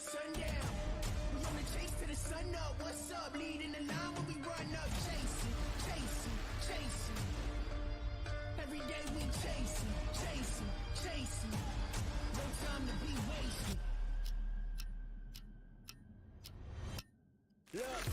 sundown. We on the chase to the sun up. What's up? Leading the line when we run up. Chasing, chasing, chasing. Every day we chasing, chasing, chasing. No time to be wasted. Look,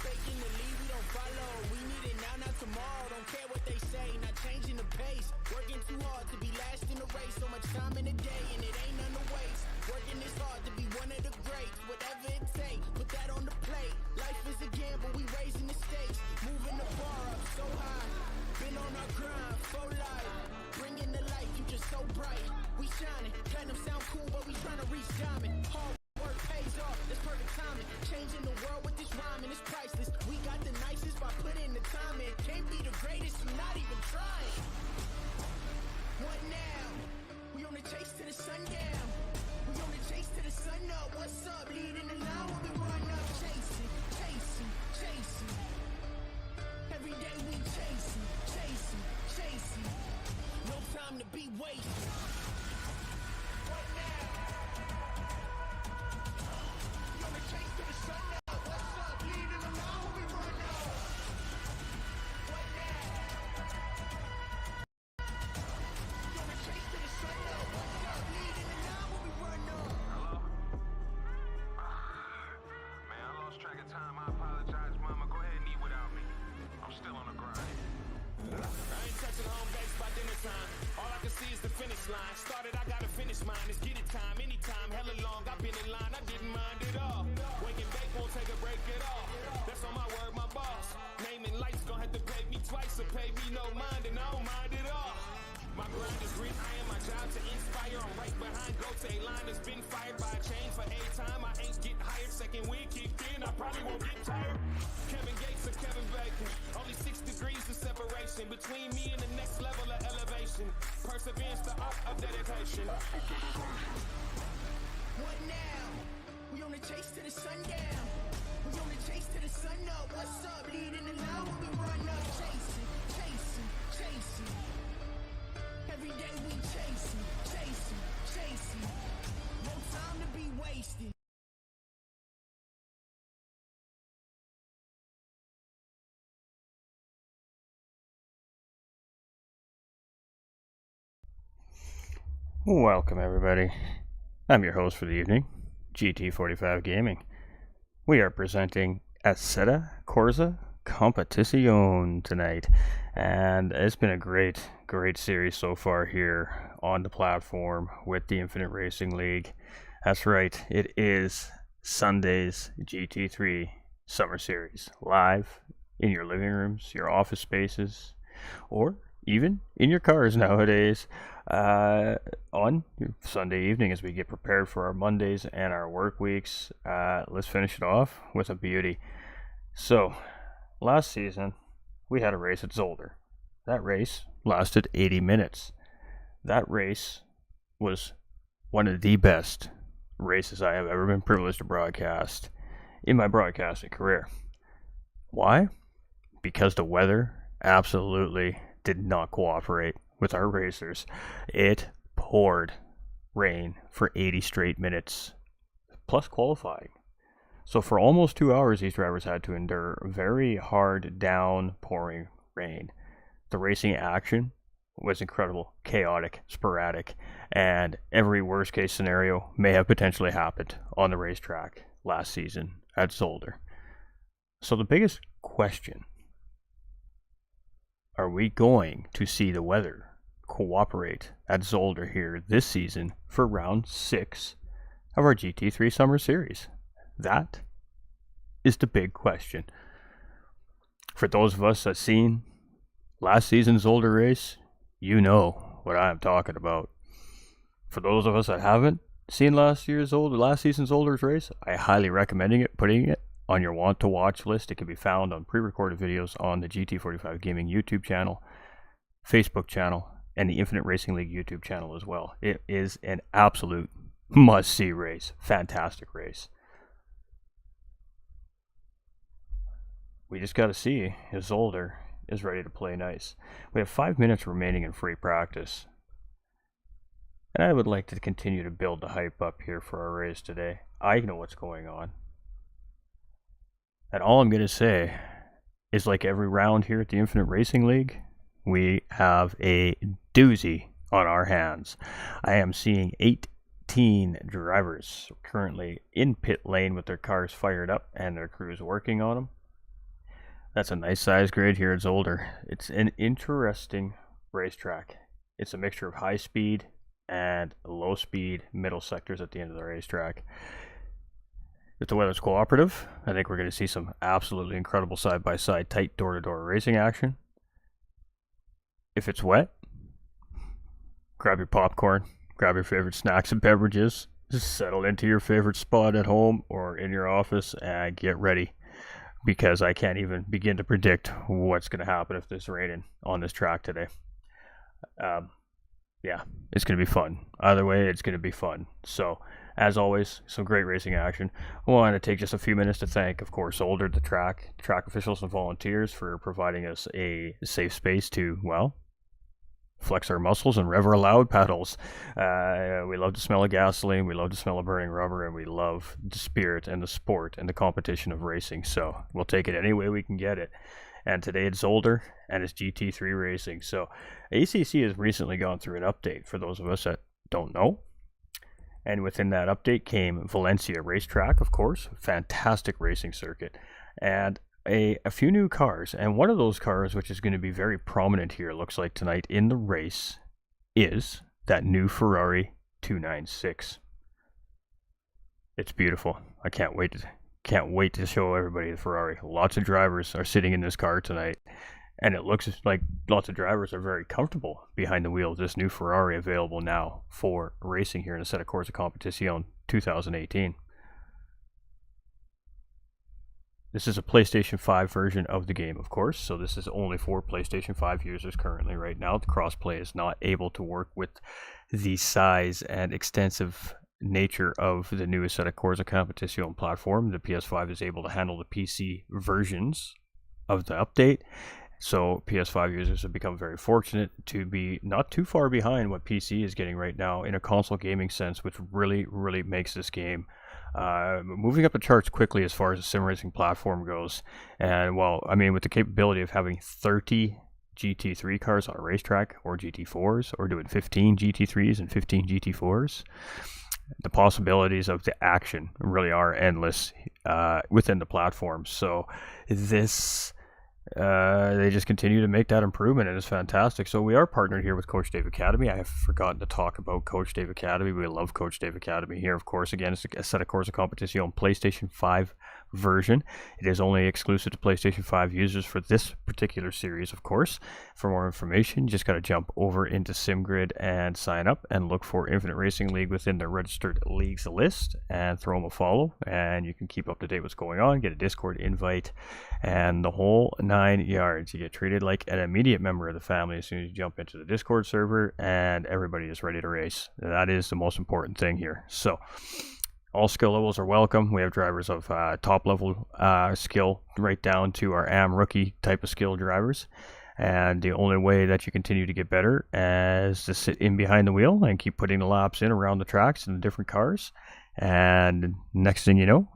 faking the lead, we don't follow. We need it now, not tomorrow. Don't care what they say, not changing the pace. Working too hard to be last in the race. So much time in the day, and it ain't none to waste. Working this hard to be one of the greats. Whatever it takes, put that on the plate. Life is a gamble, we raising the stakes. Moving the bar up so high. Been on our grind, full life. Bringing the light, you just so bright. We shining, platinum sound cool, but we trying to reach diamond. Hard work pays off, that's perfect timing. Changing the world with this rhyming, it's priceless. We got the nicest by putting the time in. Can't be the greatest, you're not even trying. What now? We on the chase to the sundown. We on the chase to the sun up. What's up? Leading the line when we run up. Chasing, chasing, chasing. Every day we chasing, chasing, chasing. No time to be wasted. What now? We on the chase to the sun up. What's up? Leading the line when we run up. What now? We on the chase to the sun up. What's up? Leading the line when we run up. Hello? Man, I lost track of time. I apologize, Mama. Go ahead and eat without me. I'm still on the grind. I ain't touching home base by dinner time. All I can see is the finish line. Started, I gotta finish mine. It's get it time, anytime, hella long. I've been in line, I didn't mind at all. Wake and bake won't take a break at all. That's on my word, my boss. Naming lights gon' have to pay me twice or pay me no mind, and I don't mind at all. My grind is grit, I am my job to inspire. I'm right behind, go to a line that's been fired by a chain for a time. I ain't get hired, second wind kicked in, I probably won't get tired. Kevin Gates or Kevin Bacon, only 6 degrees of separation between me and the next level of elevation. Perseverance, the art of dedication. What now? We on the chase to the sundown. We on the chase to the sun up. What's up? Leading the line when we run up. Chasing, chasing, chasing. Every day we chasing, chasing, chasing. No time to be wasted. Welcome, everybody. I'm your host for the evening, GT45 Gaming. We are presenting Assetto Corsa Competizione tonight, and it's been a great series so far here on the platform with the Infinite Racing League. That's right, it is Sunday's GT3 Summer Series, live in your living rooms, your office spaces, or even in your cars nowadays. On Sunday evening as we get prepared for our Mondays and our work weeks. Let's finish it off with a beauty. So, last season, we had a race at Zolder. That race lasted 80 minutes. That race was one of the best races I have ever been privileged to broadcast in my broadcasting career. Why? Because the weather absolutely did not cooperate with our racers. It poured rain for 80 straight minutes, plus qualifying. So for almost 2 hours, these drivers had to endure very hard downpouring rain. The racing action was incredible, chaotic, sporadic, and every worst case scenario may have potentially happened on the racetrack last season at Zolder. So the biggest question: are we going to see the weather cooperate at Zolder here this season for round 6 of our GT3 Summer Series? That is the big question. For those of us that seen last season's Zolder race, you know what I'm talking about. For those of us that haven't seen last season's Zolder's race, I highly recommend putting it on your want to watch list. It can be found on pre-recorded videos on the GT45 Gaming YouTube channel, Facebook channel, and the Infinite Racing League YouTube channel as well. It is an absolute must-see race. Fantastic race. We just got to see if Zolder is ready to play nice. We have 5 minutes remaining in free practice. And I would like to continue to build the hype up here for our race today. I know what's going on. And all I'm going to say is, like every round here at the Infinite Racing League, we have a doozy on our hands. I am seeing 18 drivers currently in pit lane with their cars fired up and their crews working on them. That's a nice size grid here at Zolder. It's an interesting racetrack. It's a mixture of high speed and low speed middle sectors at the end of the racetrack. If the weather's cooperative, I think we're going to see some absolutely incredible side-by-side, tight door-to-door racing action. If it's wet, grab your popcorn, grab your favorite snacks and beverages, just settle into your favorite spot at home or in your office and get ready, because I can't even begin to predict what's going to happen if there's raining on this track today. Yeah, it's going to be fun. Either way, it's going to be fun. So, as always, some great racing action. I want to take just a few minutes to thank, of course, Zolder, the track officials and volunteers for providing us a safe space to, well, flex our muscles and rev our loud pedals. We love the smell of gasoline, we love the smell of burning rubber, and we love the spirit and the sport and the competition of racing. So we'll take it any way we can get it. And today it's Zolder and it's GT3 racing. So ACC has recently gone through an update for those of us that don't know. And within that update came Valencia Racetrack, of course, fantastic racing circuit, and a few new cars. And one of those cars, which is going to be very prominent here, looks like tonight in the race, is that new Ferrari 296. It's beautiful. I can't wait to show everybody the Ferrari. Lots of drivers are sitting in this car tonight, and it looks like lots of drivers are very comfortable behind the wheel of this new Ferrari, available now for racing here in Assetto Corsa Competizione 2018. This is a PlayStation 5 version of the game, of course, so this is only for PlayStation 5 users currently right now. The crossplay is not able to work with the size and extensive nature of the new Assetto Corsa Competizione platform. The PS5 is able to handle the PC versions of the update, so PS5 users have become very fortunate to be not too far behind what PC is getting right now in a console gaming sense, which really makes this game moving up the charts quickly as far as the sim racing platform goes. And well, I mean, with the capability of having 30 GT3 cars on a racetrack, or GT4s, or doing 15 GT3s and 15 GT4s, the possibilities of the action really are endless within the platform. So this they just continue to make that improvement, and it's fantastic. So we are partnered here with Coach Dave Academy. I have forgotten to talk about Coach Dave Academy. We love Coach Dave Academy here, of course. Again, it's a Assetto Corsa Competizione PlayStation 5 version. It is only exclusive to PlayStation 5 users for this particular series, of course. For more information, you just got to jump over into SimGrid and sign up and look for Infinite Racing League within the registered leagues list and throw them a follow, and you can keep up to date what's going on, get a Discord invite, and the whole 9 yards. You get treated like an immediate member of the family as soon as you jump into the Discord server, and everybody is ready to race. That is the most important thing here. So all skill levels are welcome. We have drivers of top level skill right down to our AM rookie type of skill drivers. And the only way that you continue to get better is to sit in behind the wheel and keep putting the laps in around the tracks and the different cars. And next thing you know,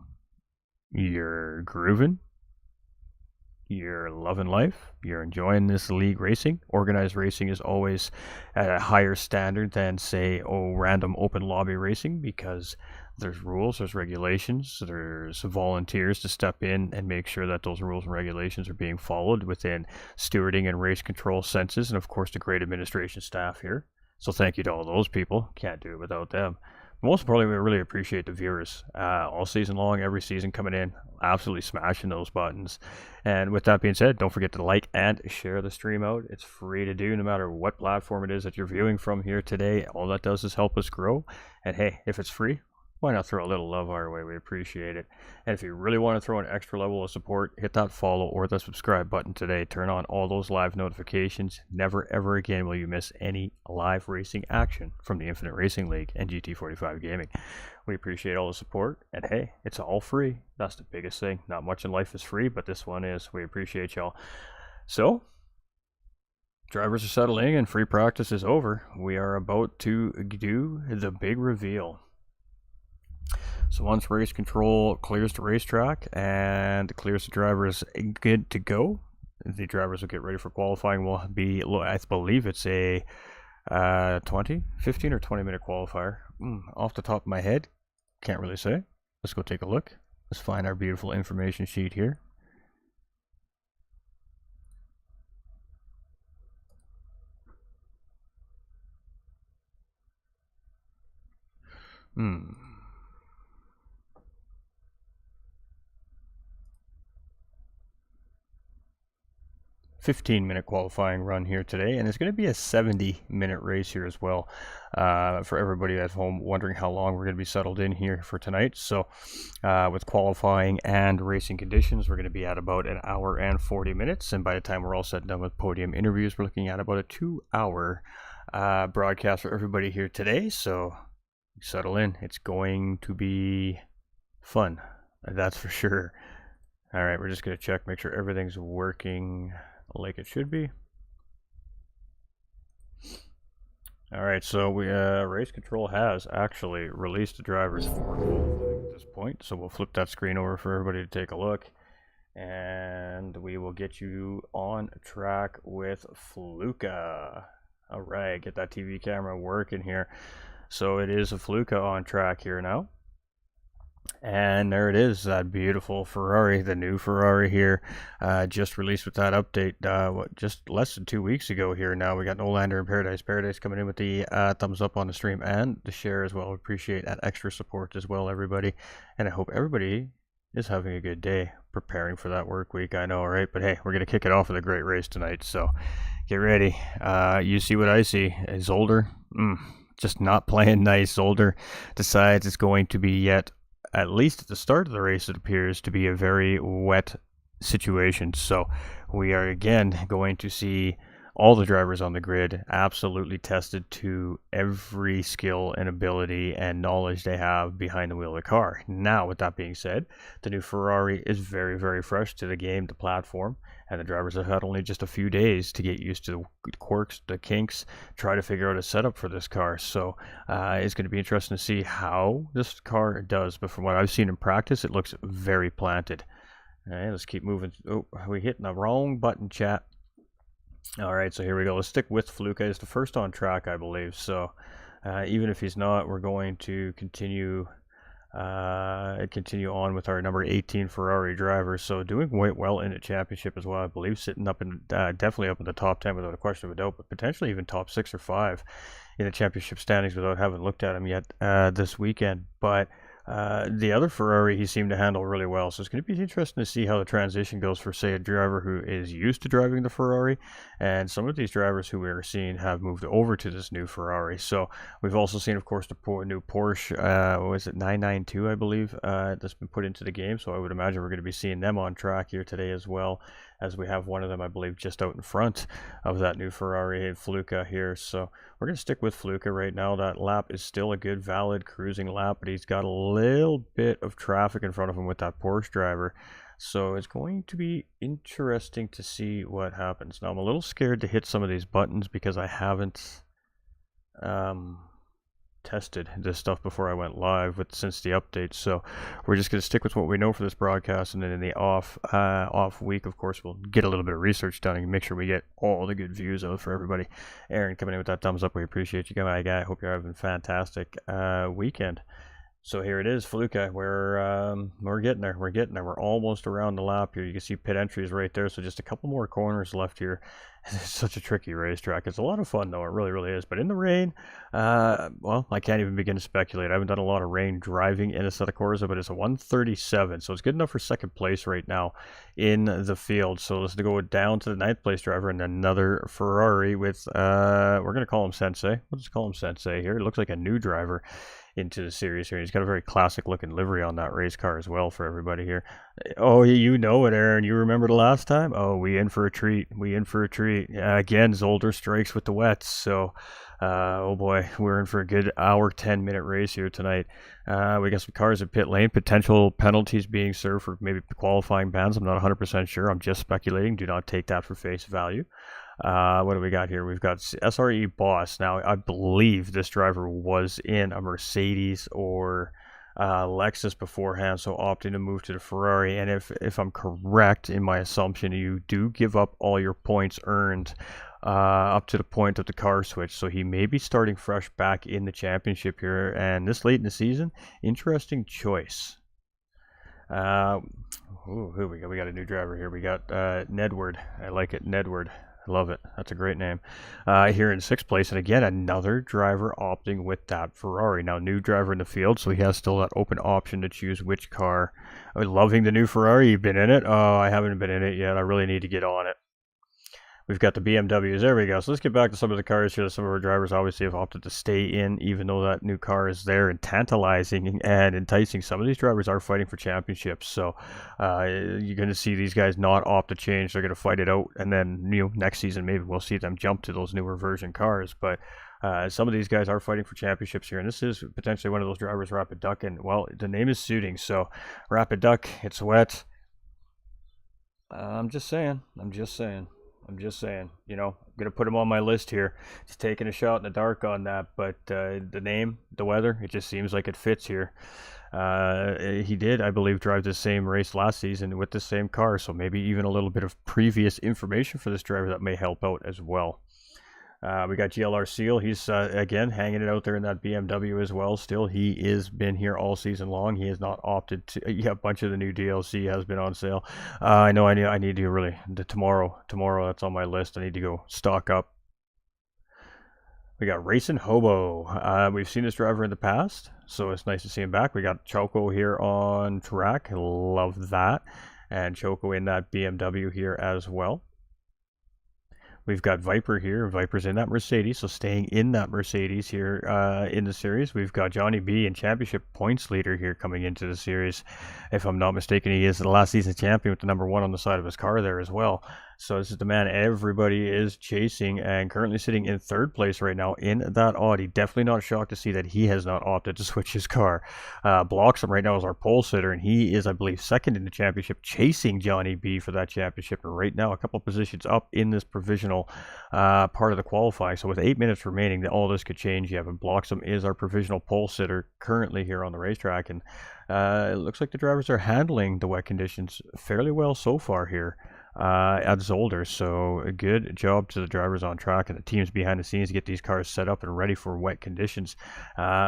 you're grooving, you're loving life, you're enjoying this league racing. Organized racing is always at a higher standard than, say, random open lobby racing, because there's rules, there's regulations, there's volunteers to step in and make sure that those rules and regulations are being followed within stewarding and race control senses, and of course the great administration staff here. So thank you to all those people. Can't do it without them. Most importantly, we really appreciate the viewers all season long, every season coming in, absolutely smashing those buttons. And with that being said, don't forget to like and share the stream out. It's free to do no matter what platform it is that you're viewing from here today. All that does is help us grow. And hey, if it's free, why not throw a little love our way? We appreciate it. And if you really want to throw an extra level of support, hit that follow or the subscribe button today. Turn on all those live notifications. Never ever again will you miss any live racing action from the Infinite Racing League and GT45 Gaming. We appreciate all the support, and hey, it's all free. That's the biggest thing. Not much in life is free, but this one is. We appreciate y'all. So Drivers are settling and free practice is over. We are about to do the big reveal. So once race control clears the racetrack and clears the drivers good to go, the drivers will get ready for qualifying. Will be, I believe it's a 15 or 20 minute qualifier. Off the top of my head, can't really say. Let's go take a look. Let's find our beautiful information sheet here. Hmm. 15-minute qualifying run here today, and it's going to be a 70-minute race here as well. For everybody at home wondering how long we're going to be settled in here for tonight. So with qualifying and racing conditions, we're going to be at about an hour and 40 minutes. And by the time we're all set and done with podium interviews, we're looking at about a 2-hour broadcast for everybody here today. So settle in. It's going to be fun. That's for sure. All right, we're just going to check, make sure everything's working like it should be. All right, so we race control has actually released the drivers for qualifying at this point. So we'll flip that screen over for everybody to take a look, and we will get you on track with Fluka. All right, get that TV camera working here. So it is a Fluka on track here now. And there it is, that beautiful Ferrari, the new Ferrari here, just released with that update, just less than 2 weeks ago here. Now we got Nolander and Paradise coming in with the thumbs up on the stream and the share as well. We appreciate that extra support as well, everybody. And I hope everybody is having a good day, preparing for that work week, I know, right? But hey, we're going to kick it off with a great race tonight, so get ready. You see what I see. Zolder, just not playing nice. Zolder decides it's going to be yet, at least at the start of the race, it appears to be a very wet situation. So we are again going to see all the drivers on the grid absolutely tested to every skill and ability and knowledge they have behind the wheel of the car. Now, with that being said, the new Ferrari is very, very fresh to the game, the platform, and the drivers have had only just a few days to get used to the quirks, the kinks, try to figure out a setup for this car. So it's going to be interesting to see how this car does. But from what I've seen in practice, it looks very planted. All right, let's keep moving. Oh, we hitting the wrong button, chat. All right, so here we go. Let's stick with Fluka. He's the first on track, I believe. So even if he's not, we're going to continue on with our number 18 Ferrari driver. So doing quite well in the championship as well, I believe, sitting up in definitely up in the top 10 without a question of a doubt, but potentially even top 6 or 5 in the championship standings without having looked at him yet this weekend. But the other Ferrari he seemed to handle really well, so it's going to be interesting to see how the transition goes for, say, a driver who is used to driving the Ferrari, and some of these drivers who we're seeing have moved over to this new Ferrari. So we've also seen, of course, the new Porsche, what was it, 992, I believe, that's been put into the game, so I would imagine we're going to be seeing them on track here today as well, as we have one of them, I believe, just out in front of that new Ferrari Fluka here. So we're going to stick with Fluka right now. That lap is still a good, valid cruising lap, but he's got a little bit of traffic in front of him with that Porsche driver. So it's going to be interesting to see what happens. Now, I'm a little scared to hit some of these buttons because I haven't tested this stuff before I went live since the update. So we're just going to stick with what we know for this broadcast, and then in the off week, of course, we'll get a little bit of research done and make sure we get all the good views out for everybody. Aaron coming in with that thumbs up, we appreciate you, my guy. I hope you're having a fantastic weekend. So here it is, Fluka. We're getting there. We're almost around the lap here. You can see pit entries right there. So just a couple more corners left here. It's such a tricky racetrack. It's a lot of fun, though. It really, really is. But in the rain, well, I can't even begin to speculate. I haven't done a lot of rain driving in Assetto Corsa, but it's a 137. So it's good enough for second place right now in the field. So let's go down to the 9th place driver and another Ferrari with, we're going to call him Sensei. We'll just call him Sensei here. It looks like a new driver into the series here. He's got a very classic looking livery on that race car as well for everybody here. Oh, you know it, Aaron. You remember the last time? Oh, we in for a treat. Again, Zolder strikes with the wets. So, oh boy, we're in for a good hour, 10-minute race here tonight. We got some cars at pit lane, potential penalties being served for maybe qualifying bans. I'm not 100% sure. I'm just speculating. Do not take that for face value. What do we got here? We've got SRE Boss. Now, I believe this driver was in a Mercedes or Lexus beforehand, so opting to move to the Ferrari. And if I'm correct in my assumption, you do give up all your points earned up to the point of the car switch. So he may be starting fresh back in the championship here. And this late in the season, interesting choice. Who we got? We got a new driver here. We got Nedward. I like it, Nedward. I love it. That's a great name. Here in 6th place, and again, another driver opting with that Ferrari. Now, new driver in the field, so he has still that open option to choose which car. Loving the new Ferrari. You've been in it? Oh, I haven't been in it yet. I really need to get on it. We've got the BMWs. There we go. So let's get back to some of the cars here that some of our drivers obviously have opted to stay in, even though that new car is there and tantalizing and enticing. Some of these drivers are fighting for championships. So you're going to see these guys not opt to change. They're going to fight it out. And then, next season, maybe we'll see them jump to those newer version cars. But some of these guys are fighting for championships here. And this is potentially one of those drivers, Rapid Duck. And, well, the name is suiting. So Rapid Duck, it's wet. I'm just saying. I'm going to put him on my list here. Just taking a shot in the dark on that, but the name, the weather, it just seems like it fits here. He did, I believe, drive the same race last season with the same car, so maybe even a little bit of previous information for this driver that may help out as well. We got GLR Seal. He's, again, hanging it out there in that BMW as well. Still, he is been here all season long. He has not opted to... Yeah, a bunch of the new DLC has been on sale. I know I need to really... Tomorrow, that's on my list. I need to go stock up. We got Racing Hobo. We've seen this driver in the past, so it's nice to see him back. We got Choco here on track. Love that. And Choco in that BMW here as well. We've got Viper here. Viper's in that Mercedes, so staying in that Mercedes here in the series. We've got Johnny B and championship points leader here coming into the series. If I'm not mistaken, he is the last season champion with the number 1 on the side of his car there as well. So this is the man everybody is chasing, and currently sitting in 3rd place right now in that Audi. Definitely not shocked to see that he has not opted to switch his car. Bloxham right now is our pole sitter, and he is, I believe, 2nd in the championship, chasing Johnny B for that championship. And right now, a couple positions up in this provisional part of the qualifying. So with 8 minutes remaining, all this could change. Yeah, but Bloxham is our provisional pole sitter currently here on the racetrack, and it looks like the drivers are handling the wet conditions fairly well so far here at Zolder. So a good job to the drivers on track and the teams behind the scenes to get these cars set up and ready for wet conditions.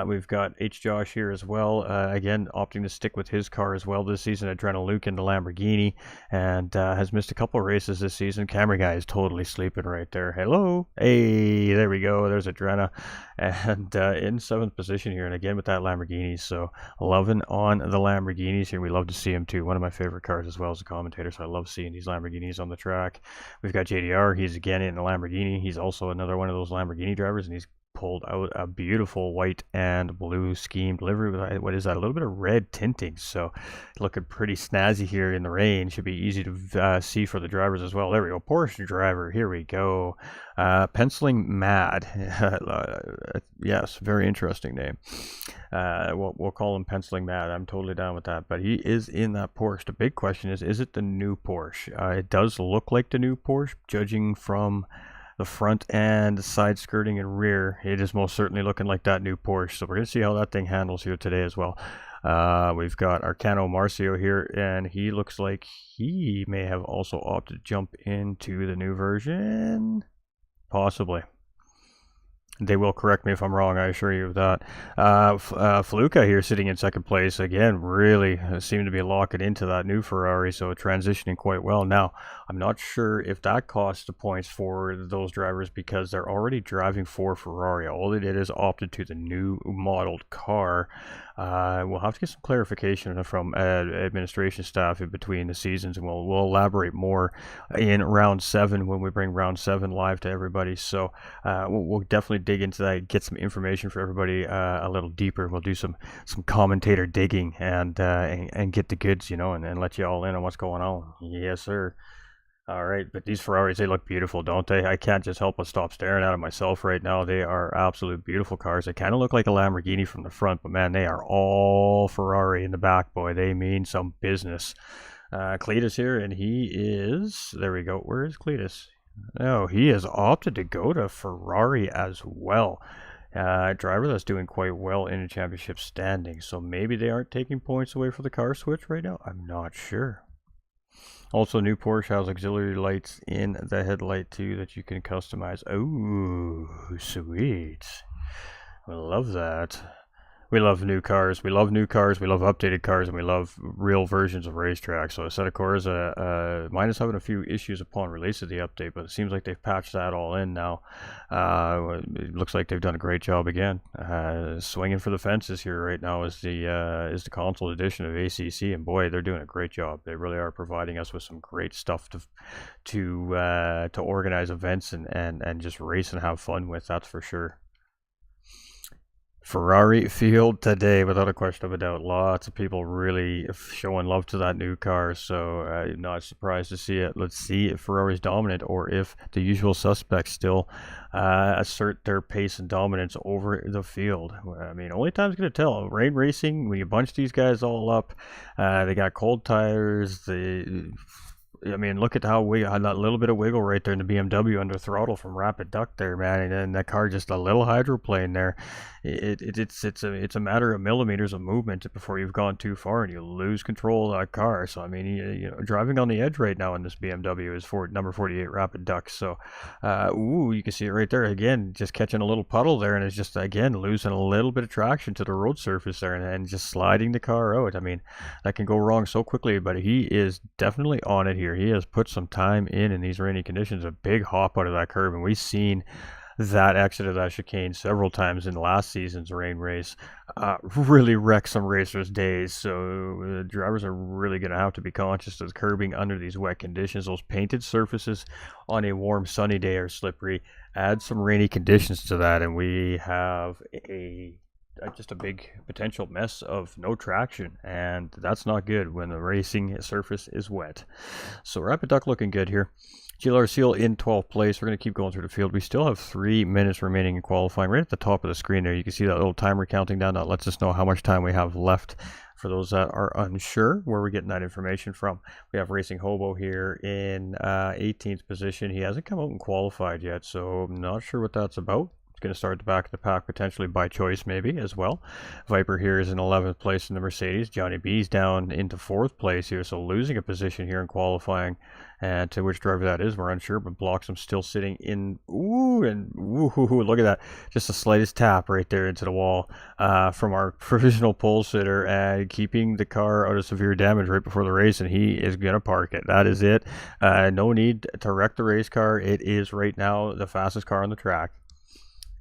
We've got H. Josh here as well, again opting to stick with his car as well this season. Adrenal Luke in the Lamborghini, and has missed a couple of races this season. Camera guy is totally sleeping right there. Hello. Hey, there we go. There's Adrena, and in 7th position here, and again with that Lamborghini. So loving on the Lamborghinis here. We love to see him too. One of my favorite cars as well as a commentator, so I love seeing these Lamborghinis on the track. We've got JDR. He's again in the Lamborghini. He's also another one of those Lamborghini drivers, and he's pulled out a beautiful white and blue schemed livery with, what is that, a little bit of red tinting. So looking pretty snazzy here in the rain. Should be easy to see for the drivers as well. There we go. Porsche driver. Here we go. Penciling Mad. Yes, very interesting name. We'll call him Penciling Mad. I'm totally down with that. But he is in that Porsche. The big question is it the new Porsche? It does look like the new Porsche, judging from the front and the side skirting and rear. It is most certainly looking like that new Porsche. So we're going to see how that thing handles here today as well. We've got Arcano Marcio here, and he looks like he may have also opted to jump into the new version. Possibly. They will correct me if I'm wrong, I assure you of that. Fluka here sitting in 2nd place. Again, really seem to be locking into that new Ferrari, so transitioning quite well. Now, I'm not sure if that costs the points for those drivers because they're already driving for Ferrari. All they did is opted to the new modeled car. We'll have to get some clarification from administration staff in between the seasons, and we'll elaborate more in round 7 when we bring round 7 live to everybody. So we'll definitely dig into that, get some information for everybody a little deeper. We'll do some commentator digging and get the goods, and let you all in on what's going on. Yes, sir. All right, but these Ferraris, they look beautiful, don't they? I can't just help but stop staring at them myself right now. They are absolute beautiful cars. They kind of look like a Lamborghini from the front, but man, they are all Ferrari in the back, boy. They mean some business. Cletus here, and he is... There we go. Where is Cletus? No, he has opted to go to Ferrari as well. Driver that's doing quite well in a championship standing. So maybe they aren't taking points away for the car switch right now. I'm not sure. Also, new Porsche has auxiliary lights in the headlight too that you can customize. Oh, sweet. I love that. We love new cars. We love new cars. We love updated cars, and we love real versions of racetracks. So Assetto Corsa, mine is having a few issues upon release of the update, but it seems like they've patched that all in now. It looks like they've done a great job again. Swinging for the fences here right now is the console edition of ACC, and boy, they're doing a great job. They really are providing us with some great stuff to organize events and just race and have fun with. That's for sure. Ferrari field today, without a question of a doubt. Lots of people really showing love to that new car, so not surprised to see it. Let's see if Ferrari's dominant or if the usual suspects still assert their pace and dominance over the field. I mean, only time's going to tell. Rain racing, when you bunch these guys all up, they got cold tires, I mean, look at how that little bit of wiggle right there in the BMW under throttle from rapid duck there, man, and then that car just a little hydroplane there. It's a matter of millimeters of movement before you've gone too far and you lose control of that car. So I mean, you know, driving on the edge right now in this BMW is for number 48 rapid duck. So, you can see it right there again, just catching a little puddle there, and it's just again losing a little bit of traction to the road surface there, and just sliding the car out. I mean, that can go wrong so quickly, but he is definitely on it here. He has put some time in these rainy conditions, a big hop out of that curb, and we've seen that exit of that chicane several times in last season's rain race. Really wreck some racers' days, so drivers are really going to have to be conscious of curbing under these wet conditions. Those painted surfaces on a warm sunny day are slippery. Add some rainy conditions to that, and we have just a big potential mess of no traction, and that's not good when the racing surface is wet. So Rapid Duck looking good here. GLR Seal in 12th place. We're going to keep going through the field. We still have 3 minutes remaining in qualifying. Right at the top of the screen there, you can see that little timer counting down. That lets us know how much time we have left. For those that are unsure where we're getting that information from, we have Racing Hobo here in 18th position. He hasn't come out and qualified yet, so I'm not sure what that's about. Going to start at the back of the pack potentially by choice maybe as well. Viper here is in 11th place in the Mercedes. Johnny B's down into 4th place here, so losing a position here in qualifying, and to which driver that is we're unsure, but Bloxham still sitting in. Look at that, just the slightest tap right there into the wall from our provisional pole sitter, and keeping the car out of severe damage right before the race, and he is going to park it. That is it. No need to wreck the race car. It is right now the fastest car on the track.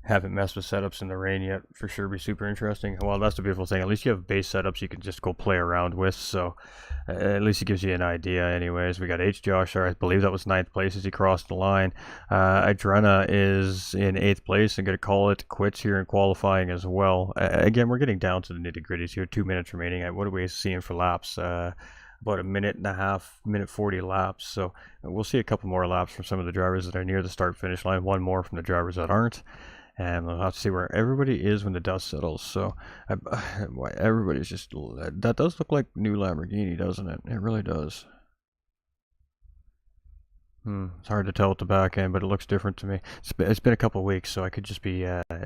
Haven't messed with setups in the rain yet. For sure be super interesting. Well, that's the beautiful thing. At least you have base setups you can just go play around with. So at least it gives you an idea anyways. We got H. Josh there. I believe that was 9th place as he crossed the line. Adrena is in 8th place and going to call it quits here in qualifying as well. Again, we're getting down to the nitty gritties here. 2 minutes remaining. What are we seeing for laps? About a minute and a half, minute 40 laps. So we'll see a couple more laps from some of the drivers that are near the start finish line. One more from the drivers that aren't. And we'll have to see where everybody is when the dust settles. So everybody's just, that does look like new Lamborghini, doesn't it? It really does. It's hard to tell at the back end, but it looks different to me. It's been a couple of weeks, so I could just be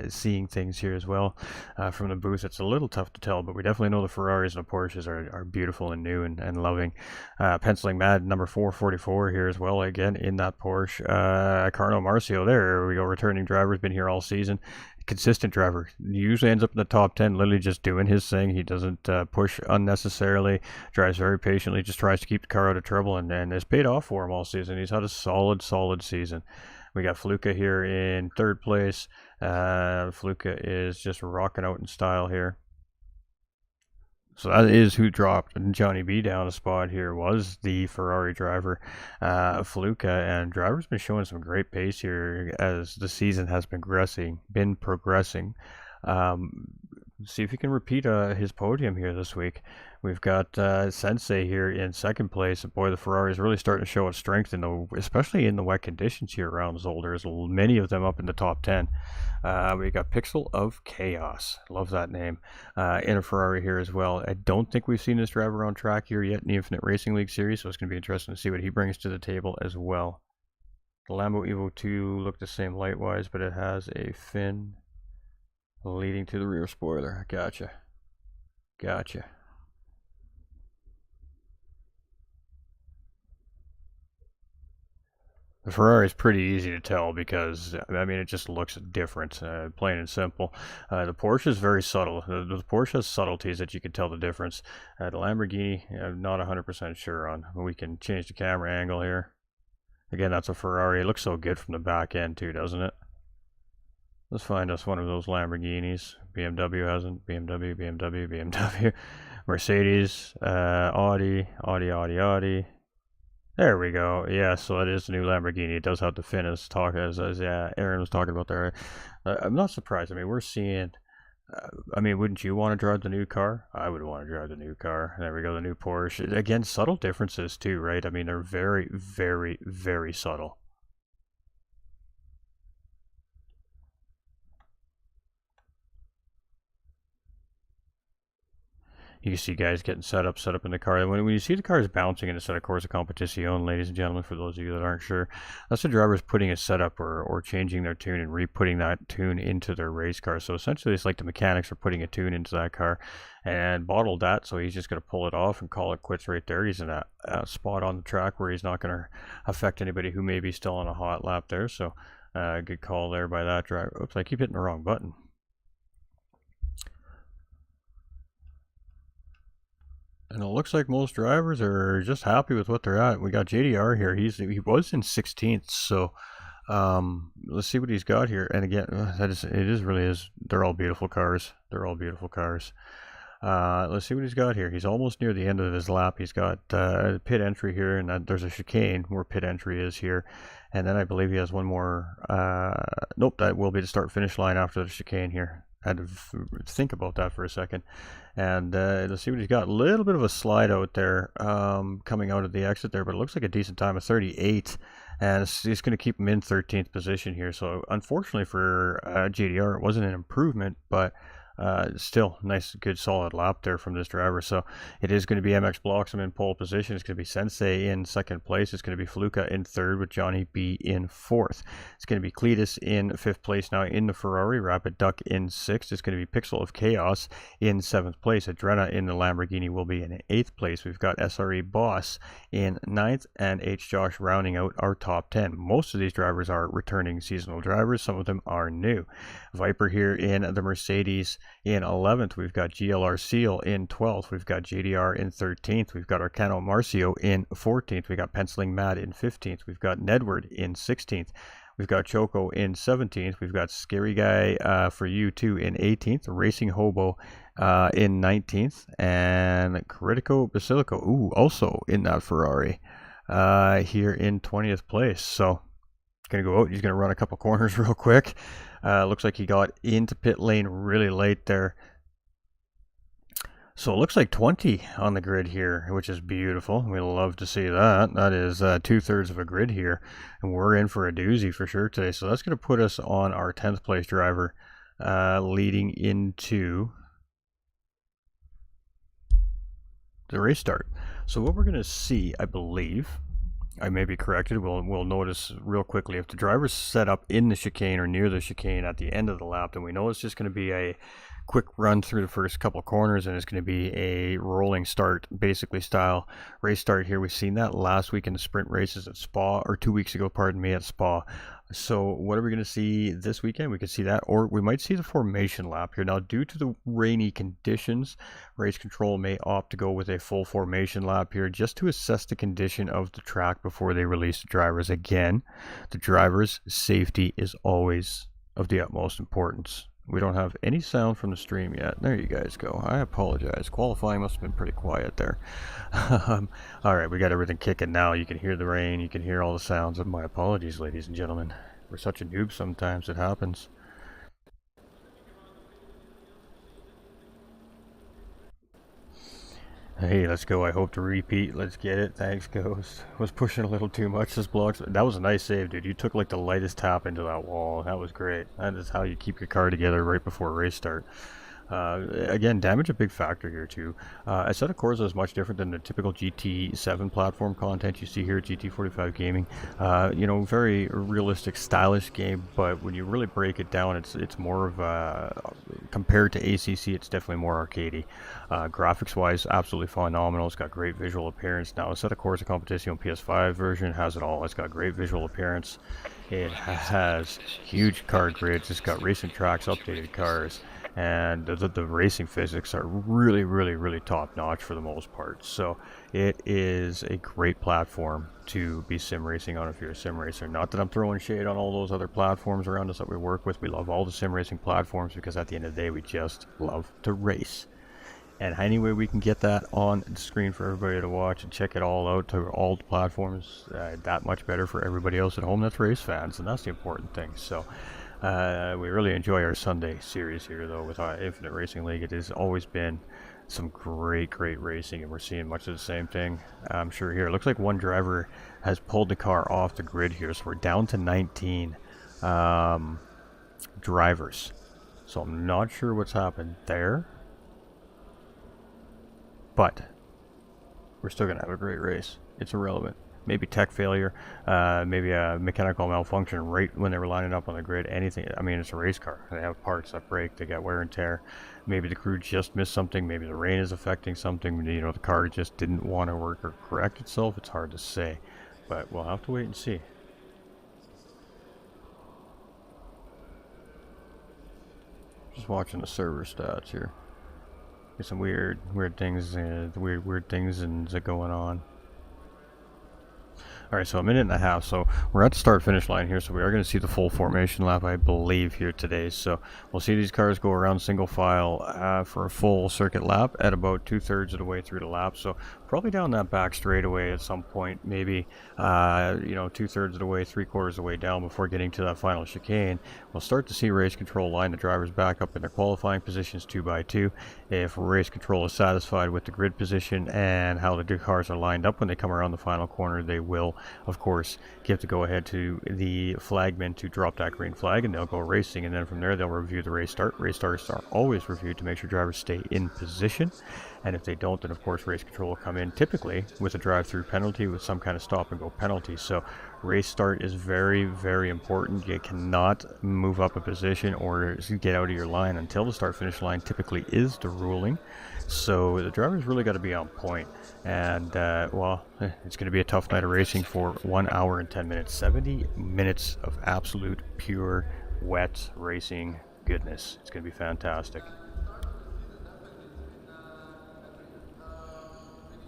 seeing things here as well from the booth. It's a little tough to tell, but we definitely know the Ferraris and the Porsches are beautiful and new and loving. Penciling Mad, number 444 here as well, again in that Porsche. Carno Marcio there, we go, returning driver, has been here all season. Consistent driver, usually ends up in the top 10, literally just doing his thing. He doesn't push unnecessarily, drives very patiently, just tries to keep the car out of trouble, and it's paid off for him all season. He's had a solid season. We got Fluka here in 3rd place. Fluka is just rocking out in style here. So that is who dropped Johnny B down a spot here, was the Ferrari driver, Fluka, and driver's been showing some great pace here as the season has been progressing. See if he can repeat his podium here this week. We've got Sensei here in 2nd place. Boy, the Ferrari is really starting to show its strength, especially in the wet conditions here around Zolder. There's many of them up in the top 10. We got Pixel of Chaos. Love that name. In a Ferrari here as well. I don't think we've seen this driver on track here yet in the Infinite Racing League series, so it's going to be interesting to see what he brings to the table as well. The Lambo Evo 2 look the same light-wise, but it has a fin leading to the rear spoiler. Gotcha. Gotcha. The Ferrari is pretty easy to tell because, I mean, it just looks different, plain and simple. The Porsche is very subtle. The Porsche has subtleties that you can tell the difference. The Lamborghini, I'm not 100% sure on. We can change the camera angle here. Again, that's a Ferrari. It looks so good from the back end too, doesn't it? Let's find us one of those Lamborghinis. BMW hasn't. BMW. Mercedes, Audi. There we go. Yeah, so it is the new Lamborghini. It does have the fin as Aaron was talking about there. I'm not surprised. I mean, we're seeing. I mean, wouldn't you want to drive the new car? I would want to drive the new car. There we go, the new Porsche. Again, subtle differences too, right? I mean, they're very, very, very subtle. You can see guys getting set up in the car. When you see the cars bouncing in a set of Corsa Competizione, ladies and gentlemen, for those of you that aren't sure, that's the drivers putting a setup or changing their tune and re-putting that tune into their race car. So essentially, it's like the mechanics are putting a tune into that car and bottled that. So he's just going to pull it off and call it quits right there. He's in a spot on the track where he's not going to affect anybody who may be still on a hot lap there. So good call there by that driver. Oops, I keep hitting the wrong button. And it looks like most drivers are just happy with what they're at. We got JDR here. He was in 16th, so let's see what he's got here. And again, they're all beautiful cars. Let's see what he's got here. He's almost near the end of his lap. He's got pit entry here, and there's a chicane where pit entry is here. And then I believe he has one more. Nope, that will be the start-finish line after the chicane here. I had to think about that for a second. And let's see what he's got. A little bit of a slide out there coming out of the exit there, but it looks like a decent time of 38. And it's going to keep him in 13th position here. So unfortunately for JDR, it wasn't an improvement, but still nice, good, solid lap there from this driver. So it is going to be MX Bloxham in pole position. It's going to be Sensei in second place. It's going to be Fluka in third with Johnny B in fourth. It's going to be Cletus in fifth place now in the Ferrari. Rapid Duck in sixth. It's going to be Pixel of Chaos in seventh place. Adrena in the Lamborghini will be in eighth place. We've got SRE Boss in ninth and H. Josh rounding out our top 10. Most of these drivers are returning seasonal drivers. Some of them are new. Viper here in the Mercedes in 11th. We've got GLR Seal in 12th. We've got JDR in 13th. We've got Arcano Marcio in 14th. We've got Penciling Mad in 15th. We've got Nedward in 16th. We've got Choco in 17th. We've got Scary Guy for you too in 18th. Racing Hobo in 19th. And Critico Basilico, also in that Ferrari here in 20th place. So going to go out. He's going to run a couple corners real quick. Looks like he got into pit lane really late there. So it looks like 20 on the grid here, which is beautiful. We love to see that. That is 2/3 of a grid here. And we're in for a doozy for sure today. So that's going to put us on our 10th place driver leading into the race start. So what we're going to see, I believe, I may be corrected, we'll notice real quickly if the driver's set up in the chicane or near the chicane at the end of the lap, then we know it's just going to be a quick run through the first couple corners and it's going to be a rolling start, basically style race start here. We've seen that last week in the sprint races at Spa, or 2 weeks ago, pardon me, at Spa. So what are we going to see this weekend? We could see that, or we might see the formation lap here. Now, due to the rainy conditions, race control may opt to go with a full formation lap here just to assess the condition of the track before they release the drivers. Again, the driver's safety is always of the utmost importance. We don't have any sound from the stream yet. There you guys go. I apologize. Qualifying must have been pretty quiet there. Alright, we got everything kicking now. You can hear the rain. You can hear all the sounds. My apologies, ladies and gentlemen. We're such a noob sometimes. It happens. Hey, let's go. I hope to repeat. Let's get it. Thanks, Ghost. Was pushing a little too much this blocks. That was a nice save, dude. You took like the lightest tap into that wall. That was great. That is how you keep your car together right before race start. Again, damage a big factor here too. Assetto Corsa is much different than the typical GT7 platform content you see here at GT45 Gaming. You know, very realistic, stylish game, but when you really break it down, it's more of a, compared to ACC, it's definitely more arcadey. Graphics-wise, absolutely phenomenal. It's got great visual appearance. Now, Assetto Corsa Competition PS5 version has it all. It's got great visual appearance. It has huge car grids. It's got racing tracks, updated cars, and the racing physics are really, really, really top notch for the most part. So it is a great platform to be sim racing on if you're a sim racer. Not that I'm throwing shade on all those other platforms around us that we work with. We love all the sim racing platforms because at the end of the day, we just love to race. And any way we can get that on the screen for everybody to watch and check it all out to all the platforms, that much better for everybody else at home that's race fans, and that's the important thing. So we really enjoy our Sunday series here, though, with our Infinite Racing League. It has always been some great racing, and we're seeing much of the same thing. I'm sure here. It looks like one driver has pulled the car off the grid here, so we're down to 19 drivers. So I'm not sure what's happened there, but we're still going to have a great race. It's irrelevant. Maybe tech failure, maybe a mechanical malfunction right when they were lining up on the grid, anything. I mean, it's a race car. They have parts that break, they got wear and tear. Maybe the crew just missed something, maybe the rain is affecting something, you know, the car just didn't want to work or correct itself. It's hard to say, but we'll have to wait and see. Just watching the server stats here. There's some weird things, weird things going on. Alright, so a minute and a half, so we're at the start-finish line here, so we are going to see the full formation lap, I believe, here today. So we'll see these cars go around single file for a full circuit lap at about 2/3 of the way through the lap. So probably down that back straightaway at some point, maybe, you know, 2/3 of the way, 3/4 of the way down before getting to that final chicane. We'll start to see race control line the drivers back up in their qualifying positions 2 by 2. If race control is satisfied with the grid position and how the cars are lined up when they come around the final corner, they will, of course, give the go-ahead to the flagman to drop that green flag, and they'll go racing, and then from there they'll review the race start. Race starts are always reviewed to make sure drivers stay in position, and if they don't, then of course race control will come in, typically with a drive-through penalty, with some kind of stop-and-go penalty. So race start is very important. You cannot move up a position or get out of your line until the start-finish line typically is the ruling. So the drivers really got to be on point. And, well, it's going to be a tough night of racing for 1 hour and 10 minutes. 70 minutes of absolute, pure, wet racing goodness. It's going to be fantastic.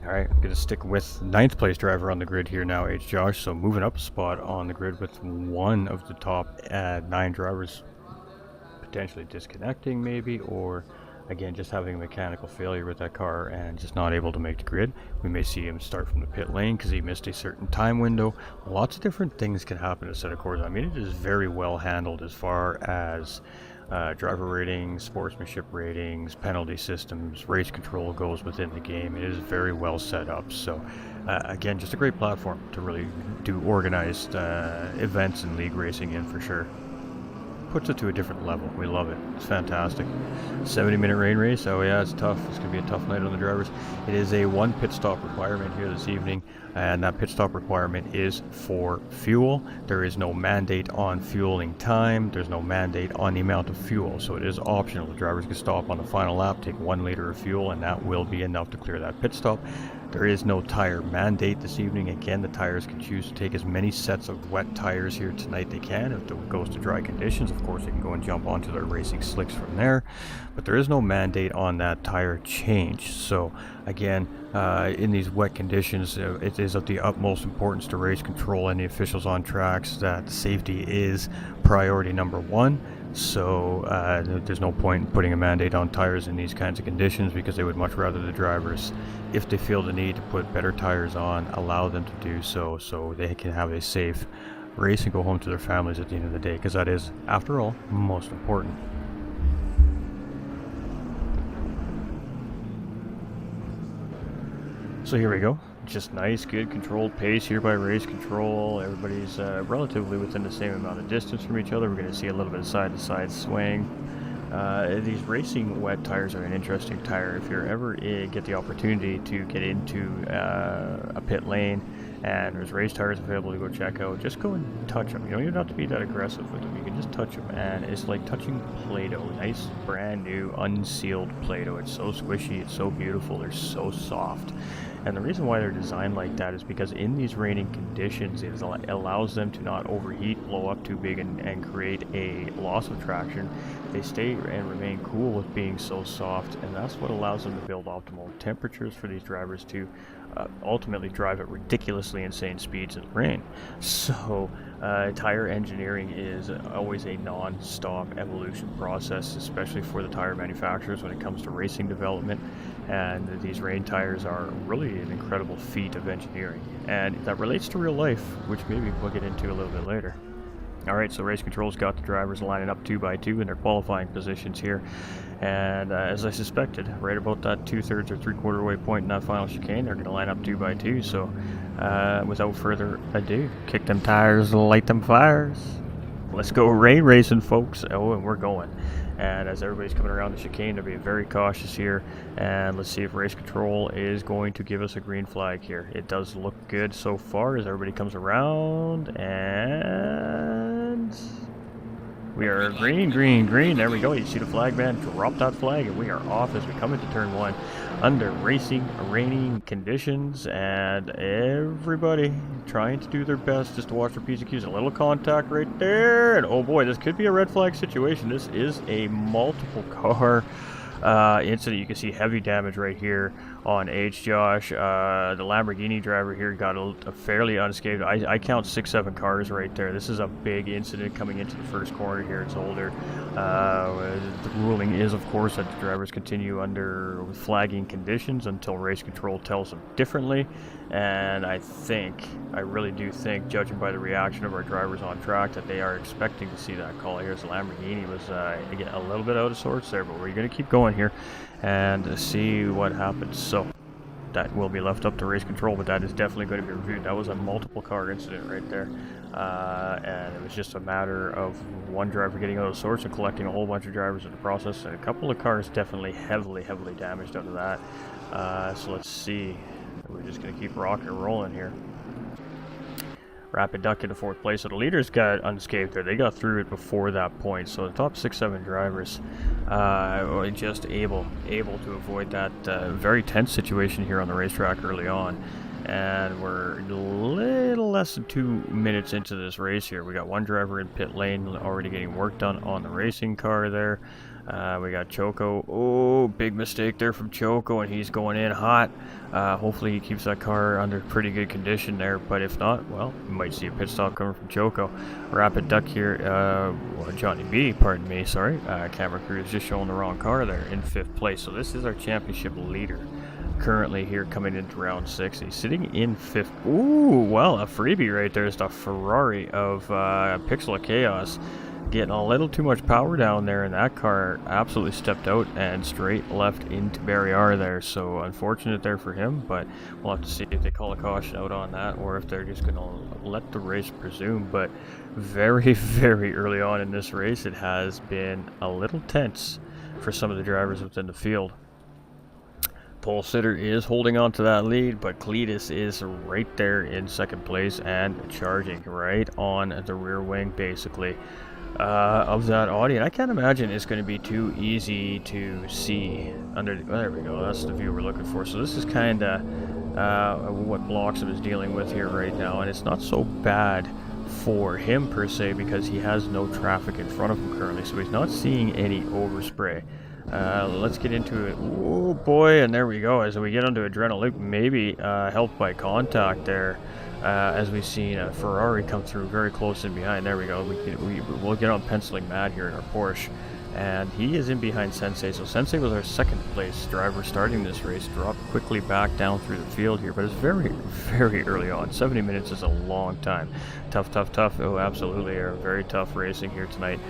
Alright, I'm going to stick with 9th place driver on the grid here now, H. Josh. So moving up a spot on the grid with one of the top 9 drivers potentially disconnecting maybe, or again just having a mechanical failure with that car and just not able to make the grid. We may see him start from the pit lane because he missed a certain time window. Lots of different things can happen to Assetto Corsa. I mean, it is very well handled as far as driver ratings, sportsmanship ratings, penalty systems, race control goes within the game. It is very well set up. So again, just a great platform to really do organized events and league racing in for sure. Puts it to a different level. We love it. It's fantastic. 70-minute rain race. Oh yeah, it's tough. It's going to be a tough night on the drivers. It is a 1 pit stop requirement here this evening, and that pit stop requirement is for fuel. There is no mandate on fueling time. There's no mandate on the amount of fuel, so it is optional. The drivers can stop on the final lap, take 1 liter of fuel, and that will be enough to clear that pit stop. There is no tire mandate this evening. Again, the tires can choose to take as many sets of wet tires here tonight they can. If it goes to dry conditions, of course, they can go and jump onto their racing slicks from there. But there is no mandate on that tire change. So again, in these wet conditions, it is of the utmost importance to race control and the officials on tracks that safety is priority number 1. So there's no point in putting a mandate on tires in these kinds of conditions, because they would much rather the drivers, if they feel the need to put better tires on, allow them to do so, so they can have a safe race and go home to their families at the end of the day, because that is, after all, most important. So here we go. Just nice, good controlled pace here by race control. Everybody's relatively within the same amount of distance from each other. We're going to see a little bit of side-to-side swing. These racing wet tires are an interesting tire. If you ever get the opportunity to get into a pit lane and there's race tires available to go check out, just go and touch them. You don't even have to be that aggressive with them. You can just touch them, and it's like touching Play-Doh. Nice, brand new, unsealed Play-Doh. It's so squishy, it's so beautiful, they're so soft. And the reason why they're designed like that is because in these raining conditions, it allows them to not overheat, blow up too big, and create a loss of traction. They stay and remain cool with being so soft, and that's what allows them to build optimal temperatures for these drivers to ultimately drive at ridiculously insane speeds in the rain. So tire engineering is always a non-stop evolution process, especially for the tire manufacturers when it comes to racing development. And these rain tires are really an incredible feat of engineering, and that relates to real life, which maybe we'll get into a little bit later. Alright, so Race Control's got the drivers lining up 2 by 2 in their qualifying positions here. And as I suspected, right about that 2/3 or 3/4 way point in that final chicane, they're going to line up 2 by 2. So without further ado, kick them tires, light them fires. Let's go rain racing, folks. Oh, and we're going. And as everybody's coming around the chicane, they're being very cautious here. And let's see if Race Control is going to give us a green flag here. It does look good so far as everybody comes around. And we are green, green, green. There we go. You see the flag, man. Drop that flag, and we are off as we come into turn 1 under raining conditions, and everybody trying to do their best just to watch their P's and Q's. A little contact right there, and oh boy, this could be a red flag situation. This is a multiple car incident. You can see heavy damage right here on H. Josh. The Lamborghini driver here got a fairly unscathed. I count 6-7 cars right there. This is a big incident coming into the first corner here at Zolder. The ruling is, of course, that the drivers continue under flagging conditions until Race Control tells them differently. And I really do think, judging by the reaction of our drivers on track, that they are expecting to see that call. Here's the Lamborghini was again a little bit out of sorts there, but we're going to keep going here and see what happens. So that will be left up to Race Control, but that is definitely going to be reviewed. That was a multiple car incident right there, and it was just a matter of one driver getting out of sorts and collecting a whole bunch of drivers in the process, and a couple of cars definitely heavily damaged out of that. So let's see. We're just going to keep rocking and rolling here. Rapid Duck into 4th place. So the leaders got unscathed there. They got through it before that point. So the top 6-7 drivers were just able to avoid that very tense situation here on the racetrack early on. And we're a little less than 2 minutes into this race here. We got one driver in pit lane already getting work done on the racing car there. We got Choco. Oh, big mistake there from Choco, and he's going in hot. Hopefully he keeps that car under pretty good condition there, but if not, well, we might see a pit stop coming from Choco. Rapid Duck here, well, Johnny B, pardon me, sorry. Camera crew is just showing the wrong car there in 5th place. So this is our championship leader currently here coming into round 6. He's sitting in 5th. Ooh, well, a freebie right there is the Ferrari of Pixel of Chaos. Getting a little too much power down there, and that car absolutely stepped out and straight left into Barrier there. So unfortunate there for him, but we'll have to see if they call a caution out on that or if they're just going to let the race presume. But very, very early on in this race, it has been a little tense for some of the drivers within the field. Pole sitter is holding on to that lead, but Cletus is right there in 2nd place and charging right on the rear wing, basically. Of that audience. I can't imagine it's going to be too easy to see under there we go, that's the view we're looking for. So this is kind of what Bloxham is dealing with here right now, and it's not so bad for him per se because he has no traffic in front of him currently, so he's not seeing any overspray. Let's get into it. Oh boy, and there we go. As we get onto Adrenaline, maybe helped by contact there. As we've seen a Ferrari come through very close in behind. There we go. We'll get on penciling Matt here in our Porsche, and he is in behind Sensei. So Sensei was our 2nd place driver starting this race. Dropped quickly back down through the field here, but it's very, very early on. 70 minutes is a long time. Tough. Oh, absolutely, very tough racing here tonight.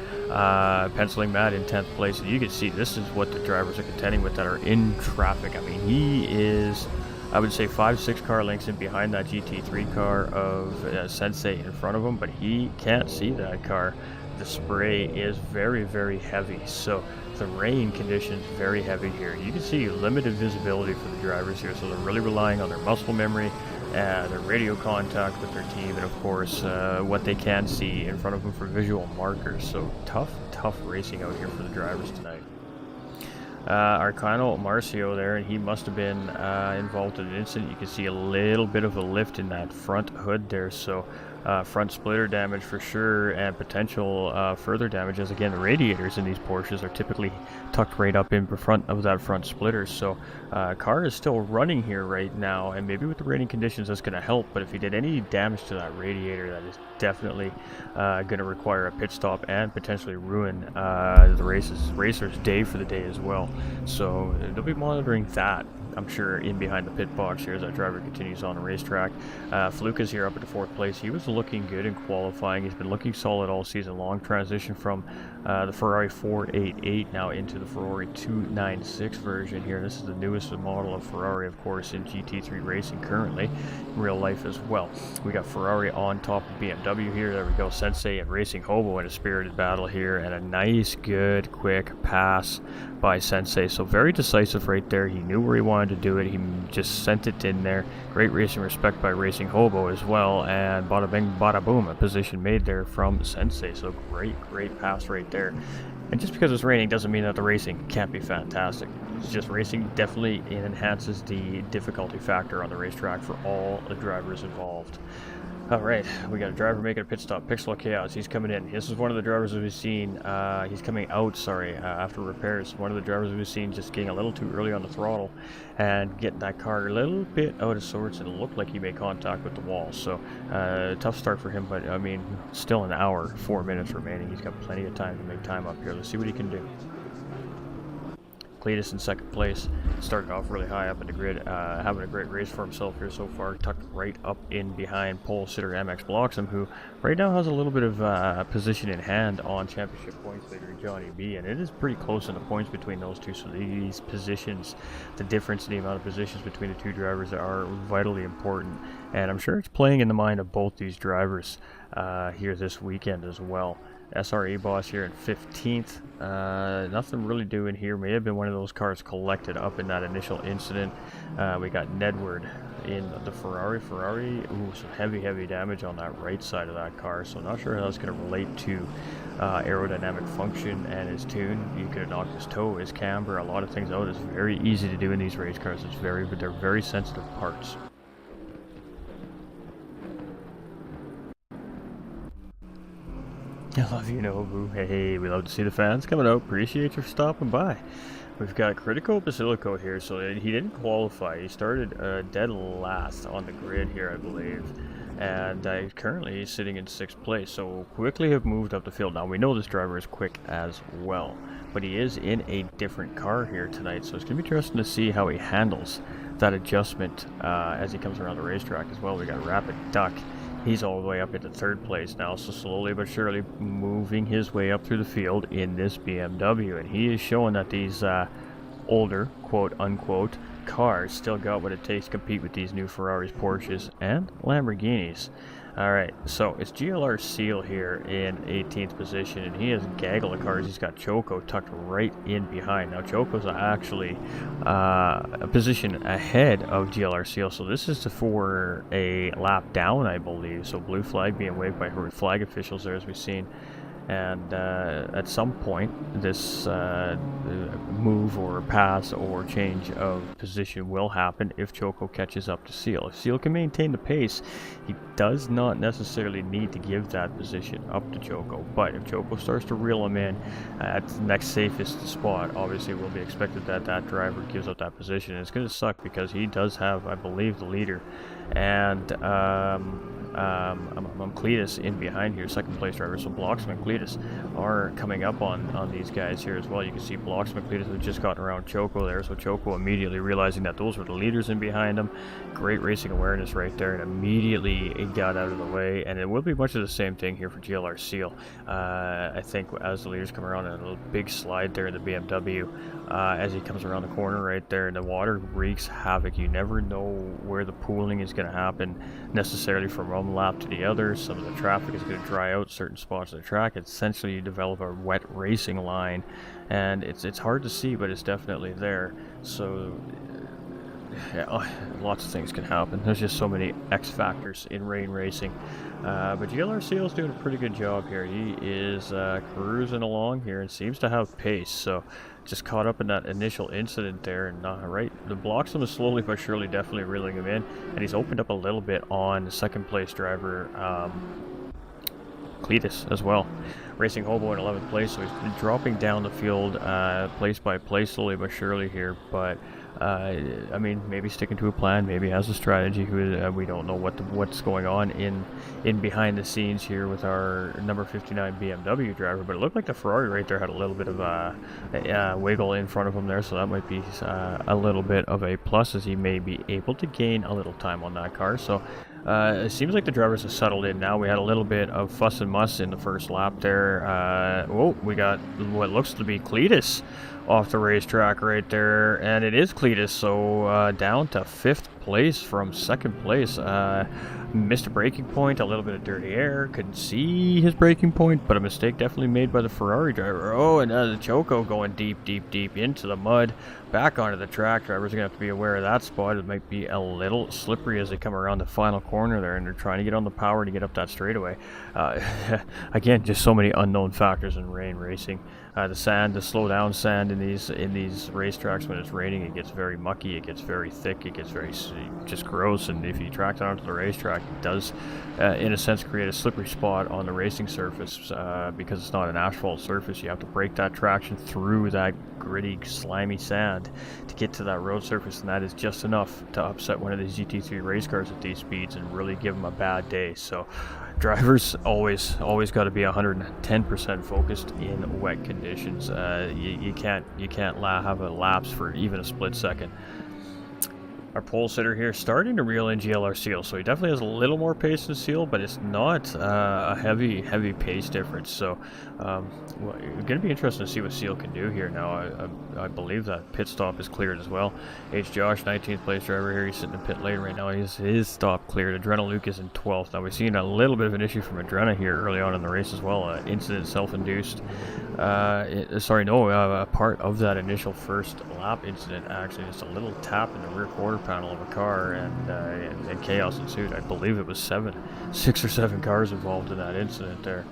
Penciling Matt in 10th place, and you can see this is what the drivers are contending with that are in traffic. I mean, he is, I would say, 5-6 car lengths in behind that GT3 car of Sensei in front of him, but he can't see that car. The spray is very, very heavy. So the rain conditions very heavy here. You can see limited visibility for the drivers here, so they're really relying on their muscle memory, their radio contact with their team, and of course what they can see in front of them for visual markers. So tough racing out here for the drivers tonight. Arcano Marcio there, and he must have been involved in an incident. You can see a little bit of a lift in that front hood there, so front splitter damage for sure, and potential further damage, as again the radiators in these Porsches are typically tucked right up in front of that front splitter. So car is still running here right now, and maybe with the raining conditions that's going to help, but if he did any damage to that radiator, that is definitely going to require a pit stop and potentially ruin the racer's day for the day as well. So they'll be monitoring that, I'm sure, in behind the pit box here as that driver continues on the racetrack. Fluke is here up at the 4th place. He was looking good in qualifying. He's been looking solid all season long. Transition from the Ferrari 488 now into the Ferrari 296 version here. This is the newest model of Ferrari, of course, in GT3 racing currently, in real life as well. We got Ferrari on top of BMW here. There we go. Sensei and Racing Hobo in a spirited battle here, and a nice, good, quick pass by Sensei. So very decisive right there. He knew where he wanted to do it. He just sent it in there. Great racing respect by Racing Hobo as well, and bada bing, bada boom, a position made there from Sensei. So great pass right there. And just because it's raining doesn't mean that the racing can't be fantastic. It's just racing definitely enhances the difficulty factor on the racetrack for all the drivers involved. Alright, we got a driver making a pit stop. Pixel Chaos, he's coming in. This is one of the drivers that we've seen, he's coming out, after repairs. One of the drivers we've seen just getting a little too early on the throttle and getting that car a little bit out of sorts, and it looked like he made contact with the wall. So, tough start for him, but I mean, still an hour, 4 minutes remaining. He's got plenty of time to make time up here. Let's see what he can do. Cletus in 2nd place, started off really high up in the grid, having a great race for himself here so far, tucked right up in behind pole sitter MX Bloxham, who right now has a little bit of position in hand on championship points leader Johnny B, and it is pretty close in the points between those two. So these positions, the difference in the amount of positions between the two drivers are vitally important, and I'm sure it's playing in the mind of both these drivers here this weekend as well. SRE boss here in 15th. Nothing really doing here. May have been one of those cars collected up in that initial incident. We got Nedward in the Ferrari. Ooh, some heavy damage on that right side of that car. So not sure how that's going to relate to aerodynamic function and his tune. You could have knocked his toe, his camber, a lot of things out. It's very easy to do in these race cars. They're very sensitive parts. I love you, Nobu. Hey, we love to see the fans coming out. Appreciate you stopping by. We've got Critico Basilico here, so he didn't qualify. He started dead last on the grid here, I believe. And currently he's sitting in 6th place, so quickly have moved up the field. Now, we know this driver is quick as well, but he is in a different car here tonight, so it's going to be interesting to see how he handles that adjustment as he comes around the racetrack as well. We got Rapid Duck. He's all the way up into 3rd place now, so slowly but surely moving his way up through the field in this BMW. And he is showing that these older, quote-unquote, cars still got what it takes to compete with these new Ferraris, Porsches, and Lamborghinis. Alright, so it's GLR Seal here in 18th position, and he has a gaggle of cars. He's got Choco tucked right in behind. Now, Choco's actually a position ahead of GLR Seal, so this is for a lap down, I believe. So blue flag being waved by her flag officials there, as we've seen. And at some point, this move or pass or change of position will happen if Choco catches up to Seal. If Seal can maintain the pace, he does not necessarily need to give that position up to Choco. But if Choco starts to reel him in at the next safest spot, obviously it will be expected that that driver gives up that position. And it's going to suck because he does have, I believe, the leader. And Cletus in behind here, 2nd place driver. So Bloxham and Cletus are coming up on these guys here as well. You can see Bloxham and Cletus have just gotten around Choco there, so Choco immediately realizing that those were the leaders in behind him. Great racing awareness right there, and immediately it got out of the way. And it will be much of the same thing here for GLR Seal. I think as the leaders come around, a little big slide there in the BMW as he comes around the corner right there, and the water wreaks havoc. You never know where the pooling is going to happen necessarily from one lap to the other. Some of the traffic is going to dry out certain spots of the track. Essentially, you develop a wet racing line, and it's hard to see, but it's definitely there. So yeah, lots of things can happen. There's just so many X factors in rain racing. But GLRCL is doing a pretty good job here. He is cruising along here and seems to have pace. So just caught up in that initial incident there, and the blocks him slowly but surely, definitely reeling him in. And he's opened up a little bit on the second place driver, Cletus, as well. Racing Hobo in 11th place, so he's been dropping down the field place by place slowly but surely here. But I mean, maybe sticking to a plan, maybe has a strategy. We don't know what's going on in behind the scenes here with our number 59 BMW driver, but it looked like the Ferrari right there had a little bit of a wiggle in front of him there, so that might be a little bit of a plus, as he may be able to gain a little time on that car. So it seems like the drivers have settled in now. We had a little bit of fuss and muss in the first lap there. We got what looks to be Cletus off the racetrack right there, and it is Cletus, so down to 5th place from 2nd place. Missed a braking point, a little bit of dirty air, couldn't see his braking point, but a mistake definitely made by the Ferrari driver. Oh, and the Choco going deep into the mud, back onto the track. Drivers are going to have to be aware of that spot. It might be a little slippery as they come around the final corner there, and they're trying to get on the power to get up that straightaway. Again, just so many unknown factors in rain racing. The sand, the slow down sand in these racetracks when it's raining, it gets very mucky, it gets very thick, it gets very just gross, and if you track that onto the racetrack, it does in a sense create a slippery spot on the racing surface because it's not an asphalt surface. You have to break that traction through that gritty, slimy sand to get to that road surface, and that is just enough to upset one of these GT3 race cars at these speeds and really give them a bad day. So drivers always got to be 110% focused in wet conditions. You can't have a lapse for even a split second. Our pole sitter here starting to reel in GLRCL, so he definitely has a little more pace than Seal, but it's not a heavy pace difference. So it's going to be interesting to see what Seal can do here now. I believe that pit stop is cleared as well. H. Josh, 19th place driver here, he's sitting in pit lane right now. His stop cleared. Adrena Luke is in 12th. Now we've seen a little bit of an issue from Adrena here early on in the race as well. Incident self-induced. A part of that initial first lap incident, actually, just a little tap in the rear quarter panel of a car, and chaos ensued. I believe it was 6 or 7 cars involved in that incident there,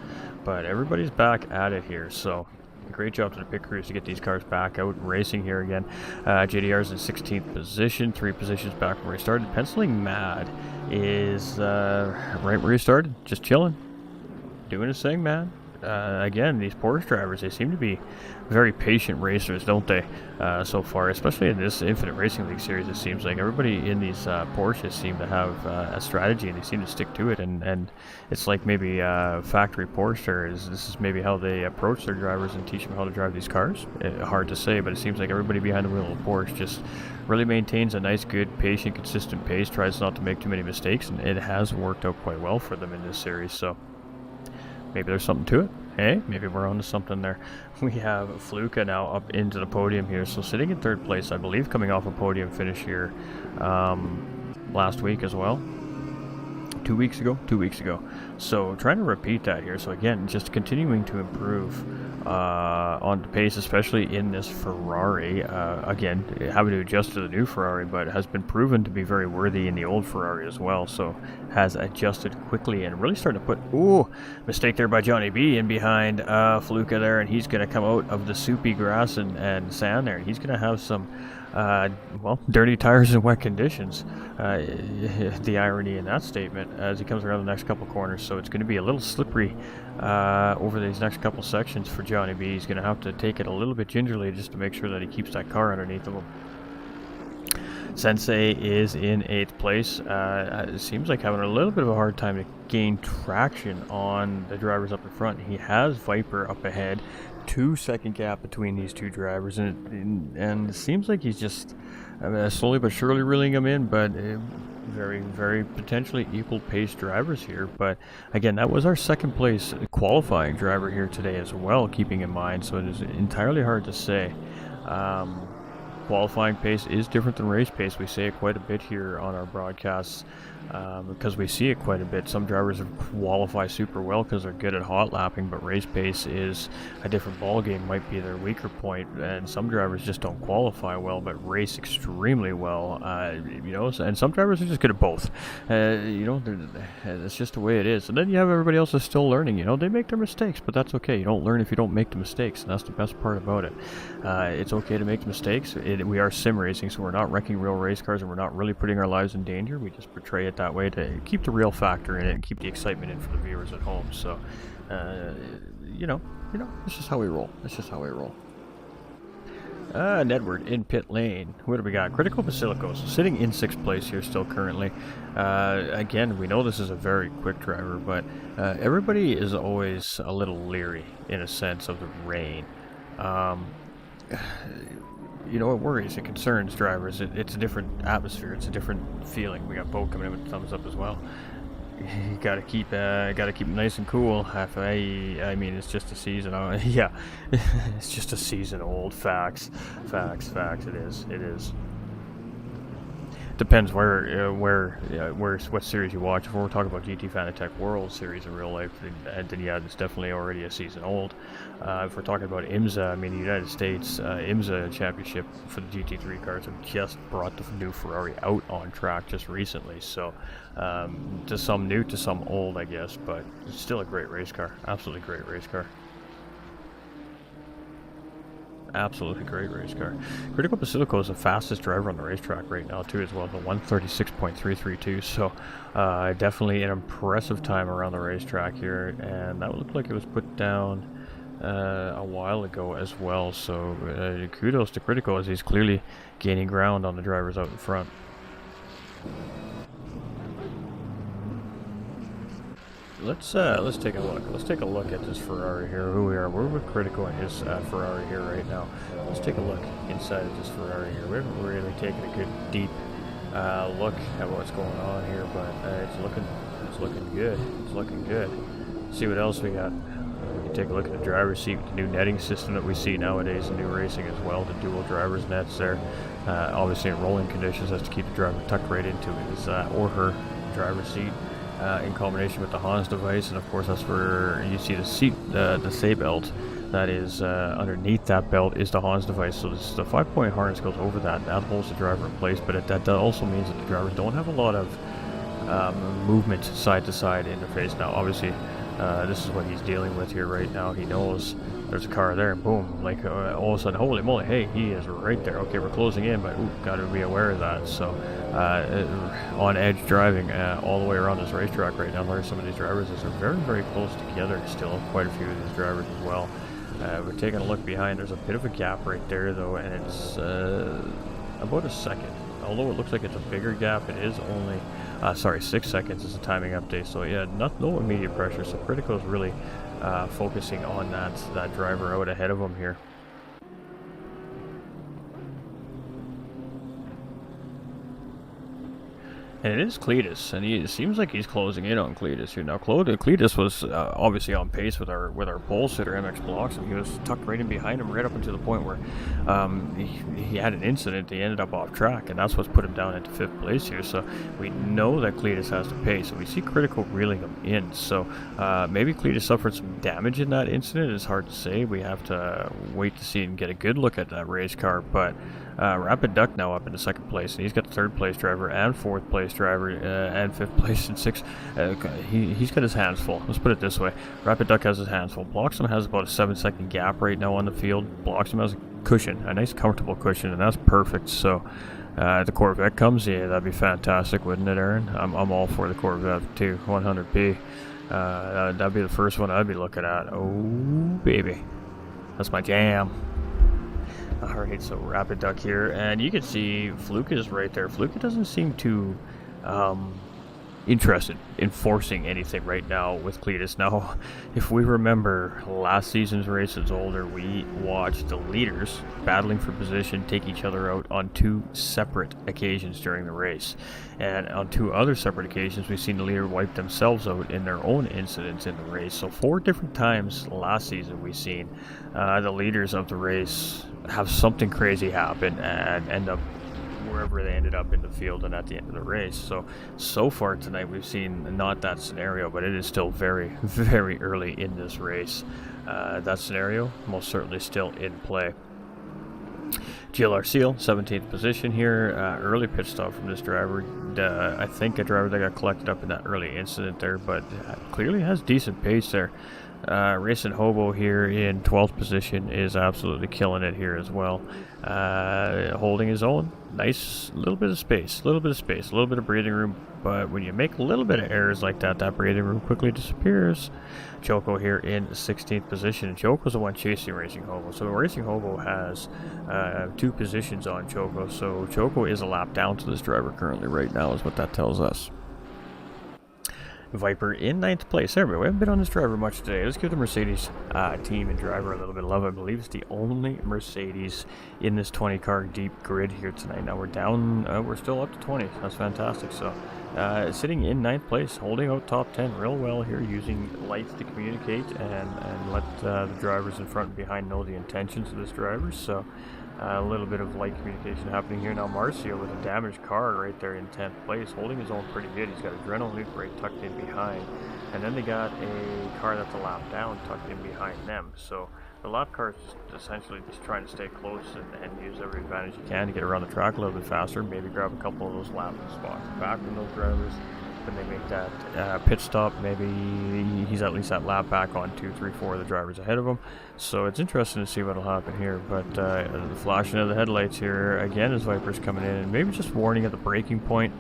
but everybody's back at it here. So great job to the pit crews to get these cars back out racing here again. JDR's in 16th position, 3 positions back from where he started. Penciling Mad is right where he started, just chilling, doing his thing, man. Again, these Porsche drivers, they seem to be very patient racers, don't they, so far, especially in this Infinite Racing League series. It seems like everybody in these Porsches seem to have a strategy, and they seem to stick to it, and it's like maybe factory Porsche, this is maybe how they approach their drivers and teach them how to drive these cars. Hard to say, but it seems like everybody behind the wheel of Porsche just really maintains a nice, good, patient, consistent pace, tries not to make too many mistakes, and it has worked out quite well for them in this series. So maybe there's something to it. Hey, maybe we're onto something there. We have Fluka now up into the podium here. So sitting in 3rd place, I believe, coming off a podium finish here last week as well. 2 weeks ago. So trying to repeat that here. So again, just continuing to improve on the pace, especially in this Ferrari. Again, having to adjust to the new Ferrari, but has been proven to be very worthy in the old Ferrari as well. So has adjusted quickly and really starting to put, mistake there by Johnny B in behind Fluka there, and he's going to come out of the soupy grass and sand there, and he's going to have some dirty tires in wet conditions. The irony in that statement as he comes around the next couple corners. So it's going to be a little slippery over these next couple sections for Johnny B. He's going to have to take it a little bit gingerly just to make sure that he keeps that car underneath of him. Sensei is in 8th place. It seems like having a little bit of a hard time to gain traction on the drivers up in front. He has Viper up ahead. 2-second gap between these two drivers, and it seems like he's just slowly but surely reeling them in, but very, very potentially equal pace drivers here. But again, that was our 2nd place qualifying driver here today as well, keeping in mind, so it is entirely hard to say. Qualifying pace is different than race pace. We say it quite a bit here on our broadcasts. because we see it quite a bit. Some drivers qualify super well because they're good at hot lapping, but race pace is a different ball game, might be their weaker point, and some drivers just don't qualify well but race extremely well, you know, and some drivers are just good at both. You know, it's just the way it is. And then you have everybody else that's still learning. You know, they make their mistakes, but that's okay. You don't learn if you don't make the mistakes, and that's the best part about it. It's okay to make mistakes. We are sim racing, so we're not wrecking real race cars, and we're not really putting our lives in danger. We just portray it that way to keep the real factor in it and keep the excitement in for the viewers at home. So, you know, it's just how we roll. It's just how we roll. Edward in pit lane. What do we got? Critical Basilicos sitting in 6th place here still currently. Again, we know this is a very quick driver, but everybody is always a little leery in a sense of the rain. You know, it worries, it concerns drivers. It's a different atmosphere, it's a different feeling. We got Bo coming in with the thumbs up as well. You gotta keep nice and cool. I mean, it's just a season. Yeah, it's just a season old. Facts. It is. Depends what series you watch. If we're talking about GT Fanatec World Series in real life, then yeah, it's definitely already a season old. If we're talking about IMSA, I mean the United States IMSA Championship for the GT3 cars have just brought the new Ferrari out on track just recently. So to some new, to some old, I guess, but it's still a great race car. Absolutely great race car. Absolutely great race car. Critical Basilico is the fastest driver on the racetrack right now too, as well as a 136.332. So definitely an impressive time around the racetrack here, and that looked like it was put down a while ago as well. So kudos to Critical as he's clearly gaining ground on the drivers out in front. Let's take a look. Let's take a look at this Ferrari here. Who we are? We're with Critical and his Ferrari here right now. Let's take a look inside of this Ferrari here. We haven't really taken a good deep look at what's going on here, but it's looking good. It's looking good. See what else we got. We can take a look at the driver's seat, the new netting system that we see nowadays in new racing as well. The dual driver's nets there. Obviously in rolling conditions, has to keep the driver tucked right into his or her driver's seat. In combination with the Hans device, and of course that's where you see the seat, the say belt that is underneath that belt is the Hans device. So the 5-point harness goes over that holds the driver in place, but that also means that the drivers don't have a lot of movement side to side interface. Now obviously this is what he's dealing with here right now. He knows there's a car there, and boom, like all of a sudden, holy moly, hey, he is right there. Okay, we're closing in, but got to be aware of that. So on edge driving all the way around this racetrack right now. There's some of these drivers that are very, very close together still, quite a few of these drivers as well. We're taking a look behind. There's a bit of a gap right there though, and it's about a second. Although it looks like it's a bigger gap, it is only 6 seconds is the timing update. So yeah, no immediate pressure. So Critical is really focusing on that driver out ahead of him here. And it is Cletus, and it seems like he's closing in on Cletus here. Now, Cletus was obviously on pace with our pole sitter MX Blocks, and he was tucked right in behind him, right up until the point where he had an incident. He ended up off track, and that's what's put him down into 5th place here. So we know that Cletus has to pace, and we see Critical reeling him in. So maybe Cletus suffered some damage in that incident. It's hard to say. We have to wait to see and get a good look at that race car, but Rapid Duck now up into 2nd place, and he's got the 3rd place driver and 4th place driver and 5th place and 6th. He's got his hands full. Let's put it this way. Rapid Duck has his hands full. Bloxham has about a 7-second gap right now on the field. Bloxham has a cushion, a nice comfortable cushion, and that's perfect. So the Corvette comes, yeah, that'd be fantastic, wouldn't it, Aaron? I'm all for the Corvette too, 100p. That'd be the first one I'd be looking at. Oh, baby. That's my jam. Alright, so Rapid Duck here, and you can see Fluke is right there. Fluke doesn't seem too interested in forcing anything right now with Cletus. Now, if we remember last season's race at Zolder, we watched the leaders battling for position take each other out on 2 separate occasions during the race. And on 2 other separate occasions, we've seen the leader wipe themselves out in their own incidents in the race. So 4 different times last season we've seen the leaders of the race have something crazy happen and end up wherever they ended up in the field and at the end of the race. So far tonight we've seen not that scenario, but it is still very, very early in this race. That scenario most certainly still in play. GLR Seal, 17th position here. Early pit stop from this driver. I think a driver that got collected up in that early incident there, but clearly has decent pace there. Racing Hobo here in 12th position is absolutely killing it here as well. Holding his own. Nice little bit of space, a little bit of breathing room. But when you make a little bit of errors like that, that breathing room quickly disappears. Choco here in 16th position. Choco's the one chasing Racing Hobo. So Racing Hobo has 2 positions on Choco. So Choco is a lap down to this driver currently right now is what that tells us. Viper in 9th place. There we go. We haven't been on this driver much today. Let's give the Mercedes team and driver a little bit of love. I believe it's the only Mercedes in this 20 car deep grid here tonight. Now we're down, we're still up to 20. That's fantastic. So sitting in 9th place, holding out top 10 real well here, using lights to communicate and let the drivers in front and behind know the intentions of this driver. So a little bit of light communication happening here. Now Marcio with a damaged car right there in 10th place, holding his own pretty good. He's got adrenaline loop right tucked in behind. And then they got a car that's a lap down tucked in behind them. So the lap car is just essentially just trying to stay close and use every advantage you can to get around the track a little bit faster. Maybe grab a couple of those lap spots back from those drivers. When they make that pit stop, maybe he's at least that lap back on 2, 3, 4 of the drivers ahead of him. So it's interesting to see what'll happen here. But the flashing of the headlights here again as Viper's coming in, and maybe just warning at the braking point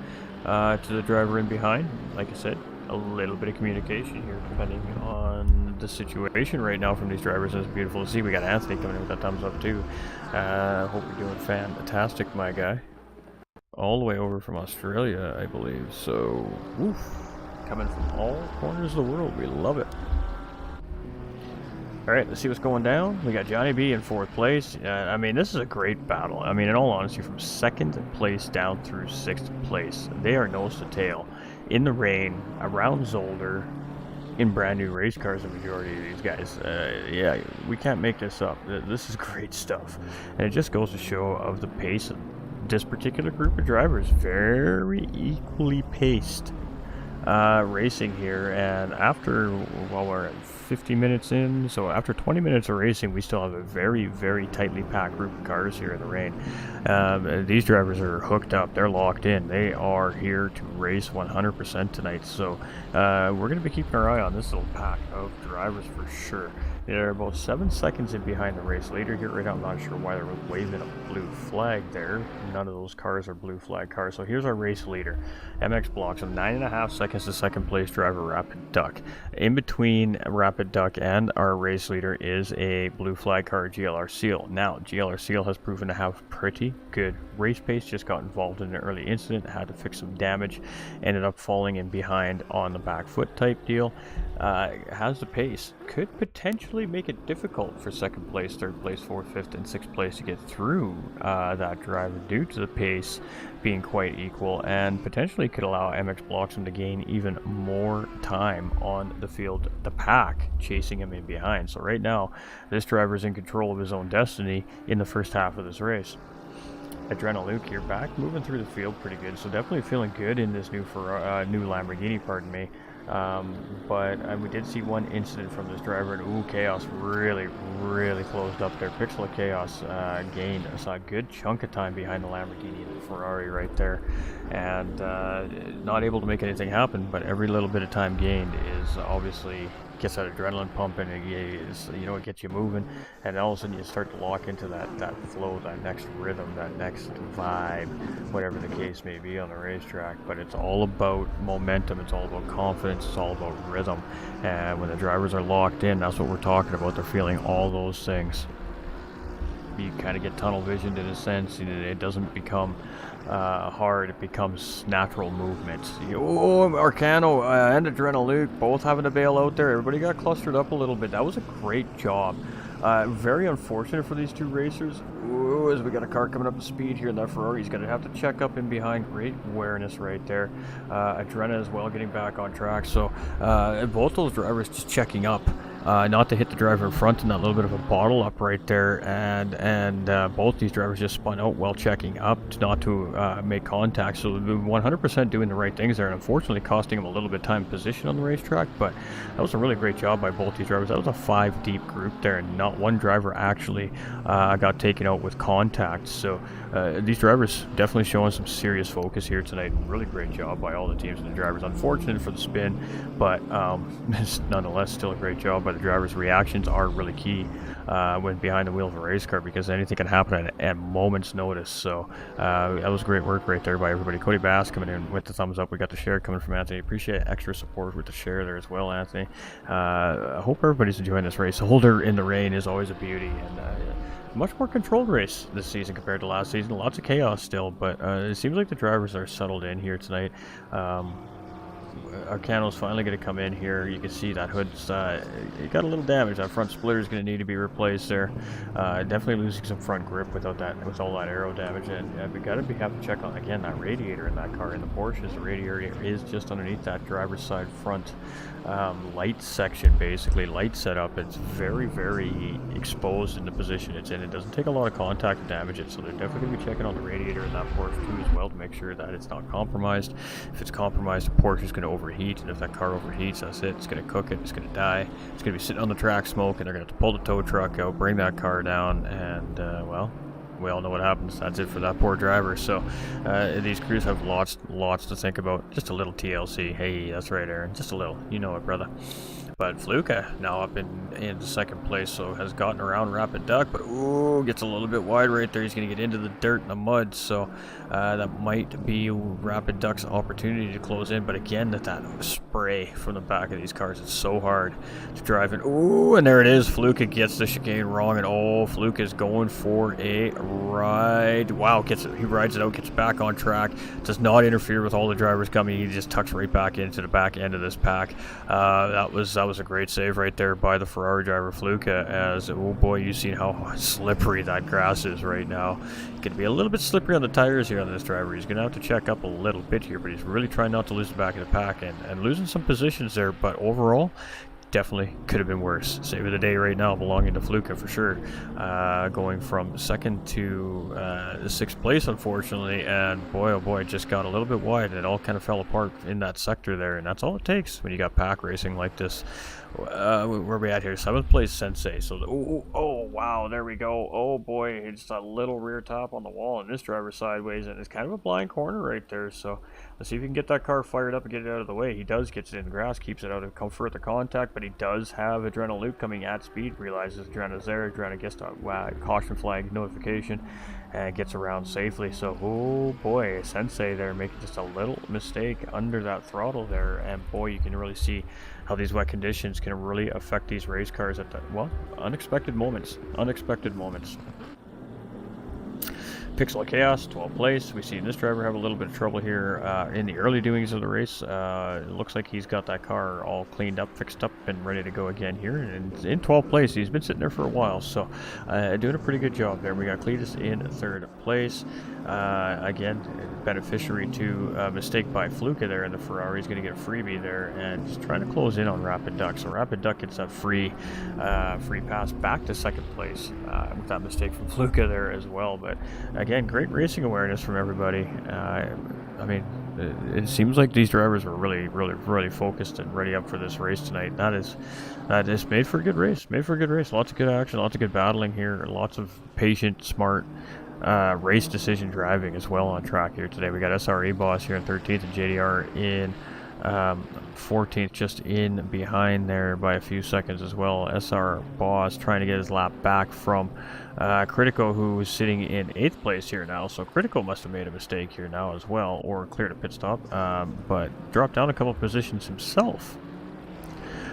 to the driver in behind. Like I said, a little bit of communication here depending on the situation right now from these drivers. It's beautiful to see. We got Anthony coming in with that thumbs up too. Hope you're doing fantastic, my guy. All the way over from Australia, I believe. So, woof, coming from all corners of the world. We love it. All right, let's see what's going down. We got Johnny B in 4th place. I mean, this is a great battle. I mean, in all honesty, from 2nd place down through 6th place, they are nose to tail in the rain around Zolder in brand new race cars. The majority of these guys, yeah, we can't make this up. This is great stuff, and it just goes to show of the pace of this particular group of drivers. Very equally paced racing here, and after, well, we're at 50 minutes in, so after 20 minutes of racing, we still have a very, very tightly packed group of cars here in the rain. These drivers are hooked up, they're locked in, they are here to race 100% tonight. So we're going to be keeping our eye on this little pack of drivers for sure. They're about 7 seconds in behind the race leader here right now. I'm not sure why they're waving a blue flag there. None of those cars are blue flag cars. So here's our race leader. MX blocks him 9.5 seconds to 2nd place driver Rapid Duck. In between Rapid Duck and our race leader is a blue flag car, GLR Seal. Now, GLR Seal has proven to have pretty good race pace. Just got involved in an early incident, had to fix some damage, ended up falling in behind on the back foot type deal. Has the pace, could potentially make it difficult for 2nd place, 3rd place, 4th, 5th, and 6th place to get through that driver due to the pace being quite equal, and potentially could allow MX Bloxham to gain even more time on the field, the pack chasing him in behind. So right now, this driver is in control of his own destiny in the first half of this race. Adrenaluke here back, moving through the field pretty good, so definitely feeling good in this new Lamborghini, pardon me. But we did see one incident from this driver, and Chaos really closed up there. Pixel of Chaos gained a good chunk of time behind the Lamborghini and the Ferrari right there, and not able to make anything happen, but every little bit of time gained is obviously gets that adrenaline pumping, and it gets you moving, and all of a sudden you start to lock into that flow, that next rhythm, that next vibe, whatever the case may be on the racetrack. But it's all about momentum, it's all about confidence, it's all about rhythm, and when the drivers are locked in, that's what we're talking about. They're feeling all those things. You kind of get tunnel visioned in a sense, and it doesn't become hard, it becomes natural movements. Arcano and Adrenaluke both having to bail out there. Everybody got clustered up a little bit. That was a great job. Very unfortunate for these two racers. As we got a car coming up to speed here in that Ferrari, he's going to have to check up in behind. Great awareness right there. Adrena as well getting back on track. So both those drivers just checking up not to hit the driver in front in that little bit of a bottle up right there, and both these drivers just spun out while checking up not to make contact. So they've been 100% doing the right things there, and unfortunately costing them a little bit of time and position on the racetrack. But that was a really great job by both these drivers. That was a 5-deep group there, and not one driver actually got taken out with contact. So these drivers definitely showing some serious focus here tonight. Really great job by all the teams and the drivers. Unfortunate for the spin, but it's nonetheless still a great job by the drivers. Reactions are really key when behind the wheel of a race car, because anything can happen at moment's notice. So that was great work right there by everybody. Cody Bass coming in with the thumbs up. We got the share coming from Anthony. Appreciate extra support with the share there as well, Anthony. I hope everybody's enjoying this race. Zolder in the rain is always a beauty, and much more controlled race this season compared to last season. Lots of chaos still, but it seems like the drivers are settled in here tonight. Arcano's finally going to come in here. You can see that hood's it got a little damage. That front splitter is going to need to be replaced there. Definitely losing some front grip with all that aero damage, and we got to have to check on again that radiator in that car. In the Porsches, the radiator is just underneath that driver's side front light section, basically light setup. It's very, very exposed in the position it's in. It doesn't take a lot of contact to damage it, so they're definitely going to be checking on the radiator in that Porsche too as well to make sure that it's not compromised. If it's compromised, the Porsche is going to overheat, and if that car overheats, that's it. It's going to cook it. It's going to die. It's going to be sitting on the track smoke, and they're going to have to pull the tow truck out, bring that car down, and well, we all know what happens. That's it for that poor driver. So these crews have lots to think about. Just a little TLC. Hey, that's right, Aaron. Just a little. You know it, brother. But Fluka now up in second place, so has gotten around Rapid Duck, but ooh, gets a little bit wide right there. He's going to get into the dirt and the mud, so that might be Rapid Duck's opportunity to close in. But again, that spray from the back of these cars is so hard to drive in. Ooh, and there it is. Fluka gets the chicane wrong, and oh, Fluka is going for a ride. Wow, he rides it out, gets back on track, does not interfere with all the drivers coming. He just tucks right back into the back end of this pack. That was a great save right there by the Ferrari driver Fluka, as oh boy, you've seen how slippery that grass is right now. It's going to be a little bit slippery on the tires here on this driver. He's going to have to check up a little bit here, but he's really trying not to lose the back of the pack and losing some positions there, but overall definitely could have been worse. Save of the day right now belonging to Fluka for sure. Going from second to sixth place, unfortunately, and boy oh boy, it just got a little bit wide, and it all kind of fell apart in that sector there, and that's all it takes when you got pack racing like this. Where are we at here? 7th place Sensei. So oh wow, there we go. Oh boy, it's a little rear top on the wall, and this driver sideways, and it's kind of a blind corner right there. So let's see if we can get that car fired up and get it out of the way. He does, gets it in the grass, keeps it out of further contact, but he does have Adrenaline Luke coming at speed, realizes Adrena's there. Adrena gets a caution flag notification and gets around safely. So oh boy, Sensei there making just a little mistake under that throttle there, and boy, you can really see how these wet conditions can really affect these race cars at unexpected moments. Pixel of Chaos, 12th place. We see this driver have a little bit of trouble here in the early doings of the race. It looks like he's got that car all cleaned up, fixed up, and ready to go again here. And in 12th place, he's been sitting there for a while, so doing a pretty good job there. We got Cletus in 3rd place. Again, beneficiary to a mistake by Fluka there, and the Ferrari is going to get a freebie there, and just trying to close in on Rapid Duck. So Rapid Duck gets that free pass back to 2nd place with that mistake from Fluka there as well. But again, great racing awareness from everybody. I mean, it seems like these drivers were really focused and ready up for this race tonight. That is made for a good race. Lots of good action, lots of good battling here, lots of patient, smart race decision driving as well on track here today. We got SRE Boss here in 13th and JDR in 14th, just in behind there by a few seconds as well. SR Boss trying to get his lap back from Critico, who is sitting in 8th place here now. So Critico must have made a mistake here now as well, or cleared a pit stop, but dropped down a couple positions himself.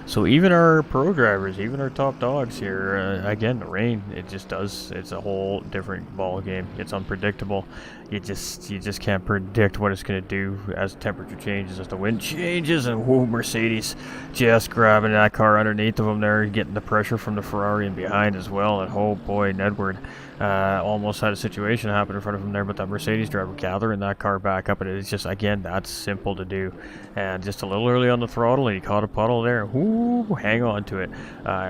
So even our pro drivers, even our top dogs here, again, the rain, it's a whole different ball game. It's unpredictable. You just can't predict what it's going to do as the temperature changes, as the wind changes, and whoa, Mercedes just grabbing that car underneath of them there, getting the pressure from the Ferrari in behind as well. And oh boy, Nedward almost had a situation happen in front of him there, but that Mercedes driver gathering that car back up, and it's just, again, that's simple to do. And just a little early on the throttle, and he caught a puddle there. Ooh, Ooh, hang on to it.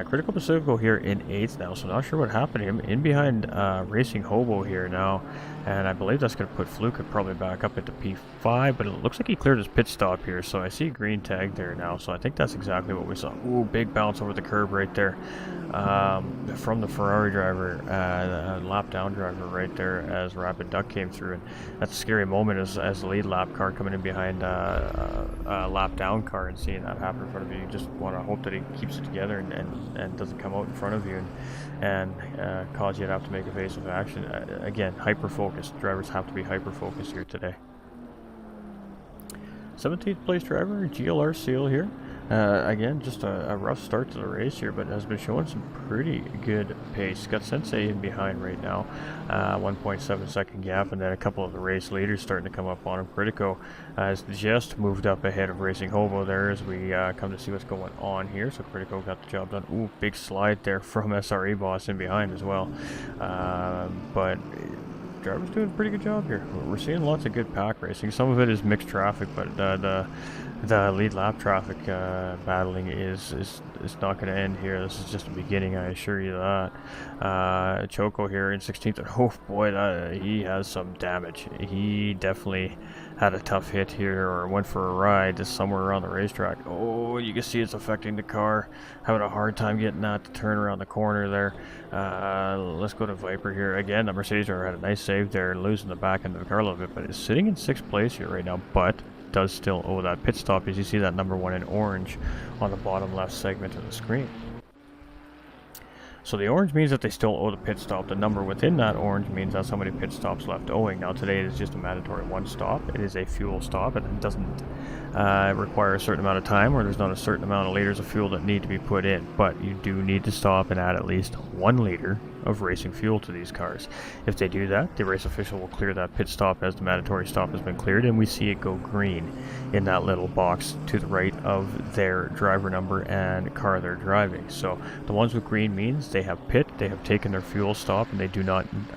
Critical Pacifico here in 8th now, so not sure what happened to him. In behind Racing Hobo here now, and I believe that's going to put Fluka probably back up into P5, but it looks like he cleared his pit stop here, so I see a green tag there now, so I think that's exactly what we saw. Ooh, big bounce over the curb right there. From the Ferrari driver, lap down driver right there as Rapid Duck came through, and that's a scary moment as the lead lap car coming in behind a lap down car and seeing that happen in front of you. You just want to hope that he keeps it together and doesn't come out in front of you and cause you to have to make evasive action. Again, hyper focused. Drivers have to be hyper focused here today. 17th place driver, GLR Seal here. Again, just a rough start to the race here, but has been showing some pretty good pace. Got Sensei in behind right now, 1.7 second gap, and then a couple of the race leaders starting to come up on him. Critico has just moved up ahead of Racing Hobo there as we come to see what's going on here. So Critico got the job done. Ooh, big slide there from SRE Boss in behind as well. But driver's doing a pretty good job here. We're seeing lots of good pack racing. Some of it is mixed traffic, but the lead lap traffic battling is not going to end here. This is just the beginning, I assure you that. Choco here in 16th, and oh boy, he has some damage. He definitely had a tough hit here, or went for a ride just somewhere around the racetrack. Oh, you can see it's affecting the car. Having a hard time getting that to turn around the corner there. Let's go to Viper here. Again, the Mercedes driver had a nice save there, losing the back end of the car a little bit, but is sitting in 6th place here right now, but does still owe that pit stop, as you see that number 1 in orange on the bottom left segment of the screen. So the orange means that they still owe the pit stop. The number within that orange means that's how many pit stops left owing. Now today it is just a mandatory 1 stop. It is a fuel stop, and it doesn't require a certain amount of time, or there's not a certain amount of liters of fuel that need to be put in. But you do need to stop and add at least 1 liter of racing fuel to these cars. If they do that, the race official will clear that pit stop as the mandatory stop has been cleared, and we see it go green in that little box to the right of their driver number and car they're driving. So the ones with green means they have pit, they have taken their fuel stop, and they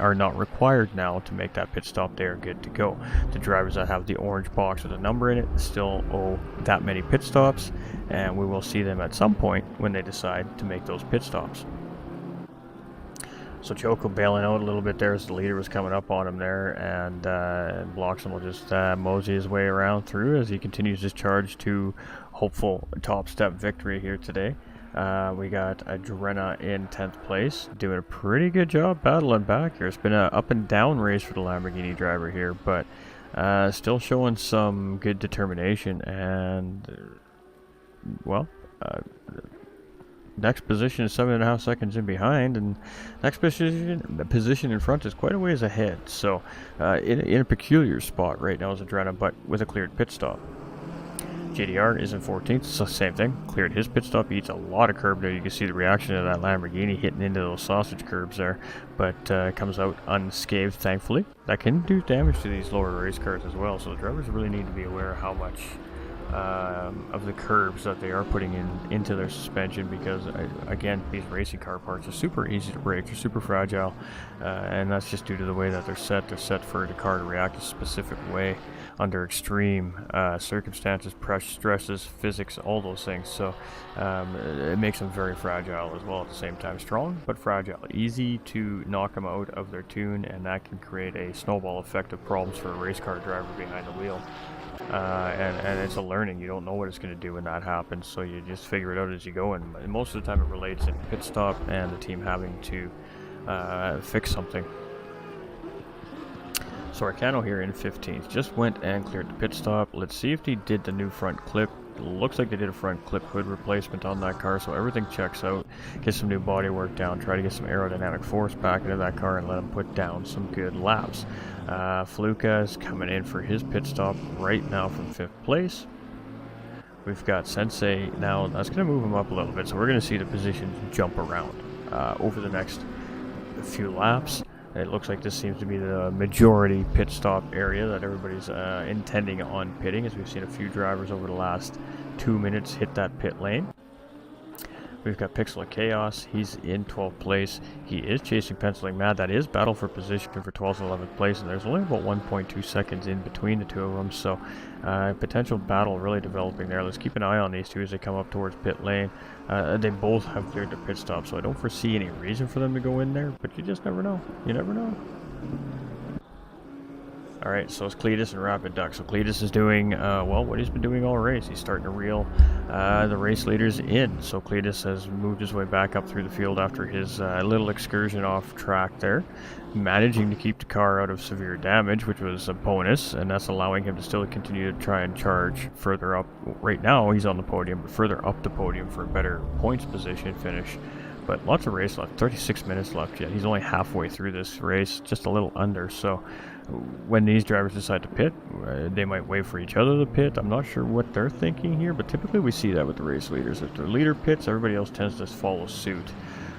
are not required now to make that pit stop. They are good to go. The drivers that have the orange box with a number in it still owe that many pit stops, and we will see them at some point when they decide to make those pit stops. So Choco bailing out a little bit there as the leader was coming up on him there, and Bloxham will just mosey his way around through as he continues his charge to hopeful top step victory here today. We got Adrena in 10th place, doing a pretty good job battling back here. It's been an up and down race for the Lamborghini driver here, but still showing some good determination, and well, next position is 7.5 seconds in behind, and next position in front is quite a ways ahead. So in a peculiar spot right now is Adrena, but with a cleared pit stop. JDR is in 14th, so same thing. Cleared his pit stop. He eats a lot of curb there. You can see the reaction of that Lamborghini hitting into those sausage curbs there, but comes out unscathed, thankfully. That can do damage to these lower race cars as well, so the drivers really need to be aware of how much of the curbs that they are putting into their suspension, because again, these racing car parts are super easy to break. They're super fragile, and that's just due to the way that they're set. They're set for the car to react a specific way under extreme circumstances, pressure, stresses, physics, all those things. So it makes them very fragile as well at the same time. Strong but fragile, easy to knock them out of their tune, and that can create a snowball effect of problems for a race car driver behind the wheel. And it's a learning. You don't know what it's going to do when that happens, so you just figure it out as you go, and most of the time it relates in pit stop and the team having to fix something. So Arcano here in 15th just went and cleared the pit stop. Let's see if he did the new front clip. Looks like they did a front clip hood replacement on that car, so everything checks out. Get some new body work down, try to get some aerodynamic force back into that car and let him put down some good laps. Fluka is coming in for his pit stop right now from 5th place. We've got Sensei now. That's going to move him up a little bit, so we're going to see the positions jump around over the next few laps. It looks like this seems to be the majority pit stop area that everybody's intending on pitting, as we've seen a few drivers over the last 2 minutes hit that pit lane. We've got Pixel of Chaos. He's in 12th place. He is chasing Penciling Mad. That is battle for position for 12th and 11th place, and there's only about 1.2 seconds in between the two of them, so potential battle really developing there. Let's keep an eye on these two as they come up towards pit lane. They both have cleared their pit stop, so I don't foresee any reason for them to go in there, but you just never know. You never know. Alright, so it's Cletus and Rapid Duck. So Cletus is doing, well, what he's been doing all race. He's starting to reel the race leaders in. So Cletus has moved his way back up through the field after his little excursion off track there, managing to keep the car out of severe damage, which was a bonus, and that's allowing him to still continue to try and charge further up. Right now, he's on the podium, but further up the podium for a better points position finish. But lots of race left, 36 minutes left yet. He's only halfway through this race, just a little under. So when these drivers decide to pit, they might wait for each other to pit. I'm not sure what they're thinking here, but typically we see that with the race leaders. If the leader pits, everybody else tends to follow suit.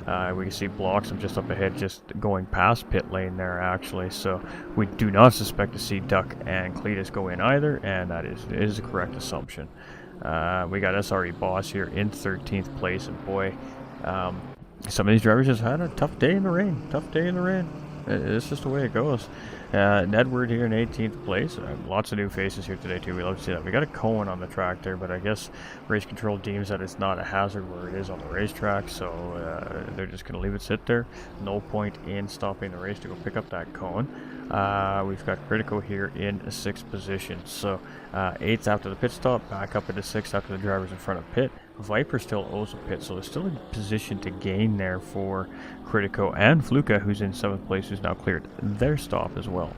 We can see Blossom just up ahead, just going past pit lane there actually. So we do not suspect to see Duck and Cletus go in either, and that is the correct assumption. We got SRE Boss here in 13th place, and boy, some of these drivers just had a tough day in the rain. Tough day in the rain. It's just the way it goes. Edward here in 18th place. Lots of new faces here today too. We love to see that. We got a Cohen on the track there, but I guess race control deems that it's not a hazard where it is on the racetrack, so they're just going to leave it sit there. No point in stopping the race to go pick up that Cohen. We've got Critical here in 6th position. So 8th after the pit stop, back up into 6th after the drivers in front of pit. Viper still owes a pit, so they're still in position to gain there for Critico and Fluka, who's in 7th place, who's now cleared their stop as well.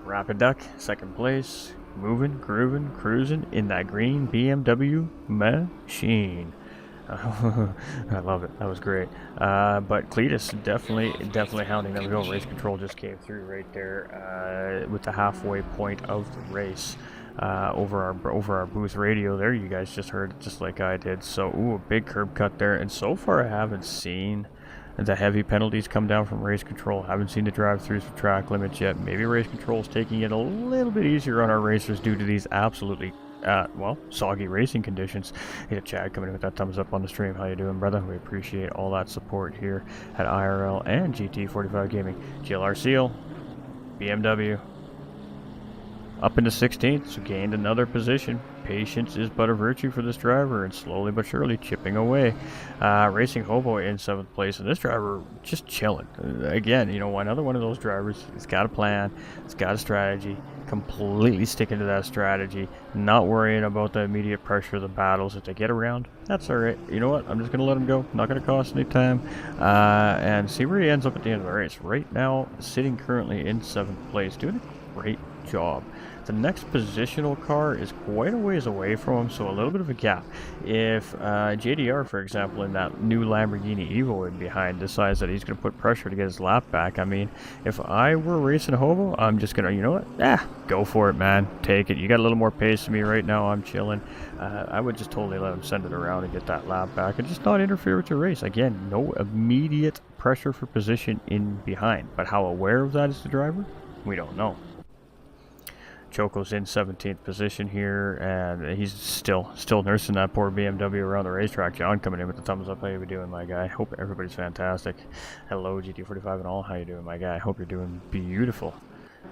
Rapid Duck, 2nd place, moving, grooving, cruising in that green BMW machine. I love it. That was great. But Cletus definitely hounding them. Go. Race control just came through right there with the halfway point of the race. Over our booth radio there, you guys just heard it just like I did. So a big curb cut there, and so far I haven't seen the heavy penalties come down from race control. Haven't seen the drive-throughs for track limits yet. Maybe race control is taking it a little bit easier on our racers due to these absolutely well, soggy racing conditions. Hey, Chad coming in with that thumbs up on the stream. How you doing, brother? We appreciate all that support here at IRL and GT45 Gaming. GLR Seal, BMW, up into 16th, so gained another position. Patience is but a virtue for this driver, and slowly but surely chipping away. Racing Hobo in 7th place, and this driver just chilling. Again, you know, another one of those drivers. He's got a plan, he's got a strategy, completely sticking to that strategy, not worrying about the immediate pressure of the battles. If they get around, that's all right. You know what? I'm just going to let him go. Not going to cost any time, and see where he ends up at the end of the race. Right now, sitting currently in 7th place, doing a great job. The next positional car is quite a ways away from him, so a little bit of a gap. If JDR, for example, in that new Lamborghini Evo in behind, decides that he's going to put pressure to get his lap back, I mean, if I were racing Hobo, I'm just going to, you know what? Go for it, man. Take it. You got a little more pace than me right now. I'm chilling. I would just totally let him send it around and get that lap back and just not interfere with your race. Again, no immediate pressure for position in behind, but how aware of that is the driver? We don't know. Choco's in 17th position here, and he's still nursing that poor BMW around the racetrack. John coming in with the thumbs up. How you doing, my guy? Hope everybody's fantastic. Hello, GT45 and all. How you doing, my guy? Hope you're doing beautiful.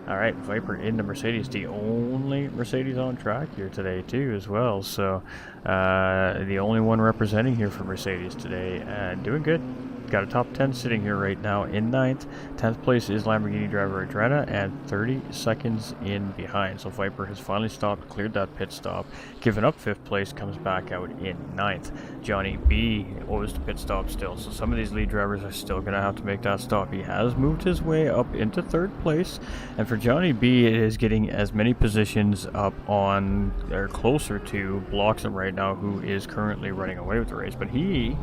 All right, Viper in the Mercedes, the only Mercedes on track here today too as well. So the only one representing here for Mercedes today, and doing good. Got a top 10 sitting here right now in 9th. 10th place is Lamborghini driver Adrena, and 30 seconds in behind. So Viper has finally stopped, cleared that pit stop, given up 5th place, comes back out in 9th. Johnny B owes the pit stop still, so some of these lead drivers are still going to have to make that stop. He has moved his way up into 3rd place, and for Johnny B, it is getting as many positions up on, or closer to Bloxham right now, who is currently running away with the race, but he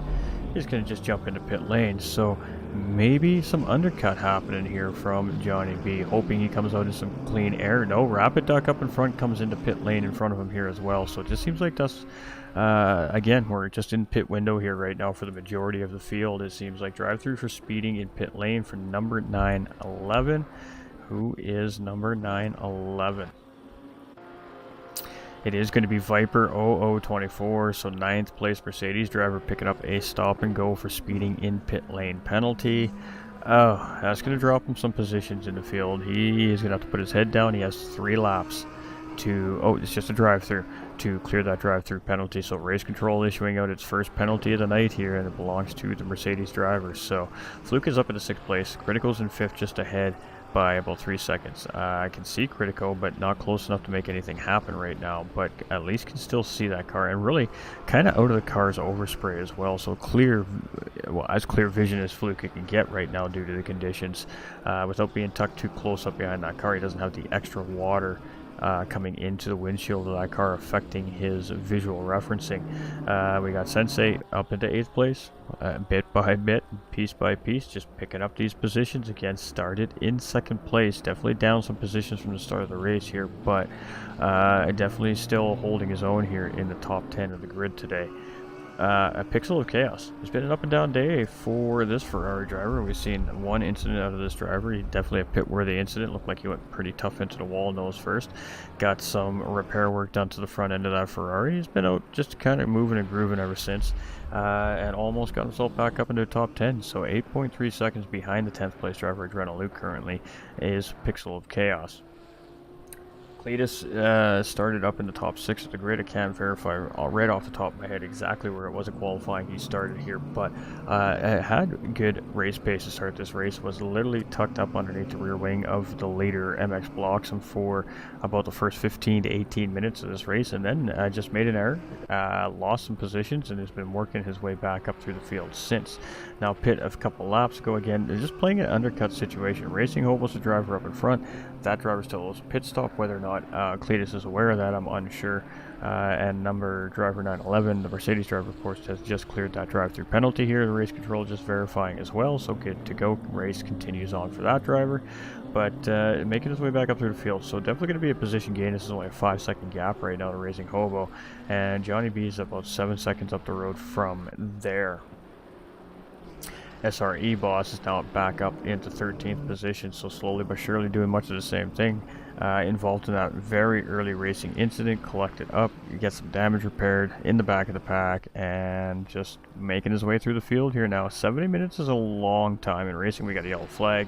is going to just jump into pit lane, so maybe some undercut happening here from Johnny B, hoping he comes out in some clean air. No, Rapid Duck up in front comes into pit lane in front of him here as well, so it just seems like that's again, we're just in pit window here right now for the majority of the field. It seems like drive through for speeding in pit lane for number 911. Who is number 911? It is going to be Viper 0024, so 9th place Mercedes driver picking up a stop and go for speeding in pit lane penalty. Oh, that's going to drop him some positions in the field. He is going to have to put his head down. He has 3 laps to, oh, it's just a drive-through, to clear that drive-through penalty. So race control issuing out its first penalty of the night here, and it belongs to the Mercedes drivers. So Fluke is up into 6th place. Critical's in 5th, just ahead by about 3 seconds. I can see Critico, but not close enough to make anything happen right now, but at least can still see that car, and really kind of out of the car's overspray as well, so clear, well, as clear vision as Fluke can get right now due to the conditions, without being tucked too close up behind that car. He doesn't have the extra water coming into the windshield of that car, affecting his visual referencing. We got Sensei up into 8th place, bit by bit, piece by piece, just picking up these positions. Again, started in 2nd place, definitely down some positions from the start of the race here, but definitely still holding his own here in the top 10 of the grid today. A pixel of chaos. It's been an up and down day for this Ferrari driver. We've seen one incident out of this driver. He definitely a pit-worthy incident. Looked like he went pretty tough into the wall nose first. Got some repair work done to the front end of that Ferrari. He's been out just kind of moving and grooving ever since, and almost got himself back up into the top 10. So 8.3 seconds behind the 10th place driver, Adrenal Luke, currently is Pixel of Chaos. Cletus started up in the top 6 of the grid. I can't verify right off the top of my head exactly where it was at qualifying he started here, but it had good race pace to start this race. Was literally tucked up underneath the rear wing of the later MX Bloxham for about the first 15 to 18 minutes of this race, and then just made an error, lost some positions, and has been working his way back up through the field since. Now pit a couple laps ago again. They're just playing an undercut situation. Racing Hope was the driver up in front. That driver still owes pit stop. Whether or not Cletus is aware of that, I'm unsure. And driver 911, the Mercedes driver, of course, has just cleared that drive-through penalty here. The race control just verifying as well, so good to go. Race continues on for that driver, but making his way back up through the field. So definitely going to be a position gain. This is only a 5-second gap right now to Racing Hobo, and Johnny B is about 7 seconds up the road from there. SRE Boss is now back up into 13th position, so slowly but surely doing much of the same thing. Involved in that very early racing incident, collected up, get some damage repaired in the back of the pack, and just making his way through the field here now. 70 minutes is a long time in racing. We got a yellow flag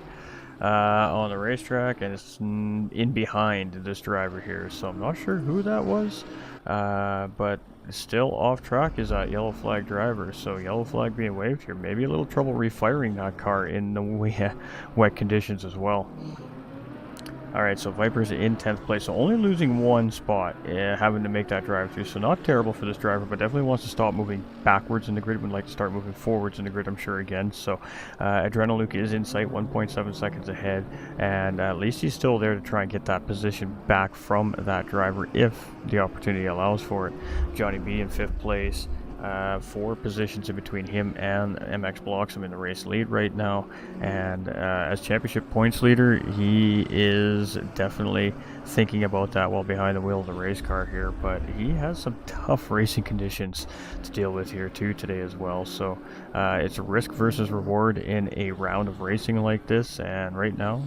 on the racetrack, and it's in behind this driver here, so I'm not sure who that was, but still off track is that yellow flag driver, so yellow flag being waved here. Maybe a little trouble refiring that car in the wet conditions as well. Alright, so Viper's in 10th place, so only losing 1 spot, having to make that drive through, so not terrible for this driver, but definitely wants to stop moving backwards in the grid, would like to start moving forwards in the grid, I'm sure, again. So Adrenal Luke is in sight, 1.7 seconds ahead, and at least he's still there to try and get that position back from that driver if the opportunity allows for it. Johnny B in 5th place. 4 positions in between him and MX Bloxham in the race lead right now, and as championship points leader, he is definitely thinking about that while behind the wheel of the race car here, but he has some tough racing conditions to deal with here too today as well. So it's a risk versus reward in a round of racing like this, and right now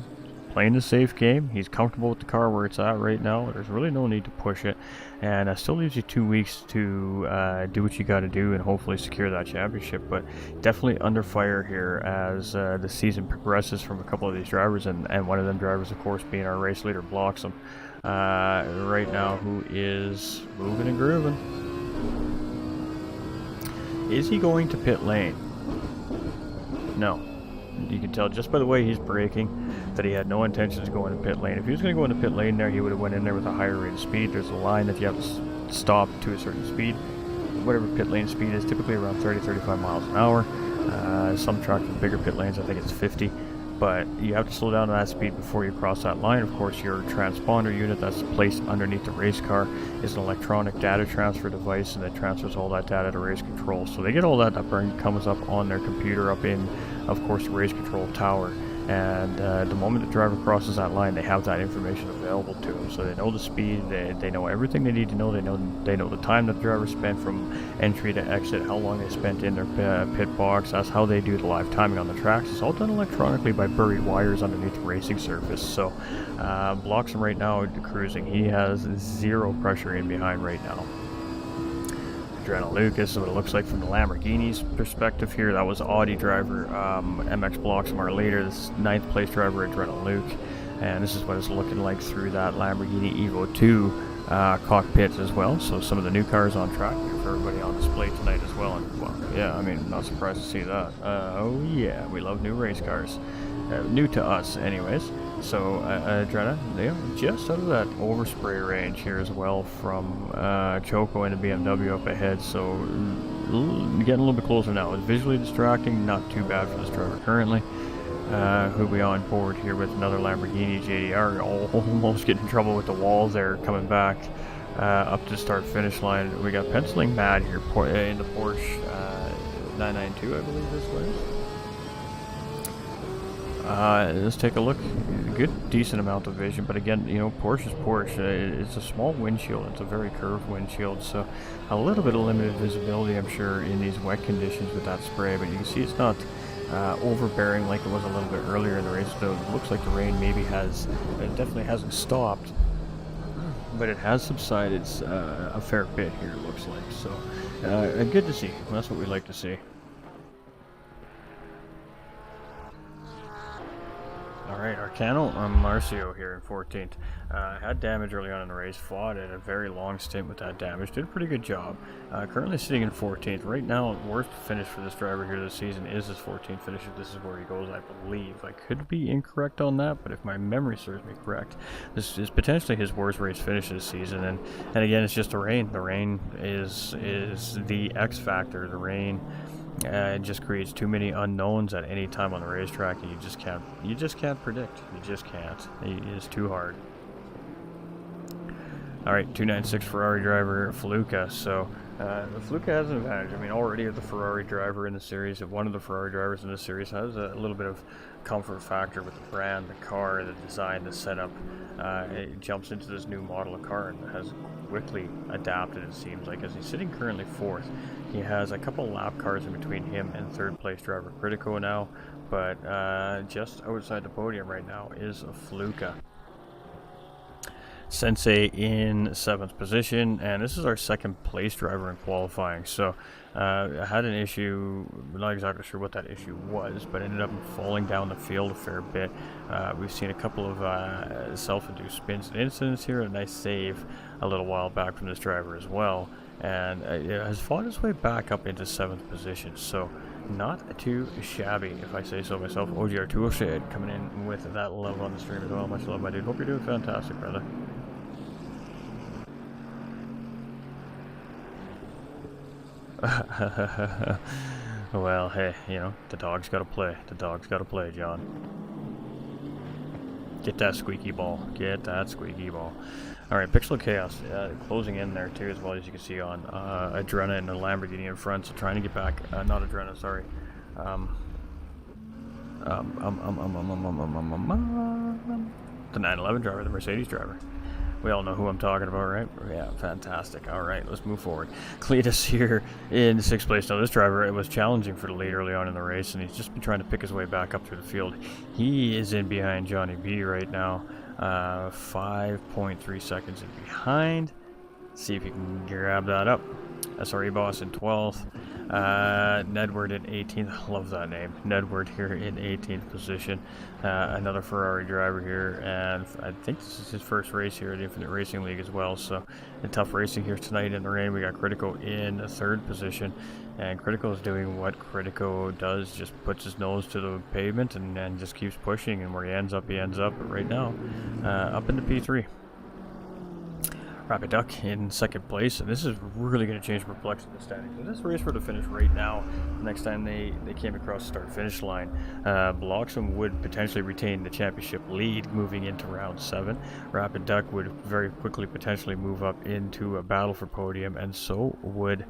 playing the safe game. He's comfortable with the car where it's at right now. There's really no need to push it, and still leaves you 2 weeks to do what you got to do and hopefully secure that championship. But definitely under fire here as the season progresses from a couple of these drivers, and one of them drivers, of course, being our race leader Bloxham right now, who is moving and grooving. Is he going to pit lane? No. You can tell just by the way he's braking that he had no intentions of going to pit lane. If he was going to go into pit lane there, he would have went in there with a higher rate of speed. There's a line that you have to stop to a certain speed. Whatever pit lane speed is, typically around 30-35 miles an hour. Some tracks with bigger pit lanes, I think it's 50. But you have to slow down to that speed before you cross that line. Of course, your transponder unit that's placed underneath the race car is an electronic data transfer device, and it transfers all that data to race control. So they get all that comes up on their computer up in, of course, the race control tower. And the moment the driver crosses that line, they have that information available to them. So they know the speed, they know everything they need to know. They know the time that the driver spent from entry to exit, how long they spent in their pit box. That's how they do the live timing on the tracks. It's all done electronically by buried wires underneath the racing surface. So blocks him right now cruising. He has 0 pressure in behind right now. Adriana Lucas is what it looks like from the Lamborghini's perspective here. That was Audi driver MX blocks him our leader. This is 9th place driver Adriana Luke, and this is what it's looking like through that Lamborghini Evo 2 cockpit as well. So some of the new cars on track here for everybody on display tonight as well. And well, yeah, I mean, not surprised to see that. Oh yeah, we love new race cars. New to us anyways. So Adriana, just out of that overspray range here as well from Choco and the BMW up ahead. So getting a little bit closer now. It's visually distracting, not too bad for this driver currently. Who we on board here with another Lamborghini JDR, almost getting in trouble with the walls there, coming back up to start finish line. We got penciling mad here in the Porsche 992, I believe this was. Let's take a look. Good, decent amount of vision, but again, you know, Porsche's Porsche. It's a small windshield. It's a very curved windshield, so a little bit of limited visibility, I'm sure, in these wet conditions with that spray. But you can see it's not overbearing like it was a little bit earlier in the race. Though it looks like the rain maybe it definitely hasn't stopped, but it has subsided a fair bit here. It looks like so. Good to see. Well, that's what we like to see. Alright, Arcano Marcio here in 14th. Had damage early on in the race, fought at a very long stint with that damage, did a pretty good job. Currently sitting in 14th. Right now, worst finish for this driver here this season is his 14th finish. If this is where he goes, I believe. I could be incorrect on that, but if my memory serves me correct, this is potentially his worst race finish this season. And again, it's just the rain. The rain is the X factor. The rain it just creates too many unknowns at any time on the racetrack, and you just can't predict. You just can't. It is too hard. All right, 296 Ferrari driver Feluca. So Feluca has an advantage. I mean, already the Ferrari driver in the series, one of the Ferrari drivers in the series, has a little bit of comfort factor with the brand, the car, the design, the setup. It jumps into this new model of car and has quickly adapted, it seems like, as he's sitting currently 4th. He has a couple lap cars in between him and 3rd place driver Critico now, but just outside the podium right now is Feluca. Sensei in 7th position, and this is our 2nd place driver in qualifying. So I had an issue, not exactly sure what that issue was, but ended up falling down the field a fair bit. We've seen a couple of self-induced spins and incidents here, a nice save a little while back from this driver as well, and it has fought its way back up into 7th position. So not too shabby, if I say so myself. OGR Tool Shed coming in with that love on the stream as well. Much love, my dude. Hope you're doing fantastic, brother. Well, hey, you know, the dog's gotta play. The dog's gotta play, John. Get that squeaky ball. Get that squeaky ball. Alright, Pixel Chaos closing in there too, as well, as you can see on Adrena and the Lamborghini in front. So trying to get back, not Adrena, sorry. The 911 driver, the Mercedes driver. We all know who I'm talking about, right? Yeah, fantastic. All right, let's move forward. Cletus here in 6th place. Now, this driver, it was challenging for the lead early on in the race, and he's just been trying to pick his way back up through the field. He is in behind Johnny B right now, 5.3 seconds in behind. See if he can grab that up. SRE Boss in 12th. Nedward in 18th. I love that name. Nedward here in 18th position. Another Ferrari driver here, and I think this is his first race here at Infinite Racing League as well. So, tough racing here tonight in the rain. We got Critico in 3rd position, and Critico is doing what Critico does, just puts his nose to the pavement and just keeps pushing, and where he ends up, he ends up. But right now, up into P3. Rapid Duck in second place, and this is really going to change perplexity the standings. If this race were to finish right now, next time they came across the start-finish line, Bloxham would potentially retain the championship lead moving into round 7. Rapid Duck would very quickly potentially move up into a battle for podium, and so would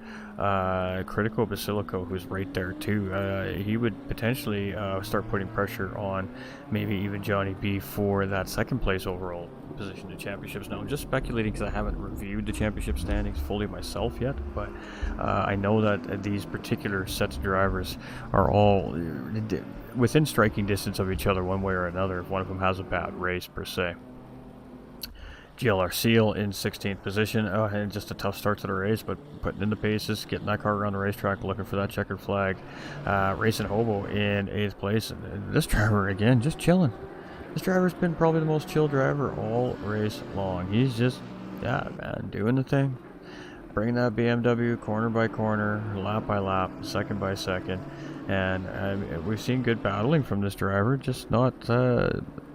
Critical Basilico, who's right there too. He would potentially start putting pressure on maybe even Johnny B for that second place overall position to championships. Now I'm just speculating because I haven't reviewed the championship standings fully myself yet, but I know that these particular sets of drivers are all within striking distance of each other one way or another if one of them has a bad race per se. GLR Seal in 16th position, and just a tough start to the race, but putting in the paces, getting that car around the racetrack, looking for that checkered flag. Racing Hobo in 8th place, and this driver again just chilling. This driver's been probably the most chill driver all race long. He's just, yeah, man, doing the thing. Bringing that BMW corner by corner, lap by lap, second by second. And we've seen good battling from this driver, just not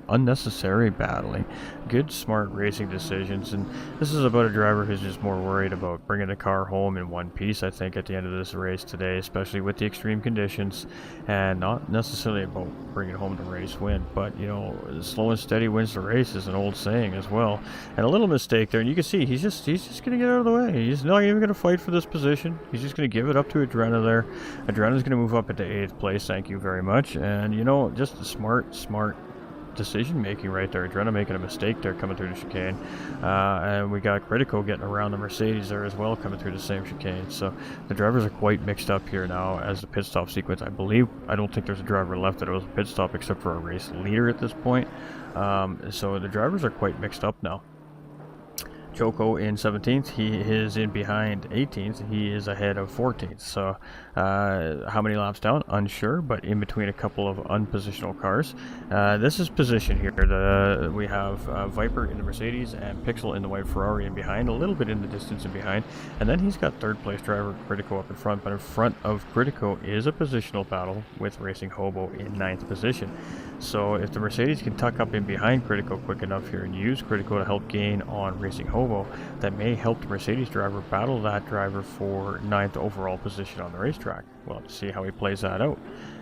unnecessary battling. Good, smart racing decisions. And this is about a driver who's just more worried about bringing the car home in one piece, I think, at the end of this race today, especially with the extreme conditions, and not necessarily about bringing home the race win. But, you know, slow and steady wins the race is an old saying as well. And a little mistake there, and you can see he's just going to get out of the way. He's not even going to fight for this position. He's just going to give it up to Adrena there. Adrena's going to move up into 8th place, thank you very much. And, you know, just a smart decision making right there. Adrena making a mistake there coming through the chicane, and we got Critical getting around the Mercedes there as well coming through the same chicane. So the drivers are quite mixed up here now as the pit stop sequence. I don't think there's a driver left that was a pit stop except for a race leader at this point. So the drivers are quite mixed up now. Choco in 17th, he is in behind 18th, he is ahead of 14th, so how many laps down? Unsure, but in between a couple of unpositional cars. This is position here. We have Viper in the Mercedes and Pixel in the white Ferrari in behind, a little bit in the distance in behind, and then he's got third place driver Critico up in front, but in front of Critico is a positional battle with Racing Hobo in 9th position. So if the Mercedes can tuck up in behind Critico quick enough here and use Critico to help gain on Racing Hobo, that may help the Mercedes driver battle that driver for 9th overall position on the racetrack. We'll have to see how he plays that out.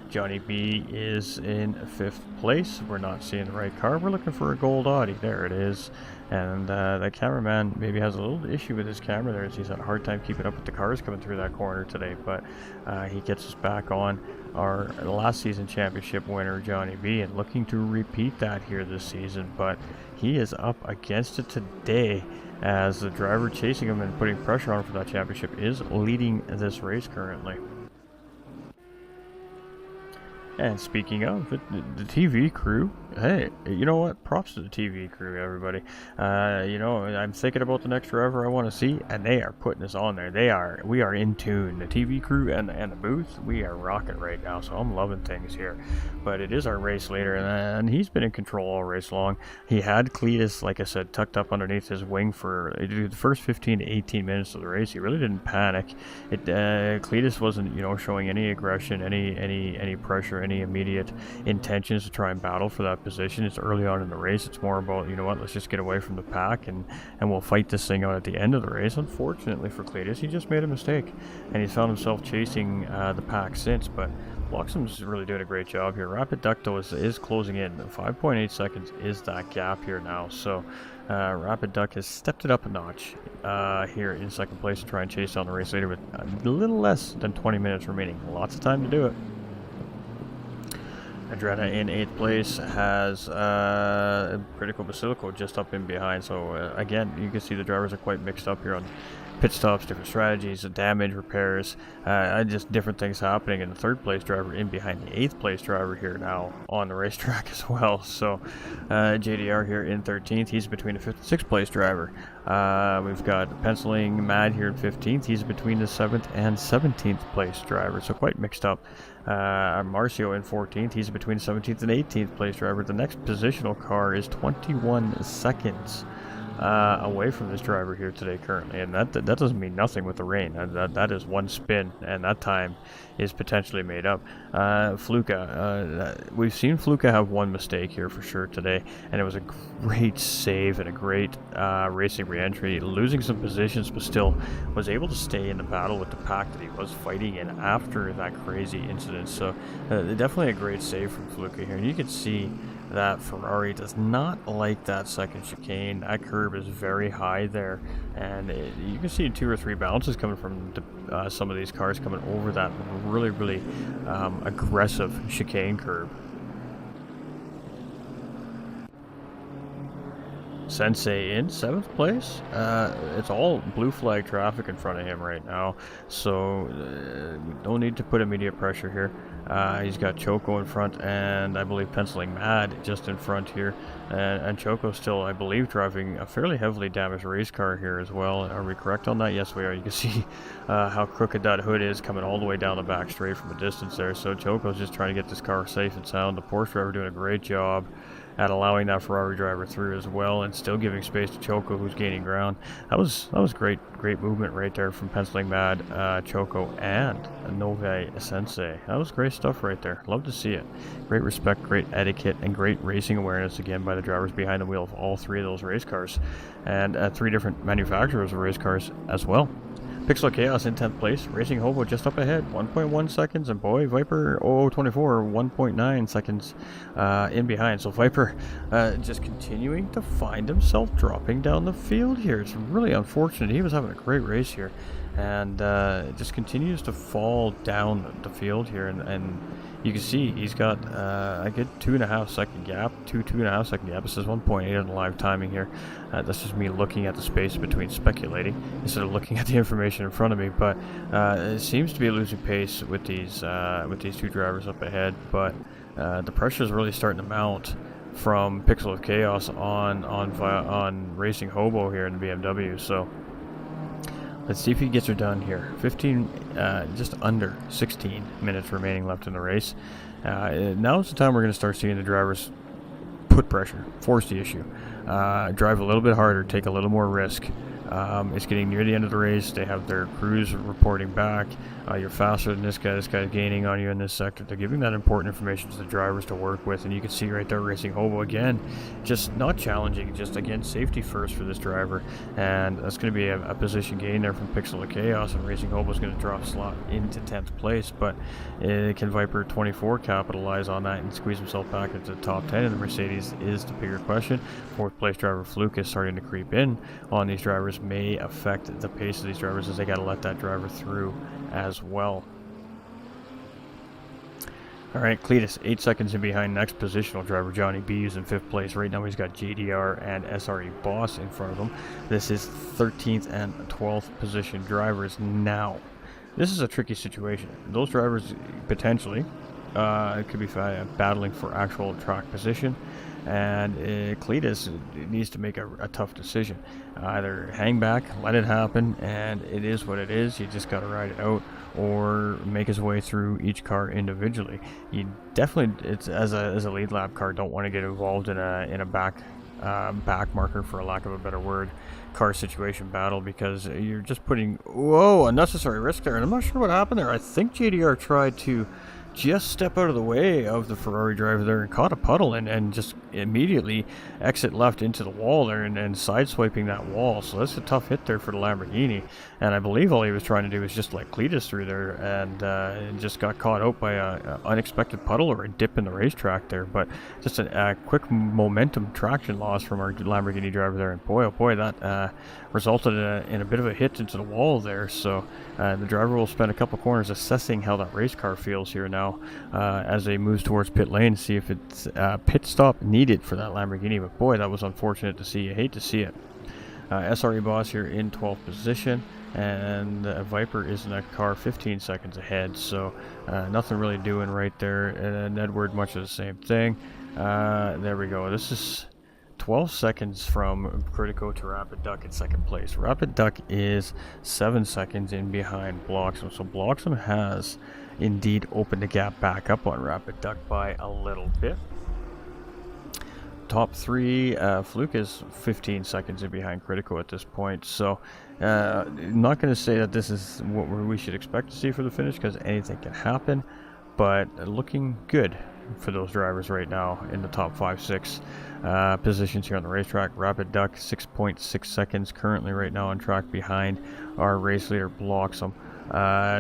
Johnny B is in 5th place. We're not seeing the right car. We're looking for a gold Audi. There it is. And the cameraman maybe has a little issue with his camera there, as he's had a hard time keeping up with the cars coming through that corner today. But he gets us back on our last season championship winner, Johnny B, and looking to repeat that here this season. But he is up against it today, as the driver chasing him and putting pressure on him for that championship is leading this race currently. And speaking of the TV crew, hey, you know what? Props to the TV crew, everybody. You know, I'm thinking about the next driver I want to see, and they are putting us on there. We are in tune. The TV crew and the booth, we are rocking right now, so I'm loving things here. But it is our race leader, and he's been in control all race long. He had Cletus, like I said, tucked up underneath his wing for the first 15 to 18 minutes of the race. He really didn't panic. Cletus wasn't, you know, showing any aggression, any pressure, any immediate intentions to try and battle for that position. It's early on in the race. It's more about, you know what, let's just get away from the pack and we'll fight this thing out at the end of the race. Unfortunately for Cletus, he just made a mistake, and he's found himself chasing the pack since. But Bloxham's really doing a great job here. Rapid Ducto is closing in. 5.8 seconds is that gap here now. So Rapid Duck has stepped it up a notch here in second place to try and chase down the race leader with a little less than 20 minutes remaining. Lots of time to do it. Adrena in 8th place has Critical Basilico just up in behind. So again, you can see the drivers are quite mixed up here on pit stops, different strategies, damage, repairs, just different things happening. And the 3rd place driver in behind the 8th place driver here now on the racetrack as well. So JDR here in 13th. He's between the 5th and 6th place driver. We've got Penciling Mad here in 15th. He's between the 7th and 17th place driver. So quite mixed up. Marcio in 14th. He's between 17th and 18th place driver. The next positional car is 21 seconds away from this driver here today currently, and that doesn't mean nothing with the rain. That is one spin, and that time is potentially made up. Fluka, we've seen Fluka have one mistake here for sure today, and it was a great save and a great racing re-entry, losing some positions, but still was able to stay in the battle with the pack that he was fighting in after that crazy incident. So definitely a great save from Fluka here, and you can see that Ferrari does not like that second chicane. That curb is very high there, and you can see 2 or 3 bounces coming from some of these cars coming over that really aggressive chicane curb. Sensei in 7th place. It's all blue flag traffic in front of him right now, so no need to put immediate pressure here. He's got Choco in front, and I believe Penciling Mad just in front here, and Choco still, I believe, driving a fairly heavily damaged race car here as well. Are we correct on that? Yes, we are. You can see how crooked that hood is coming all the way down the back straight from a distance there. So Choco's just trying to get this car safe and sound. The Porsche driver doing a great job at allowing that Ferrari driver through as well, and still giving space to Choco, who's gaining ground. That was great movement right there from Penciling Mad, Choco, and Nove Sensei. That was great stuff right there. Love to see it. Great respect, great etiquette, and great racing awareness again by the drivers behind the wheel of all 3 of those race cars, and 3 different manufacturers of race cars as well. Pixel Chaos in 10th place, Racing Hobo just up ahead, 1.1 seconds, and boy, Viper 0024, 1.9 seconds in behind. So Viper just continuing to find himself dropping down the field here. It's really unfortunate. He was having a great race here, and just continues to fall down the field here, and you can see he's got a good 2.5 second gap, 2.5 second gap. It says 1.8 on the live timing here. That's just me looking at the space between speculating instead of looking at the information in front of me. But it seems to be losing pace with these 2 drivers up ahead. But the pressure is really starting to mount from Pixel of Chaos on Racing Hobo here in the BMW. So let's see if he gets her done here. 15, just under 16 minutes remaining left in the race. Now is the time we're going to start seeing the drivers put pressure, force the issue, drive a little bit harder, take a little more risk. It's getting near the end of the race. They have their crews reporting back. You're faster than this guy's gaining on you in this sector. They're giving that important information to the drivers to work with, and you can see right there Racing Hobo again, just not challenging, just again safety first for this driver, and that's going to be a position gain there from Pixel of Chaos, and Racing Hobo is going to drop slot into 10th place, but can Viper 24 capitalize on that and squeeze himself back into the top 10 in the Mercedes is the bigger question. 4th place driver Fluke is starting to creep in on these drivers, may affect the pace of these drivers as they got to let that driver through as well. Alright, Cletus 8 seconds in behind next positional driver Johnny B is in 5th place. Right now he's got JDR and SRE Boss in front of him. This is 13th and 12th position drivers now. This is a tricky situation. Those drivers potentially could be battling for actual track position, and Cletus needs to make a tough decision. Either hang back, let it happen, and it is what it is. You just got to ride it out, or make his way through each car individually. You definitely, it's as a lead lap car, don't want to get involved in a back marker, for a lack of a better word, car situation battle, because you're just putting unnecessary risk there. And I'm not sure what happened there. I think JDR tried to just step out of the way of the Ferrari driver there and caught a puddle and just immediately exit left into the wall there and sideswiping that wall. So that's a tough hit there for the Lamborghini, and I believe all he was trying to do was just let Cletus through there, and just got caught out by a unexpected puddle or a dip in the racetrack there. But just a quick momentum traction loss from our Lamborghini driver there, and boy oh boy, that resulted in a bit of a hit into the wall there. So the driver will spend a couple corners assessing how that race car feels here now as they move towards pit lane, see if it's pit stop needed for that Lamborghini. But boy, that was unfortunate to see. You hate to see it. SRE Boss here in 12th position, and Viper is in that car 15 seconds ahead, so nothing really doing right there. And Edward, much of the same thing. There we go. This is 12 seconds from Critico to Rapid Duck in 2nd place. Rapid Duck is 7 seconds in behind Bloxham, so Bloxham has indeed opened the gap back up on Rapid Duck by a little bit. top 3. Fluke is 15 seconds in behind Critical at this point, so I'm not going to say that this is what we should expect to see for the finish, because anything can happen, but looking good for those drivers right now in the top 5-6 positions here on the racetrack. Rapid Duck 6.6 seconds currently right now on track behind our race leader Bloxham.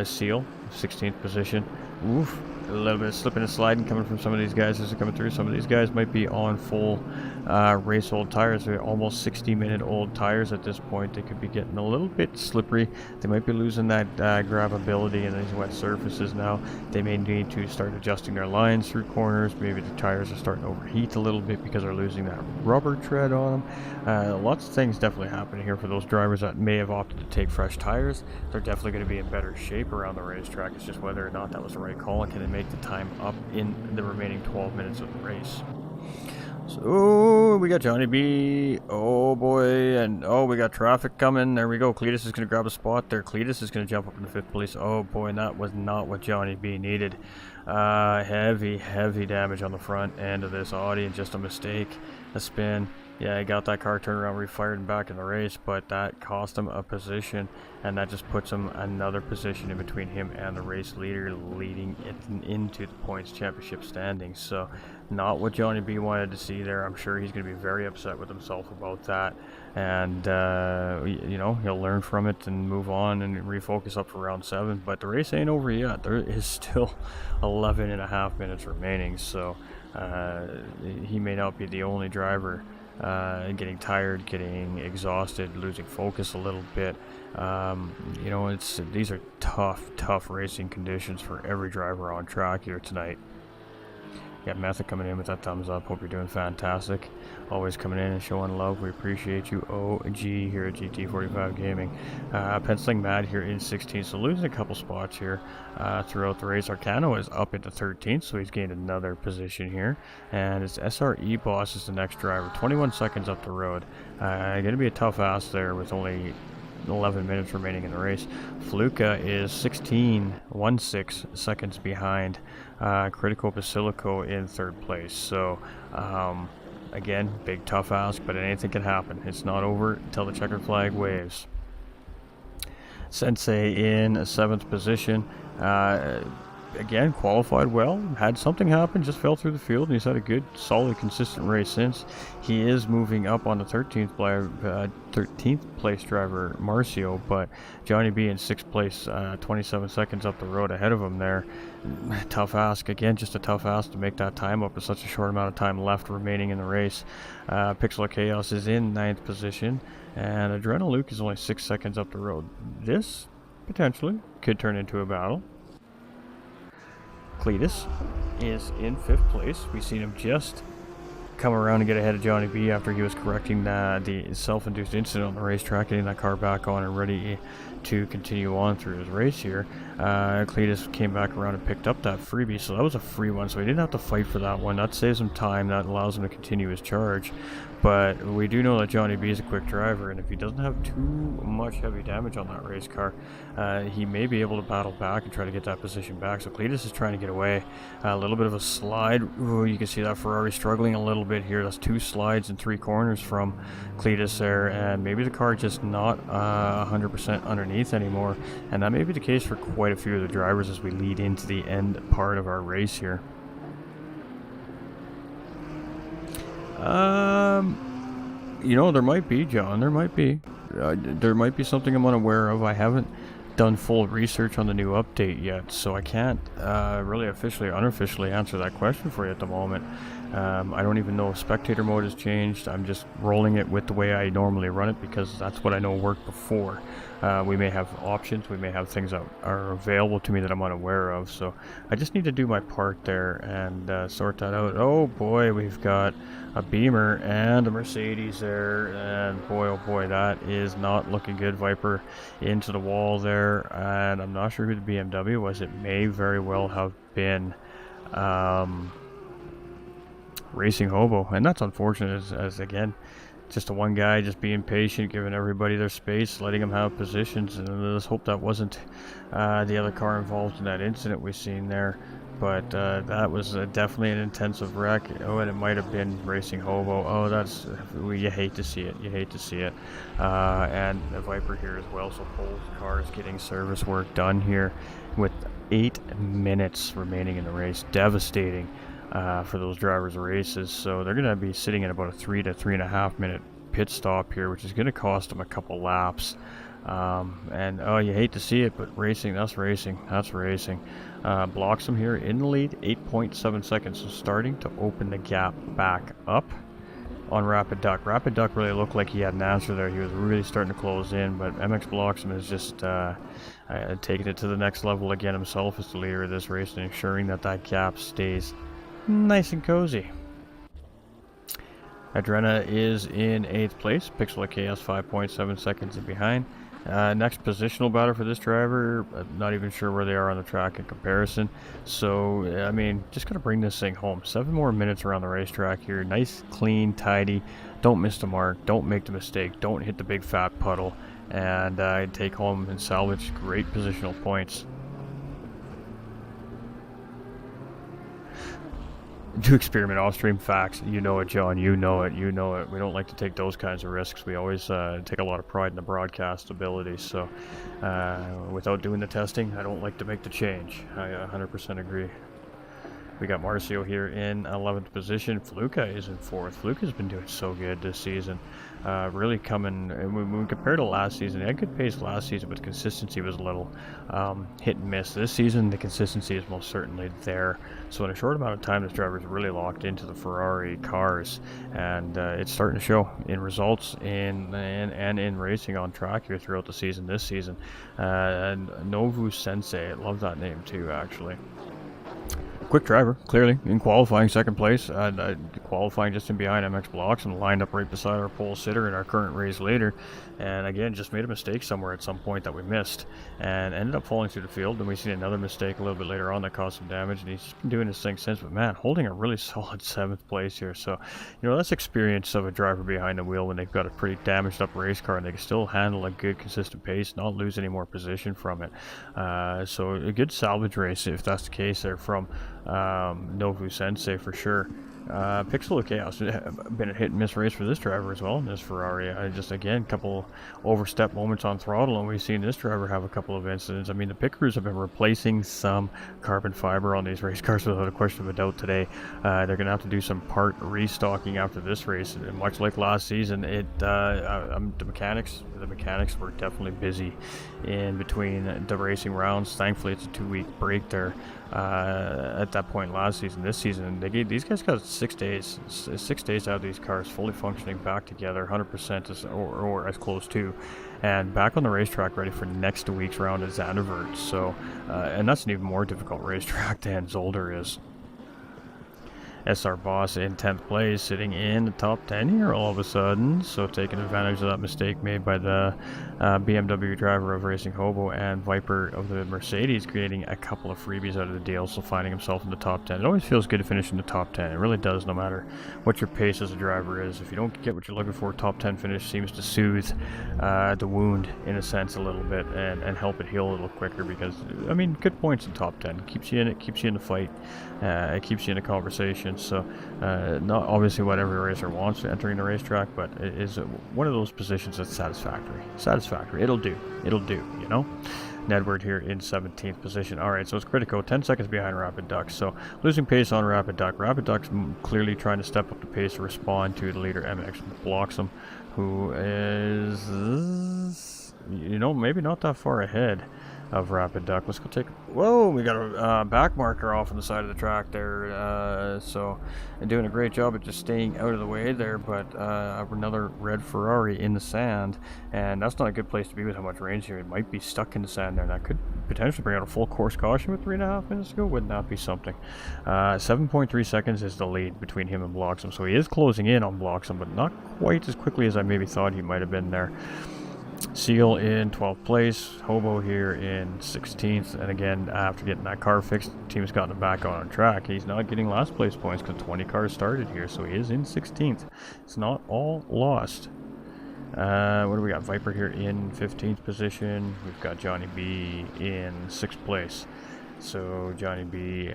Seal 16th position. Oof, a little bit of slipping and sliding coming from some of these guys as they're coming through. Some of these guys might be on full race old tires. They're almost 60-minute old tires at this point. They could be getting a little bit slippery. They might be losing that grabability in these wet surfaces now. They may need to start adjusting their lines through corners. Maybe the tires are starting to overheat a little bit because they're losing that rubber tread on them. Lots of things definitely happening here for those drivers that may have opted to take fresh tires. They're definitely going to be in better shape around the racetrack. It's just whether or not that was the right call, and can they make the time up in the remaining 12 minutes of the race. So we got Johnny B. Oh boy, and oh, we got traffic coming. There we go. Cletus is going to grab a spot there. Cletus is going to jump up into 5th place. Oh boy, and that was not what Johnny B needed. Heavy damage on the front end of this Audi, and just a mistake, a spin. Yeah, he got that car turned around, refired and back in the race, but that cost him a position, and that just puts him another position in between him and the race leader, leading it into the points championship standings. So not what Johnny B wanted to see there. I'm sure he's going to be very upset with himself about that, and you know, he'll learn from it and move on and refocus up for round 7. But the race ain't over yet. There is still 11.5 minutes remaining, so he may not be the only driver getting tired, getting exhausted, losing focus a little bit. You know, these are tough racing conditions for every driver on track here tonight. Got Method coming in with that thumbs up. Hope you're doing fantastic. Always coming in and showing love. We appreciate you. OG here at GT45 Gaming. Penciling Mad here in 16th. So losing a couple spots here throughout the race. Arcano is up into 13th, so he's gained another position here. And it's SRE Boss is the next driver. 21 seconds up the road. Going to be a tough ass there with only 11 minutes remaining in the race. Fluka is 16 seconds behind Critical Basilico in 3rd place. So again, big tough ask, but anything can happen. It's not over until the checkered flag waves. Sensei in 7th position. Again, qualified well, had something happen, just fell through the field, and he's had a good, solid, consistent race since. He is moving up on the 13th place driver, Marcio, but Johnny B in 6th place, 27 seconds up the road ahead of him there. Tough ask, again, just a tough ask to make that time up with such a short amount of time left remaining in the race. Pixel Chaos is in 9th position, and Adrenal Luke is only 6 seconds up the road. This, potentially, could turn into a battle. Cletus is in 5th place. We've seen him just come around and get ahead of Johnny B after he was correcting the self-induced incident on the racetrack, getting that car back on and ready to continue on through his race here. Cletus came back around and picked up that freebie, so that was a free one, so he didn't have to fight for that one. That saves him time, that allows him to continue his charge. But we do know that Johnny B is a quick driver, and if he doesn't have too much heavy damage on that race car, he may be able to battle back and try to get that position back. So Cletus is trying to get away. A little bit of a slide. Ooh, you can see that Ferrari struggling a little bit here. That's 2 slides and 3 corners from Cletus there, and maybe the car just not 100% underneath anymore. And that may be the case for quite a few of the drivers as we lead into the end part of our race here. You know, there might be, John, there might be something I'm unaware of. I haven't done full research on the new update yet, so I can't really unofficially answer that question for you at the moment. I don't even know if spectator mode has changed. I'm just rolling it with the way I normally run it because that's what I know worked before. We may have options, we may have things that are available to me that I'm unaware of, so I just need to do my part there and sort that out. Oh boy, we've got a Beamer and a Mercedes there, and boy oh boy, that is not looking good. Viper into the wall there, and I'm not sure who the BMW was. It may very well have been Racing Hobo, and that's unfortunate as again, just the one guy just being patient, giving everybody their space, letting them have positions, and let's hope that wasn't the other car involved in that incident we've seen there. but that was definitely an intensive wreck. Oh, and it might have been Racing Hobo. Oh, that's, you hate to see it. You hate to see it. And the Viper here as well. So both cars getting service work done here with 8 minutes remaining in the race. Devastating for those drivers' races. So they're going to be sitting at about a 3 to 3.5 minute pit stop here, which is going to cost them a couple laps. And oh, you hate to see it, but racing, that's racing. Blocks them here in the lead, 8.7 seconds. So starting to open the gap back up on Rapid Duck. Rapid Duck really looked like he had an answer there. He was really starting to close in, but MX Bloxham is just taking it to the next level again himself as the leader of this race and ensuring that that gap stays nice and cozy. Adrena is in 8th place. Pixel KS 5.7 seconds in behind. Next positional battle for this driver, not even sure where they are on the track in comparison. So, I mean, just got to bring this thing home. 7 more minutes around the racetrack here. Nice, clean, tidy. Don't miss the mark. Don't make the mistake. Don't hit the big fat puddle. And take home and salvage great positional points. Do experiment off-stream facts. You know it, John. You know it. We don't like to take those kinds of risks. We always take a lot of pride in the broadcast ability. So without doing the testing, I don't like to make the change. I 100% agree. We got Marcio here in 11th position. Fluka is in 4th. Fluka's been doing so good this season. Really coming, when we compare to last season, he had good pace last season, but the consistency was a little hit and miss. This season, the consistency is most certainly there. So in a short amount of time, this driver's really locked into the Ferrari cars, and it's starting to show in results and in racing on track here throughout the season this season. And Novu Sensei, I love that name too, actually. Quick driver, clearly, in qualifying, 2nd place, qualifying just in behind MX Blocks and lined up right beside our pole sitter in our current race leader. And again, just made a mistake somewhere at some point that we missed and ended up falling through the field. Then we seen another mistake a little bit later on that caused some damage, and he's been doing his thing since. But man, holding a really solid 7th place here. So, you know, that's experience of a driver behind the wheel when they've got a pretty damaged up race car and they can still handle a good, consistent pace, not lose any more position from it. So a good salvage race if that's the case there from Novu Sensei for sure. Pixel Chaos, been a hit and miss race for this driver as well in this Ferrari. Just again, a couple overstep moments on throttle, and we've seen this driver have a couple of incidents. I mean, the pit crews have been replacing some carbon fiber on these race cars without a question of a doubt today. They're going to have to do some part restocking after this race, and much like last season, the mechanics were definitely busy in between the racing rounds. Thankfully, it's a 2-week break there. At that point last season, this season, these guys got 6 days to have these cars fully functioning back together, 100% or as close to, and back on the racetrack ready for next week's round at Zandvoort. So, and that's an even more difficult racetrack than Zolder is. SR Boss in 10th place, sitting in the top 10 here all of a sudden. So taking advantage of that mistake made by the BMW driver of Racing Hobo and Viper of the Mercedes, creating a couple of freebies out of the deal, so finding himself in the top 10. It always feels good to finish in the top 10. It really does, no matter what your pace as a driver is. If you don't get what you're looking for, top 10 finish seems to soothe the wound in a sense a little bit and help it heal a little quicker, because, I mean, good points in top 10. Keeps you in it, keeps you in the fight, it keeps you in the conversation. So not obviously what every racer wants entering the racetrack, but it is one of those positions that's satisfactory. It'll do, you know. Nedward here in 17th position. Alright, so it's critical, 10 seconds behind Rapid Duck. So losing pace on Rapid Duck. Rapid Duck's clearly trying to step up the pace to respond to the leader MX Bloxham, who is, you know, maybe not that far ahead of Rapid Duck. Let's go take, whoa, we got a back marker off on the side of the track there, so doing a great job at just staying out of the way there, but another red Ferrari in the sand, and that's not a good place to be with how much range here. It might be stuck in the sand there, and that could potentially bring out a full course caution with 3.5 minutes to go. Wouldn't that be something? 7.3 seconds is the lead between him and Bloxham, so he is closing in on Bloxham, but not quite as quickly as I maybe thought he might have been there. Seal in 12th place, Hobo here in 16th, and again, after getting that car fixed, the team's gotten him back on track. He's not getting last place points because 20 cars started here, so he is in 16th. It's not all lost. What do we got? Viper here in 15th position. We've got Johnny B in 6th place. So Johnny B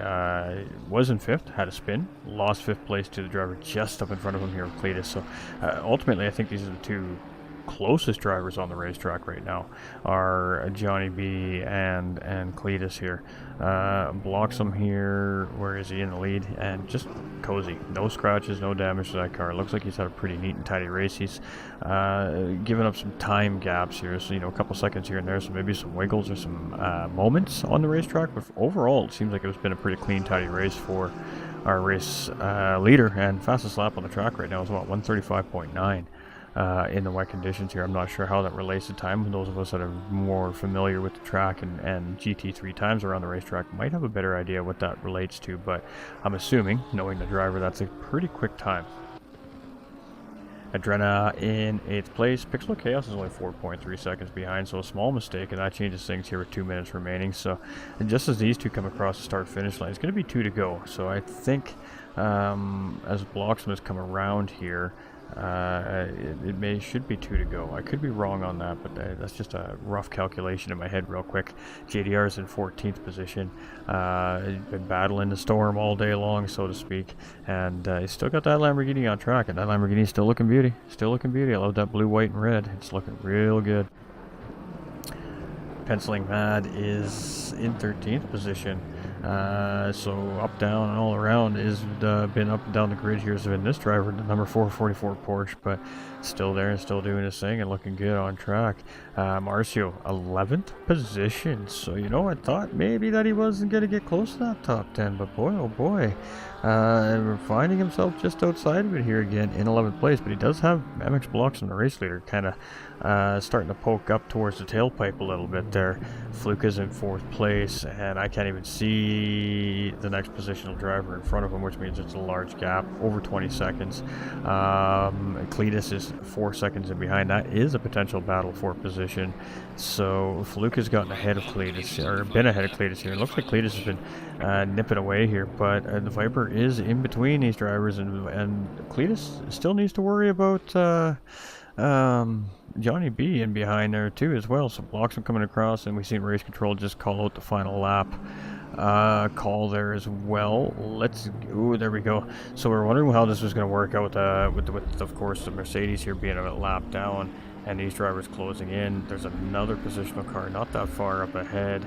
was in 5th, had a spin, lost 5th place to the driver just up in front of him here with Cletus. So ultimately, I think these are the two closest drivers on the racetrack right now are Johnny B and Cletus here. Bloxham here, where is he in the lead? And just cozy, no scratches, no damage to that car. Looks like he's had a pretty neat and tidy race. He's given up some time gaps here, so a couple seconds here and there, so maybe some wiggles or some moments on the racetrack, but overall it seems like it's been a pretty clean, tidy race for our race leader. And fastest lap on the track right now is what, 135.9. In the wet conditions here. I'm not sure how that relates to time. Those of us that are more familiar with the track and GT 3 times around the racetrack might have a better idea what that relates to, but I'm assuming, knowing the driver, that's a pretty quick time. Adrena in 8th place. Pixel Chaos is only 4.3 seconds behind, so a small mistake, and that changes things here with 2 minutes remaining. So, and just as these two come across the start-finish line, it's going to be 2 to go. So I think as Bloxham has come around here, it should be 2 to go. I could be wrong on that, but that's just a rough calculation in my head real quick. JDR is in 14th position. He's been battling the storm all day long, so to speak, and he's still got that Lamborghini on track, and that Lamborghini is still looking beauty. Still looking beauty. I love that blue, white, and red. It's looking real good. Penciling Mad is in 13th position. So up, down, and all around is been up and down the grid here. So in this driver, the number 444 Porsche, but still there and still doing his thing and looking good on track. Marcio, 11th position. So I thought maybe that he wasn't going to get close to that top 10, but boy, oh boy, finding himself just outside of it here again in 11th place. But he does have MX Bloxham, the race leader, kind of starting to poke up towards the tailpipe a little bit there. Fluke is in 4th place, and I can't even see the next positional driver in front of him, which means it's a large gap, over 20 seconds. Cletus is 4 seconds in behind. That is a potential battle for position. So Fluke has gotten ahead of Cletus, or been ahead of Cletus here. It looks like Cletus has been nipping away here, but the Viper is in between these drivers, and Cletus still needs to worry about Johnny B in behind there too as well. So Bloxham coming across, and we've seen Race Control just call out the final lap call there as well. Ooh, there we go. So we're wondering how this was going to work out with of course the Mercedes here being a lap down and these drivers closing in. There's another positional car not that far up ahead.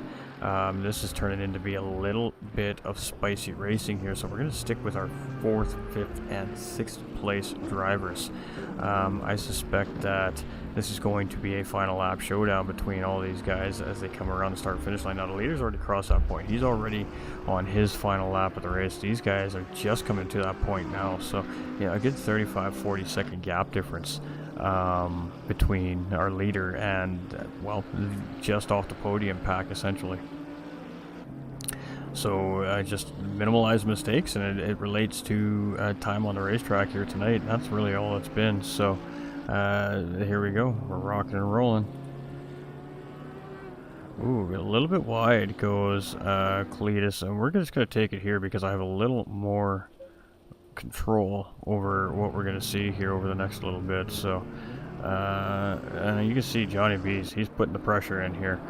This is turning into be a little bit of spicy racing here, so we're going to stick with our 4th, 5th, and 6th place drivers. I suspect that this is going to be a final lap showdown between all these guys as they come around the start-finish line. Now, the leader's already crossed that point. He's already on his final lap of the race. These guys are just coming to that point now, so a good 35-40 second gap difference between our leader and, well, just off the podium pack, essentially. So just minimize mistakes, and it relates to time on the racetrack here tonight. That's really all it's been. So here we go. We're rocking and rolling. Ooh, a little bit wide goes Cletus, and we're just going to take it here because I have a little more control over what we're going to see here over the next little bit. So and you can see Johnny B's, he's putting the pressure in here.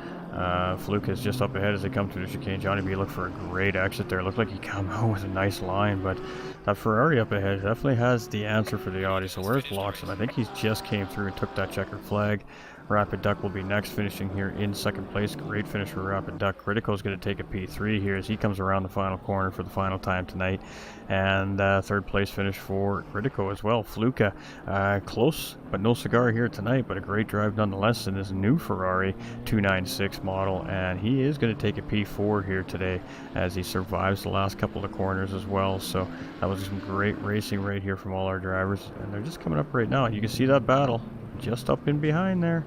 Fluke is just up ahead as they come through the chicane. Johnny B looked for a great exit there. Looked like he came out with a nice line, but that Ferrari up ahead definitely has the answer for the Audi. So where's Bloxham? I think he's just came through and took that checkered flag. Rapid Duck will be next, finishing here in 2nd place. Great finish for Rapid Duck. Critical is going to take a P3 here as he comes around the final corner for the final time tonight. And 3rd place finish for Critical as well. Fluka, close but no cigar here tonight, but a great drive nonetheless in his new Ferrari 296 model. And he is going to take a P4 here today as he survives the last couple of corners as well. So that was some great racing right here from all our drivers. And they're just coming up right now. You can see that battle just up in behind there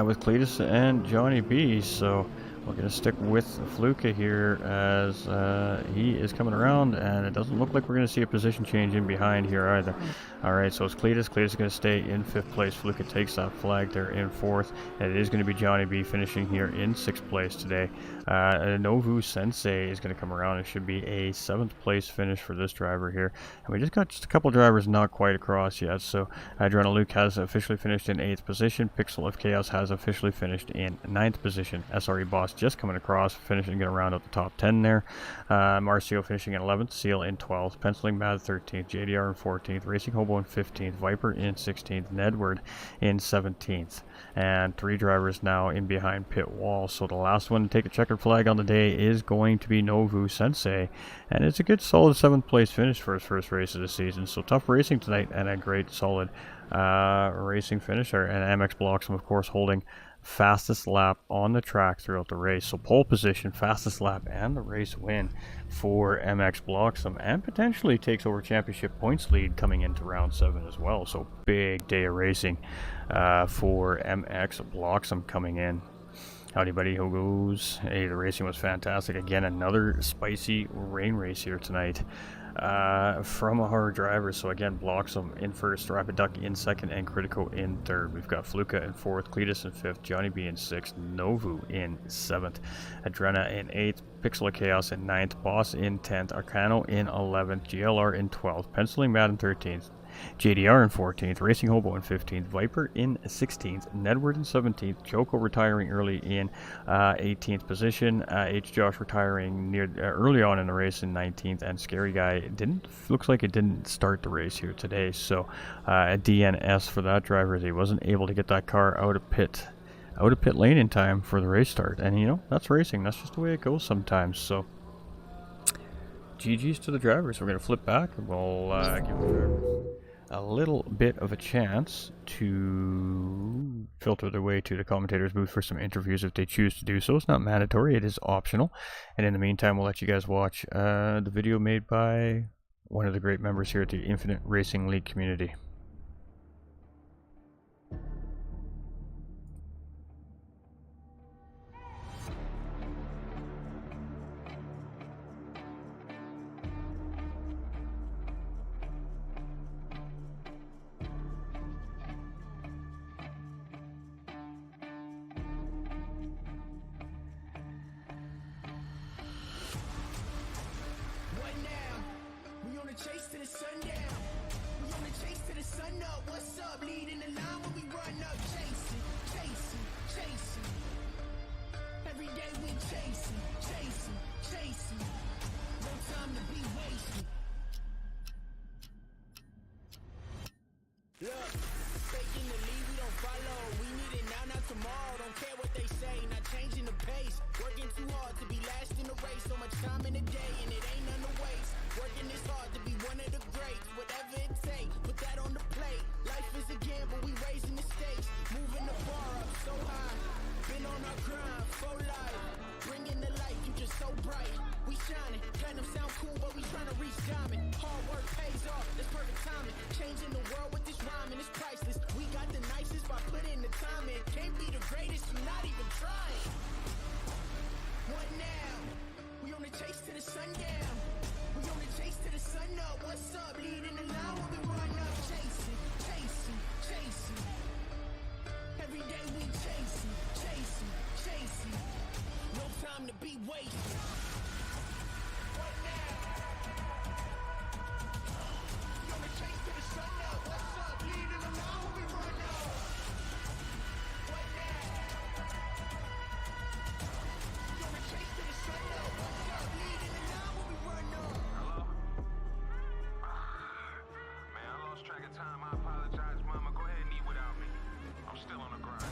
with Cletus and Johnny B. So we're going to stick with Fluka here as he is coming around, and it doesn't look like we're going to see a position change in behind here either. Alright, so it's Cletus. Cletus is going to stay in 5th place. Fluka takes that flag there in 4th, and it is going to be Johnny B finishing here in 6th place today. Novu Sensei is going to come around. It should be a 7th place finish for this driver here. And we just got just a couple drivers not quite across yet. So Adrena Luke has officially finished in 8th position. Pixel of Chaos has officially finished in 9th position. SRE Boss just coming across, finishing get around at the top 10 there. Marcio finishing in 11th, Seal in 12th, Penciling Mad 13th, JDR in 14th, Racing Hobo in 15th, Viper in 16th, Nedward in 17th. And 3 drivers now in behind pit wall. So the last one to take a checkered flag on the day is going to be Novu Sensei. And it's a good solid 7th place finish for his first race of the season. So tough racing tonight and a great solid racing finisher. And MX Bloxham, of course, holding fastest lap on the track throughout the race. So pole position, fastest lap, and the race win for MX Bloxham, and potentially takes over championship points lead coming into round 7 as well. So big day of racing for MX Bloxham coming in. Howdy buddy, how goes? Hey, the racing was fantastic. Again, another spicy rain race here tonight from our drivers. So again, Bloxham in first, Rapid Duck in second, and Critico in third. We've got Fluka in fourth, Cletus in fifth, Johnny B in sixth, Novu in seventh, Adrena in eighth, Pixel of Chaos in ninth, Boss in 10th, Arcano in 11th, GLR in 12th, Penciling Mad in 13th, JDR in 14th, Racing Hobo in 15th, Viper in 16th, Nedward in 17th, Choco retiring early in 18th position, H. Josh retiring near early on in the race in 19th, and Scary Guy looks like it didn't start the race here today. So a DNS for that driver as he wasn't able to get that car out of pit lane in time for the race start. And you know, that's racing, that's just the way it goes sometimes. So GG's to the drivers. We're going to flip back and we'll give the drivers a little bit of a chance to filter their way to the commentators booth for some interviews if they choose to do so. It's not mandatory, it is optional. And in the meantime, we'll let you guys watch the video made by one of the great members here at the Infinite Racing League community. Chase to the sundown. We on the chase to the sun up. What's up? Leading the line when we run up. Chasing, chasing, chasing. Every day we chasing, chasing, chasing. No time to be wasted. Look, faking the lead, we don't follow. We need it now, not tomorrow. Don't care what they say, not changing the pace. Working too hard to be last in the race. So much time in the day, and it ain't none to waste. Working this hard to be one of the greats. Whatever it takes, put that on the plate. Life is a gamble, we raising the stakes. Moving the bar up so high. Been on our grind, for life. Bringing the light, you just so bright. We shining, platinum sound cool, but we trying to reach diamond. Hard work pays off, that's perfect timing. Changing the world with this rhyming, it's priceless. We got the nicest by putting the time in. Can't be the greatest, you're not even trying. What now? We on the chase to the sundown. We on the chase to the sun up. What's up? Leading the line when we run up. Chasing, chasing, chasing. Every day we chasing, chasing, chasing. No time to be wasted. What now? We on the chase to the sun up. What's up? Leading the line when we run up. What now? We on the chase to the sun up. What's up? Leading the line when we run up. Man, I lost track of time. I apologize, Mama. Go ahead and eat without me. I'm still on the grind.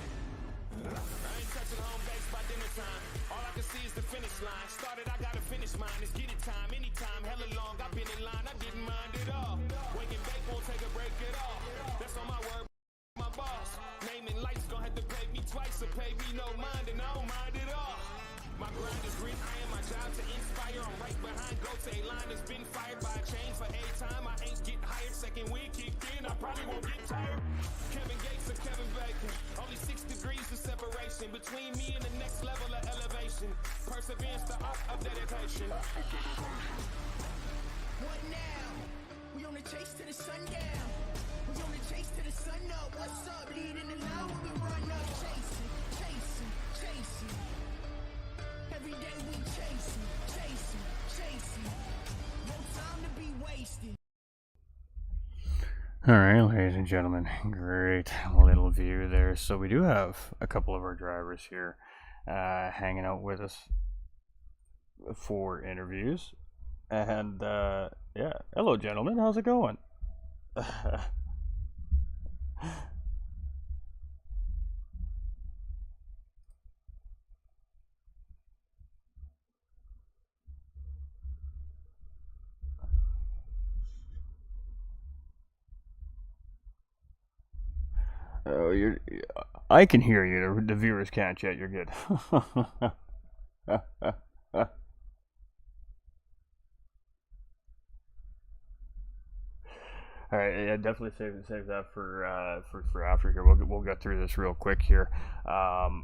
I ain't touching home base by dinner time. All I can see is the finish line. Started, I gotta finish mine. It's get it time, anytime, hella long. I've been in line, I didn't mind it all. Wake and bake, won't take a break at all. That's on my word, my boss. Naming lights, gon' have to pay me twice or pay me no mind, and I don't mind it all. My grind is green, I am my job to inspire. I'm right behind Gote, line has been fired by a chain for 8 time. I ain't get hired, second week kicked in, I probably won't get tired. Kevin Gates or Kevin Bacon, only 6 degrees of separation between me and the next level of elevation. Perseverance, the art of dedication. What now? We on the chase to the sundown. We on the chase to the sun up. What's up? Leading the line when we run up. Chasing, chasing, chasing. Every day All right, ladies and gentlemen, great little view there. So we do have a couple of our drivers here hanging out with us for interviews. And yeah, hello, gentlemen. How's it going? Oh, you're. I can hear you. The viewers can't yet. You're good. All right, yeah, definitely save that for after here. We'll get through this real quick here. All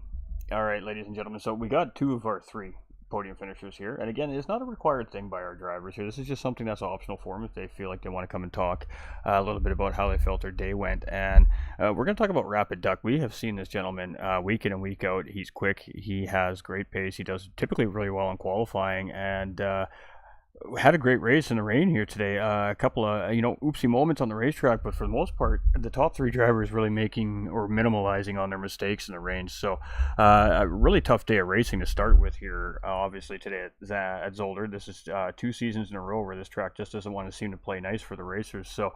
right, ladies and gentlemen. So we got two of our three podium finishers here, and again, it's not a required thing by our drivers here. This is just something that's optional for them if they feel like they want to come and talk a little bit about how they felt their day went. And we're going to talk about Rapid Duck. We have seen this gentleman week in and week out. He's quick. He has great pace. He does typically really well in qualifying, and had a great race in the rain here today. A couple of oopsie moments on the racetrack, but for the most part, the top three drivers really making or minimalizing on their mistakes in the rain. So a really tough day of racing to start with here. Obviously today at Zolder, this is 2 seasons in a row where this track just doesn't want to seem to play nice for the racers. So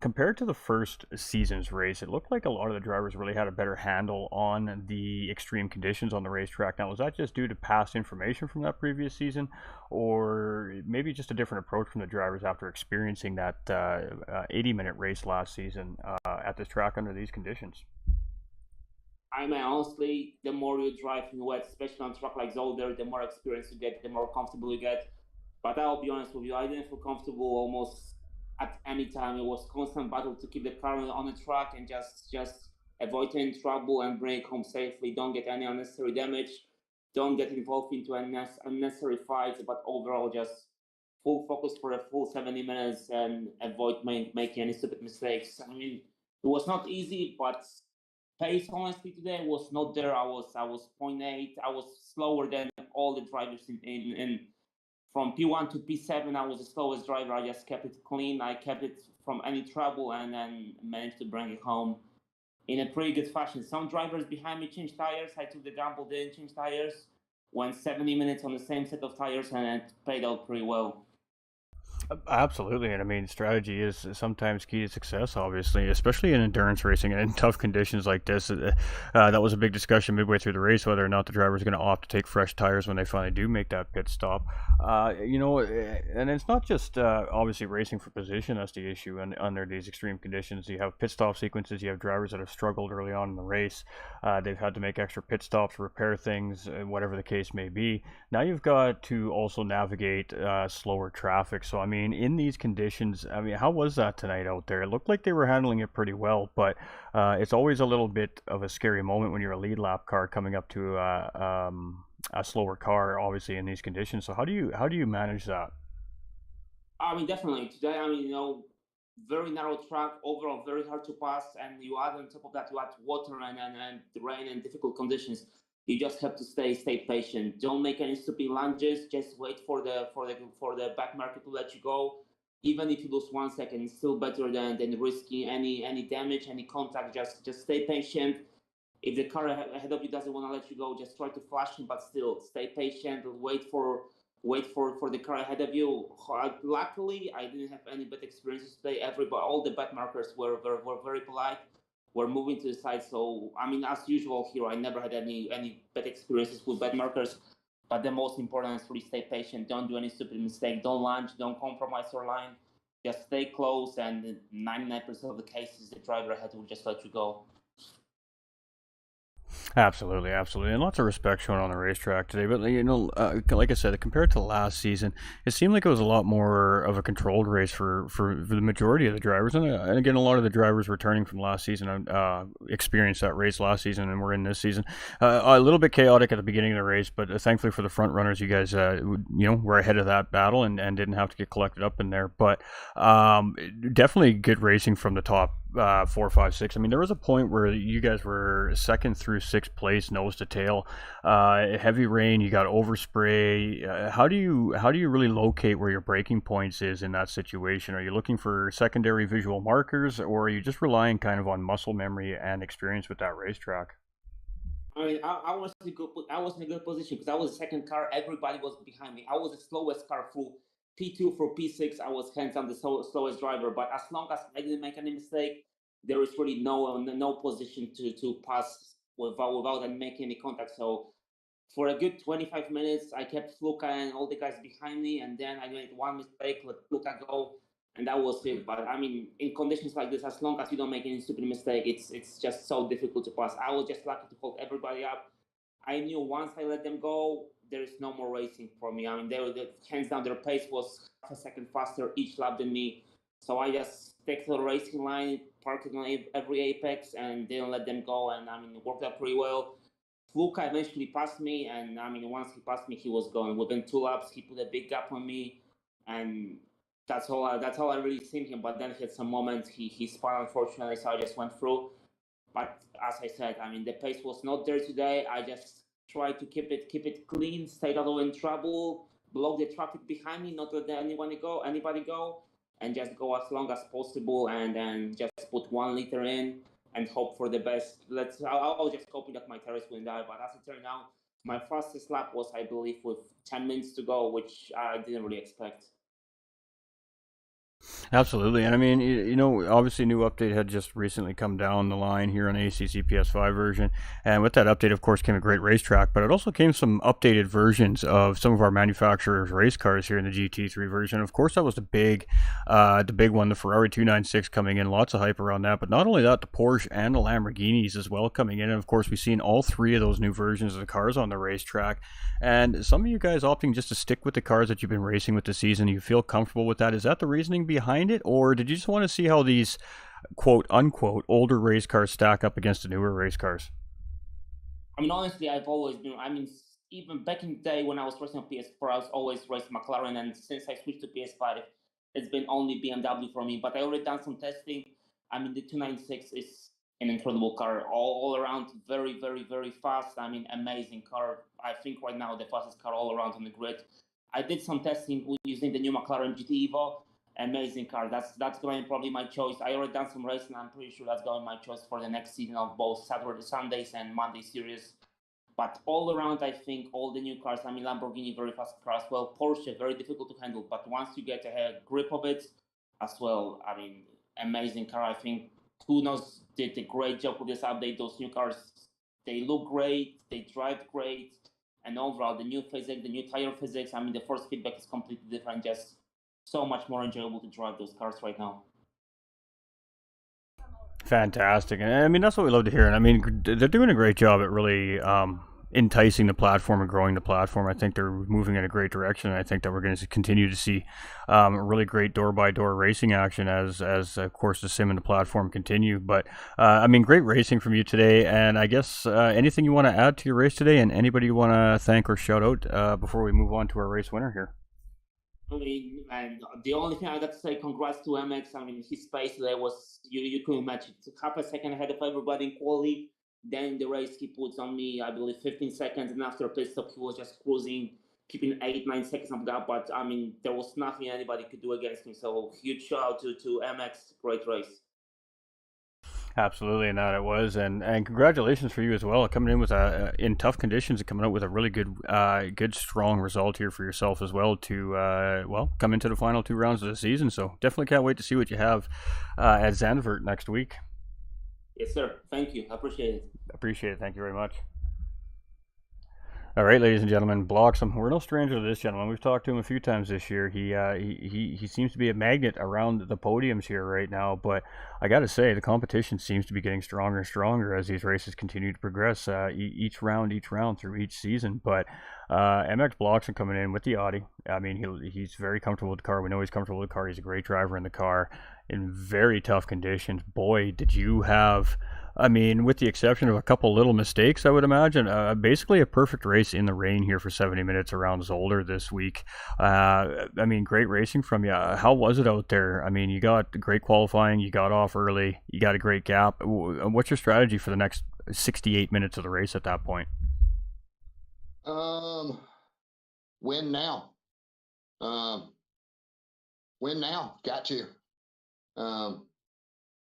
compared to the first season's race, it looked like a lot of the drivers really had a better handle on the extreme conditions on the racetrack. Now, was that just due to past information from that previous season, or maybe just a different approach from the drivers after experiencing that 80-minute race last season at this track under these conditions? I mean, honestly, the more you drive in wet, especially on a track like Zolder, the more experience you get, the more comfortable you get. But I'll be honest with you, I didn't feel comfortable almost at any time. It was constant battle to keep the car on the track and just avoid any trouble and bring it home safely. Don't get any unnecessary damage. Don't get involved into unnecessary fights. But overall, just full focus for a full 70 minutes and avoid making any stupid mistakes. I mean, it was not easy, but pace honestly today was not there. I was 0.8. I was slower than all the drivers in from P1 to P7. I was the slowest driver. I just kept it clean. I kept it from any trouble and then managed to bring it home in a pretty good fashion. Some drivers behind me changed tires. I took the gamble, didn't change tires. Went 70 minutes on the same set of tires and it paid out pretty well. Absolutely, and I mean, strategy is sometimes key to success, obviously, especially in endurance racing and in tough conditions like this. That was a big discussion midway through the race, whether or not the driver is going to opt to take fresh tires when they finally do make that pit stop. And it's not just obviously racing for position that's the issue, and under these extreme conditions, you have pit stop sequences, you have drivers that have struggled early on in the race. They've had to make extra pit stops, repair things, whatever the case may be. Now you've got to also navigate slower traffic. So, I mean, in these conditions, I mean, how was that tonight out there? It looked like they were handling it pretty well, but it's always a little bit of a scary moment when you're a lead lap car coming up to a slower car, obviously in these conditions. So how do you manage that? I mean, definitely today. I mean, very narrow track overall, very hard to pass, and you add on top of that, you add water and the rain and difficult conditions. You just have to stay patient. Don't make any stupid lunges. Just wait for the back marker to let you go. Even if you lose 1 second, it's still better than risking any damage, any contact. Just stay patient. If the car ahead of you doesn't want to let you go, just try to flash him, but still stay patient. Wait for the car ahead of you. Luckily, I didn't have any bad experiences today. All the back markers were very polite. We're moving to the side. So, I mean, as usual here, I never had any bad experiences with bad markers. But the most important is really stay patient. Don't do any stupid mistake. Don't lunge. Don't compromise your line. Just stay close, and 99% of the cases, the driver ahead will just let you go. Absolutely, and lots of respect shown on the racetrack today. But like I said, compared to last season, it seemed like it was a lot more of a controlled race for the majority of the drivers. And again, a lot of the drivers returning from last season experienced that race last season, and we're in this season. A little bit chaotic at the beginning of the race, but thankfully for the front runners, you guys, were ahead of that battle and didn't have to get collected up in there. But definitely good racing from the top 4, 5, 6. I mean, there was a point where you guys were second through sixth place, nose to tail. Heavy rain, you got overspray. How do you really locate where your braking points is in that situation? Are you looking for secondary visual markers, or are you just relying kind of on muscle memory and experience with that racetrack? I mean, I was in a good position because I was the second car. Everybody was behind me. I was the slowest car through P2 for P6. I was hands on the slowest driver. But as long as I didn't make any mistake, there is really no position to pass without them making any contact. So for a good 25 minutes, I kept Luca and all the guys behind me, and then I made one mistake, let Luca go, and that was it. But I mean, in conditions like this, as long as you don't make any stupid mistake, it's just so difficult to pass. I was just lucky to hold everybody up. I knew once I let them go, there is no more racing for me. I mean, hands down, their pace was half a second faster each lap than me. So I just stuck to the racing line, parked it on every apex, and didn't let them go. And I mean, it worked out pretty well. Luca eventually passed me, and I mean, once he passed me, he was gone. Within 2 laps, he put a big gap on me, and that's all I really seen him. But then he had some moments he spun, unfortunately, so I just went through. But as I said, I mean, the pace was not there today. I just tried to keep it clean, stay out of any trouble, block the traffic behind me, not let anybody go, and just go as long as possible, and then just put 1 liter in and hope for the best. I was just hoping that my tires wouldn't die, but as it turned out, my fastest lap was, I believe, with 10 minutes to go, which I didn't really expect. Absolutely, and I mean, obviously, a new update had just recently come down the line here on ACC PS5 version, and with that update, of course, came a great racetrack, but it also came some updated versions of some of our manufacturers' race cars here in the GT3 version. Of course, that was the big one, the Ferrari 296 coming in, lots of hype around that, but not only that, the Porsche and the Lamborghinis as well coming in, and of course, we've seen all three of those new versions of the cars on the racetrack, and some of you guys opting just to stick with the cars that you've been racing with this season. You feel comfortable with that? Is that the reasoning behind it, or did you just want to see how these quote unquote older race cars stack up against the newer race cars? I mean, honestly, I've always been. I mean, even back in the day when I was racing on PS4, I was always racing McLaren, and since I switched to PS5, it's been only BMW for me. But I already done some testing. I mean, the 296 is an incredible car, all around, very, very, very fast. I mean, amazing car. I think right now the fastest car all around on the grid. I did some testing using the new McLaren GT Evo. Amazing car. That's going to be probably my choice. I already done some racing. I'm pretty sure that's going to be my choice for the next season of both Saturday, Sundays, and Monday series. But all around, I think all the new cars. I mean, Lamborghini, very fast car as well. Porsche, very difficult to handle. But once you get a grip of it, as well, I mean, amazing car. I think Kunos did a great job with this update. Those new cars, they look great, they drive great, and overall, the new physics, the new tire physics. I mean, the force feedback is completely different. Just so much more enjoyable to drive those cars right now. Fantastic, and I mean that's what we love to hear. And I mean they're doing a great job at really enticing the platform and growing the platform. I think they're moving in a great direction. And I think that we're going to continue to see really great door-by-door racing action as of course the sim and the platform continue. But I mean, great racing from you today. And I guess anything you want to add to your race today, and anybody you want to thank or shout out before we move on to our race winner here? I mean, and the only thing I got to say, congrats to MX. I mean, his pace today was, you couldn't match it. Half a second ahead of everybody in quali. Then in the race, he puts on me, I believe, 15 seconds. And after a pit stop, he was just cruising, keeping 8-9 seconds of gap. But I mean, there was nothing anybody could do against him. So huge shout out to MX. Great race. Absolutely, and that it was, and congratulations for you as well, coming in with in tough conditions and coming out with a really good strong result here for yourself as well to come into the final 2 rounds of the season. So definitely can't wait to see what you have at Zandvoort next week. Yes, sir. Thank you. I appreciate it. Appreciate it. Thank you very much. All right, ladies and gentlemen, Bloxham. We're no stranger to this gentleman. We've talked to him a few times this year. He seems to be a magnet around the podiums here right now. But I got to say, the competition seems to be getting stronger and stronger as these races continue to progress each round through each season. But MX Bloxham coming in with the Audi. I mean, he's very comfortable with the car. We know he's comfortable with the car. He's a great driver in the car in very tough conditions. Boy, did you have I mean, with the exception of a couple little mistakes, I would imagine, basically a perfect race in the rain here for 70 minutes around Zolder this week. I mean, great racing from you. How was it out there? I mean, you got great qualifying, you got off early, you got a great gap. What's your strategy for the next 68 minutes of the race at that point? Win now. Win now. Got to.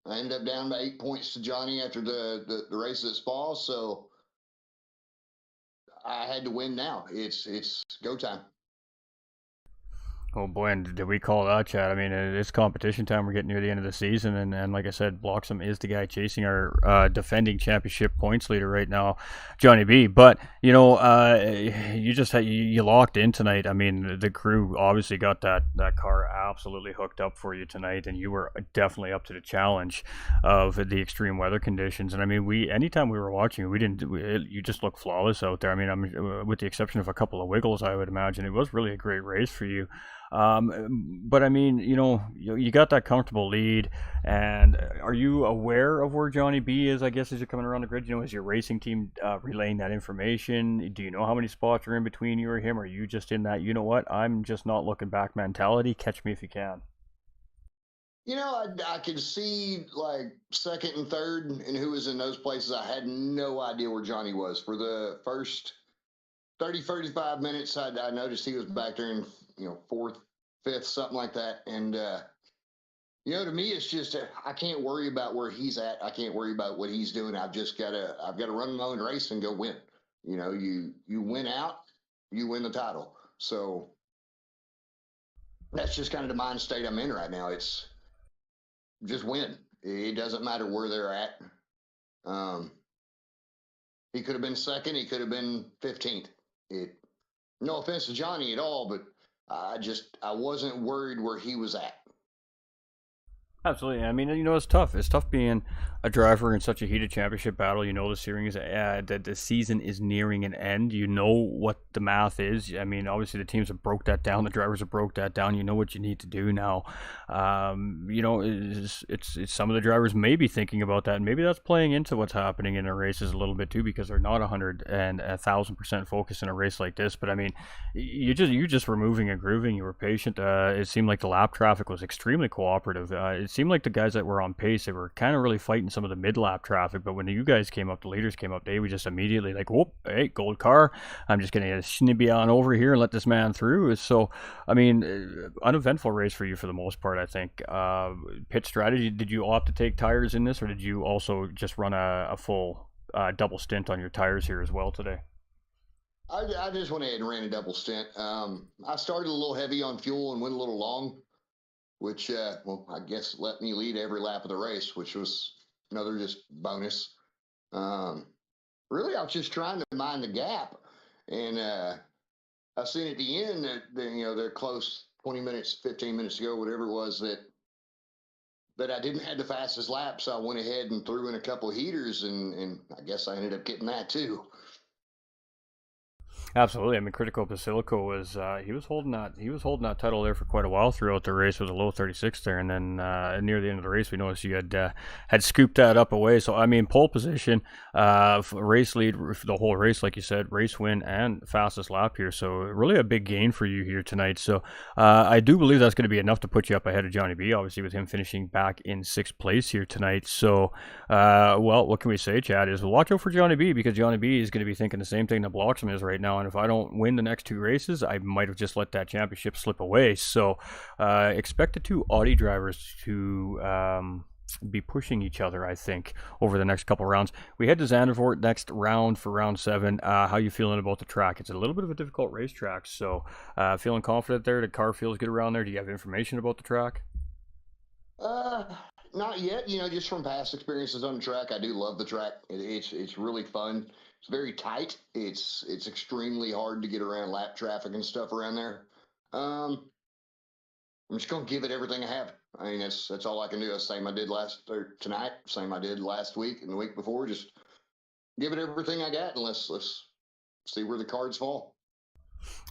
I ended up down by 8 points to Johnny after the race at Spa, so I had to win now. It's go time. Oh boy, and did we call that, Chad? I mean, it's competition time. We're getting near the end of the season, and like I said, Bloxham is the guy chasing our defending championship points leader right now, Johnny B. But you know, you just you locked in tonight. I mean, the crew obviously got that car absolutely hooked up for you tonight, and you were definitely up to the challenge of the extreme weather conditions. And I mean, anytime we were watching, you just looked flawless out there. I mean, with the exception of a couple of wiggles, I would imagine it was really a great race for you. But I mean, you know, you got that comfortable lead, and are you aware of where Johnny B is? I guess as you're coming around the grid, you know, is your racing team relaying that information? Do you know how many spots are in between you or him? Or are you just in that, you know what, I'm just not looking back mentality? Catch me if you can. You know, I could see like second and third and who was in those places. I had no idea where Johnny was for the first 30, 35 minutes. I noticed he was back there in, fourth, fifth, something like that. And, to me, it's just, I can't worry about where he's at. I can't worry about what he's doing. I've got to run my own race and go win. You know, you win out, you win the title. So that's just kind of the mind state I'm in right now. It's just win. It doesn't matter where they're at. He could have been second. He could have been 15th. No offense to Johnny at all, but I wasn't worried where he was at. Absolutely. I mean, you know, it's tough. It's tough being a driver in such a heated championship battle. You know, the series, that the season is nearing an end. You know what the math is. I mean, obviously the teams have broke that down. The drivers have broke that down. You know what you need to do now. You know, it's some of the drivers may be thinking about that. And maybe that's playing into what's happening in their races a little bit too, because they're not 100 and 1,000% focused in a race like this. But I mean, you just were moving and grooving. You were patient. It seemed like the lap traffic was extremely cooperative. It seemed like the guys that were on pace, they were kind of really fighting some of the mid-lap traffic, but when you guys came up, the leaders came up, they were just immediately like, whoop, hey, gold car, I'm just going to snibby on over here and let this man through. So, I mean, uneventful race for you for the most part, I think. Pit strategy, did you opt to take tires in this, or did you also just run a full double stint on your tires here as well today? I just went ahead and ran a double stint. I started a little heavy on fuel and went a little long, which, I guess let me lead every lap of the race, which was another just bonus. Really, I was just trying to mind the gap. And I seen at the end that, they're close 20 minutes, 15 minutes ago, whatever it was, that I didn't have the fastest lap. So I went ahead and threw in a couple of heaters, and I guess I ended up getting that too. Absolutely. I mean, Critical Basilico was he was holding that title there for quite a while throughout the race with a low 36 there, and then near the end of the race, we noticed you had scooped that up away. So I mean, pole position, race lead for the whole race, like you said, race win and fastest lap here. So really a big gain for you here tonight. So I do believe that's going to be enough to put you up ahead of Johnny B. Obviously, with him finishing back in 6th place here tonight. So well, what can we say, Chad? Is watch out for Johnny B, because Johnny B is going to be thinking the same thing that Bloxham is right now. And if I don't win the next 2 races, I might have just let that championship slip away. So expect the 2 Audi drivers to be pushing each other, I think, over the next couple rounds. We head to Zandvoort next round for round 7. How you feeling about the track? It's a little bit of a difficult racetrack, so feeling confident there? The car feels good around there? Do you have information about the track? Not yet. Just from past experiences on the track, I do love the track. It's really fun. It's very tight. It's extremely hard to get around lap traffic and stuff around there. I'm just gonna give it everything I have. I mean, that's all I can do. That's the same I did tonight, same I did last week and the week before. Just give it everything I got, and let's see where the cards fall.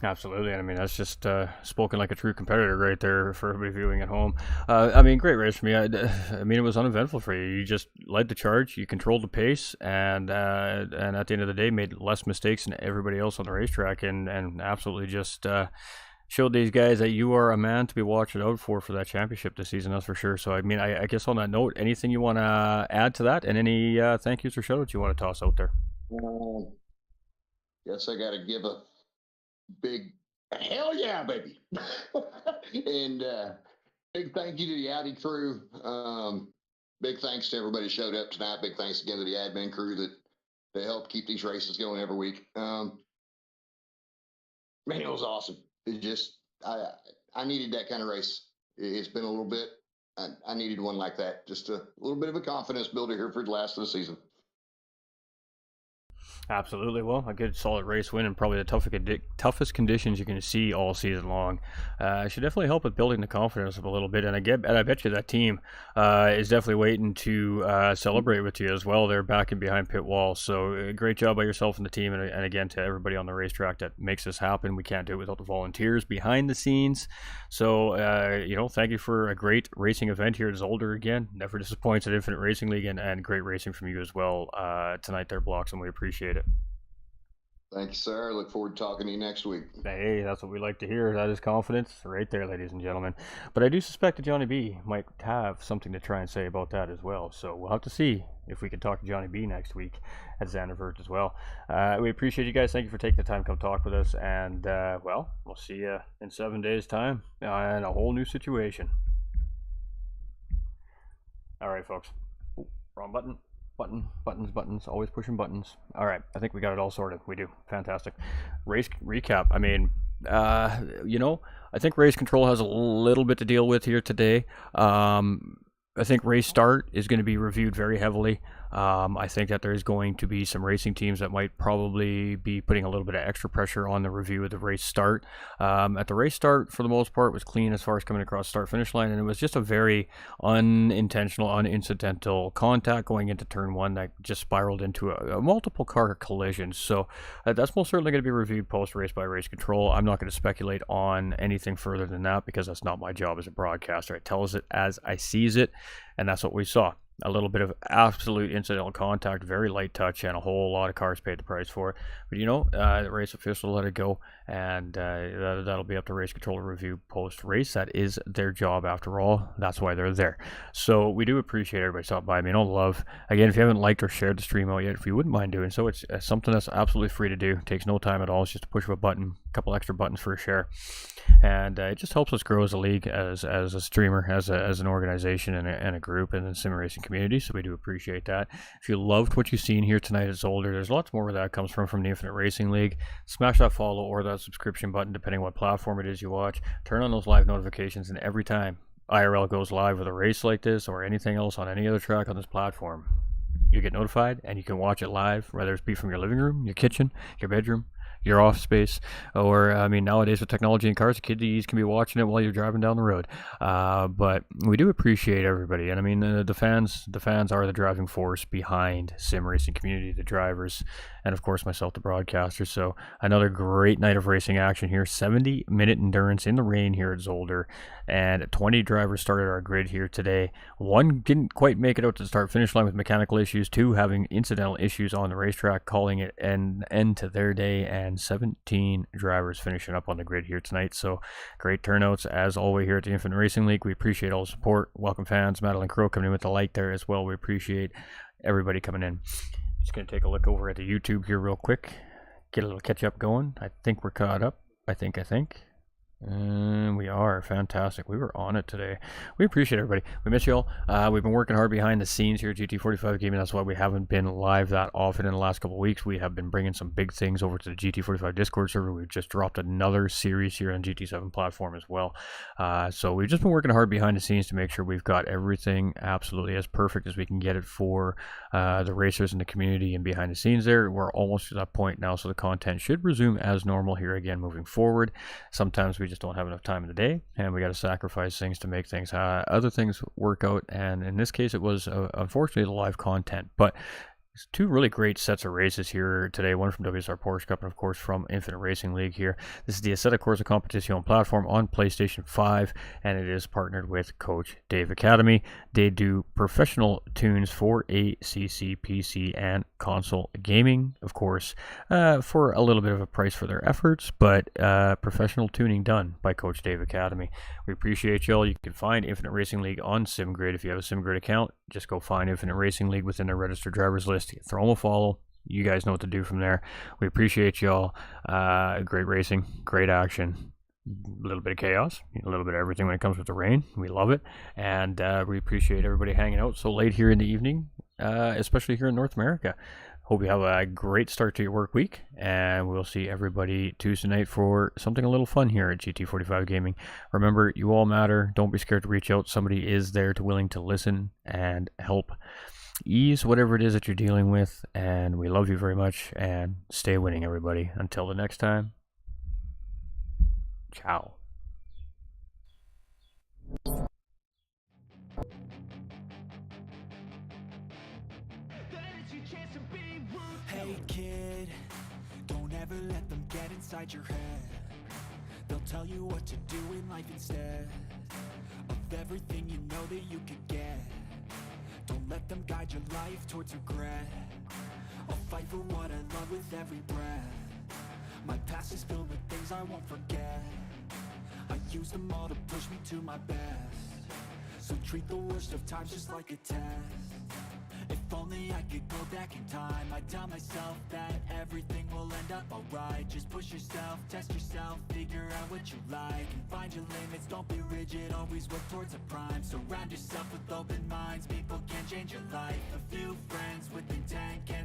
Absolutely. I mean, that's just spoken like a true competitor right there for everybody viewing at home. I mean, great race for me. I mean, it was uneventful for you. You just led the charge, you controlled the pace, and at the end of the day, made less mistakes than everybody else on the racetrack, and absolutely just showed these guys that you are a man to be watching out for that championship this season. That's for sure. So, I mean, I guess on that note, anything you want to add to that, and any thank yous or shout outs you want to toss out there? Guess I got to give a big hell yeah, baby. And big thank you to the Audi crew. Big thanks to everybody who showed up tonight. Big thanks again to the admin crew that they help keep these races going every week. Man, it was awesome. It just I needed that kind of race. It's been a little bit. I needed one like that. Just a little bit of a confidence builder here for the last of the season. Absolutely. Well, a good solid race win and probably the toughest conditions you're going to see all season long. Should definitely help with building the confidence up a little bit. And I bet you that team is definitely waiting to celebrate with you as well. They're backing behind pit wall. So great job by yourself and the team. And again, to everybody on the racetrack that makes this happen. We can't do it without the volunteers behind the scenes. So, thank you for a great racing event here at Zolder again. Never disappoints at Infinite Racing League, and great racing from you as well tonight there, Blocks, and we appreciate it. Thank you, sir. I look forward to talking to you next week. Hey, that's what we like to hear. That is confidence right there, ladies and gentlemen. But I do suspect that Johnny B might have something to try and say about that as well. So we'll have to see if we can talk to Johnny B next week at Zandervert as well. We appreciate you guys. Thank you for taking the time to come talk with us. And, we'll see you in 7 days' time in a whole new situation. All right, folks. Ooh, wrong button. Buttons, always pushing buttons. All right, I think we got it all sorted. We do. Fantastic. Race recap. I mean, I think race control has a little bit to deal with here today. I think race start is going to be reviewed very heavily. I think that there's going to be some racing teams that might probably be putting a little bit of extra pressure on the review of the race start. At the race start, for the most part, was clean as far as coming across the start-finish line, and it was just a very unintentional, unincidental contact going into turn one that just spiraled into a multiple car collision. So that's most certainly going to be reviewed post-race by race control. I'm not going to speculate on anything further than that because that's not my job as a broadcaster. I tell it as I sees it, and that's what we saw. A little bit of absolute incidental contact, very light touch, and a whole lot of cars paid the price for it. But the race official let it go, and that'll be up to race control to review post-race. That is their job after all. That's why they're there. So we do appreciate everybody stopping by. I mean, all love. Again, if you haven't liked or shared the stream out yet, if you wouldn't mind doing so, it's something that's absolutely free to do. It takes no time at all. It's just a push of a button, a couple extra buttons for a share. And it just helps us grow as a league, as a streamer, as an organization, and a group, and the sim racing community. So we do appreciate that. If you loved what you've seen here tonight at Zolder, there's lots more where that comes from the Infinite Racing League. Smash that follow or that subscription button, depending what platform it is you watch. Turn on those live notifications, and every time IRL goes live with a race like this or anything else on any other track on this platform, you get notified and you can watch it live, whether it be from your living room, your kitchen, your bedroom, your office space, or nowadays with technology in cars, the kiddies can be watching it while you're driving down the road. But we do appreciate everybody, and I mean the fans are the driving force behind sim racing community, the drivers, and of course myself, the broadcaster. So another great night of racing action here. 70-minute endurance in the rain here at Zolder, and 20 drivers started our grid here today. One didn't quite make it out to the start finish line with mechanical issues, two having incidental issues on the racetrack, calling it an end to their day, and 17 drivers finishing up on the grid here tonight. So great turnouts as always here at the Infinite Racing League. We appreciate all the support. Welcome fans. Madeline Crow coming in with the light there as well. We appreciate everybody coming in. Just going to take a look over at the YouTube here real quick. Get a little catch up going. I think we're caught up. I think. And we are. Fantastic. We were on it today. We appreciate everybody. We miss you all. We've been working hard behind the scenes here at GT45 Gaming. That's why we haven't been live that often in the last couple of weeks. We have been bringing some big things over to the GT45 Discord server. We've just dropped another series here on GT7 platform as well. So we've just been working hard behind the scenes to make sure we've got everything absolutely as perfect as we can get it for the racers and the community and behind the scenes there. We're almost to that point now, so the content should resume as normal here again moving forward. Sometimes we just don't have enough time in the day, and we got to sacrifice things to make things other things work out, and in this case it was unfortunately the live content. But two really great sets of races here today, one from WSR Porsche Cup and of course from Infinite Racing League here. This is the Assetto Corsa Competition platform on PlayStation 5, and it is partnered with Coach Dave Academy. They do professional tunes for ACC, PC, and console gaming, of course, for a little bit of a price for their efforts, but professional tuning done by Coach Dave Academy. We appreciate y'all. You can find Infinite Racing League on SimGrid. If you have a SimGrid account, just go find Infinite Racing League within their registered drivers list. Throw them a follow. You guys know what to do from there. We appreciate y'all. Great racing, great action, a little bit of chaos, a little bit of everything when it comes with the rain. We love it, and we appreciate everybody hanging out so late here in the evening, especially here in North America. Hope you have a great start to your work week, and we'll see everybody Tuesday night for something a little fun here at GT45 Gaming. Remember, you all matter. Don't be scared to reach out. Somebody is there to willing to listen and help ease whatever it is that you're dealing with, and we love you very much, and stay winning, everybody. Until the next time, ciao. Hey kid, don't ever let them get inside your head. They'll tell you what to do in life instead of everything you know that you could get. Don't let them guide your life towards regret. I'll fight for what I love with every breath. My past is filled with things I won't forget. I use them all to push me to my best. So treat the worst of times just like a test. If only I could go back in time, I'd tell myself that everything will end up alright. Just push yourself, test yourself, figure out what you like, and find your limits, don't be rigid, always work towards a prime. Surround yourself with open minds, people can change your life. A few friends with intent can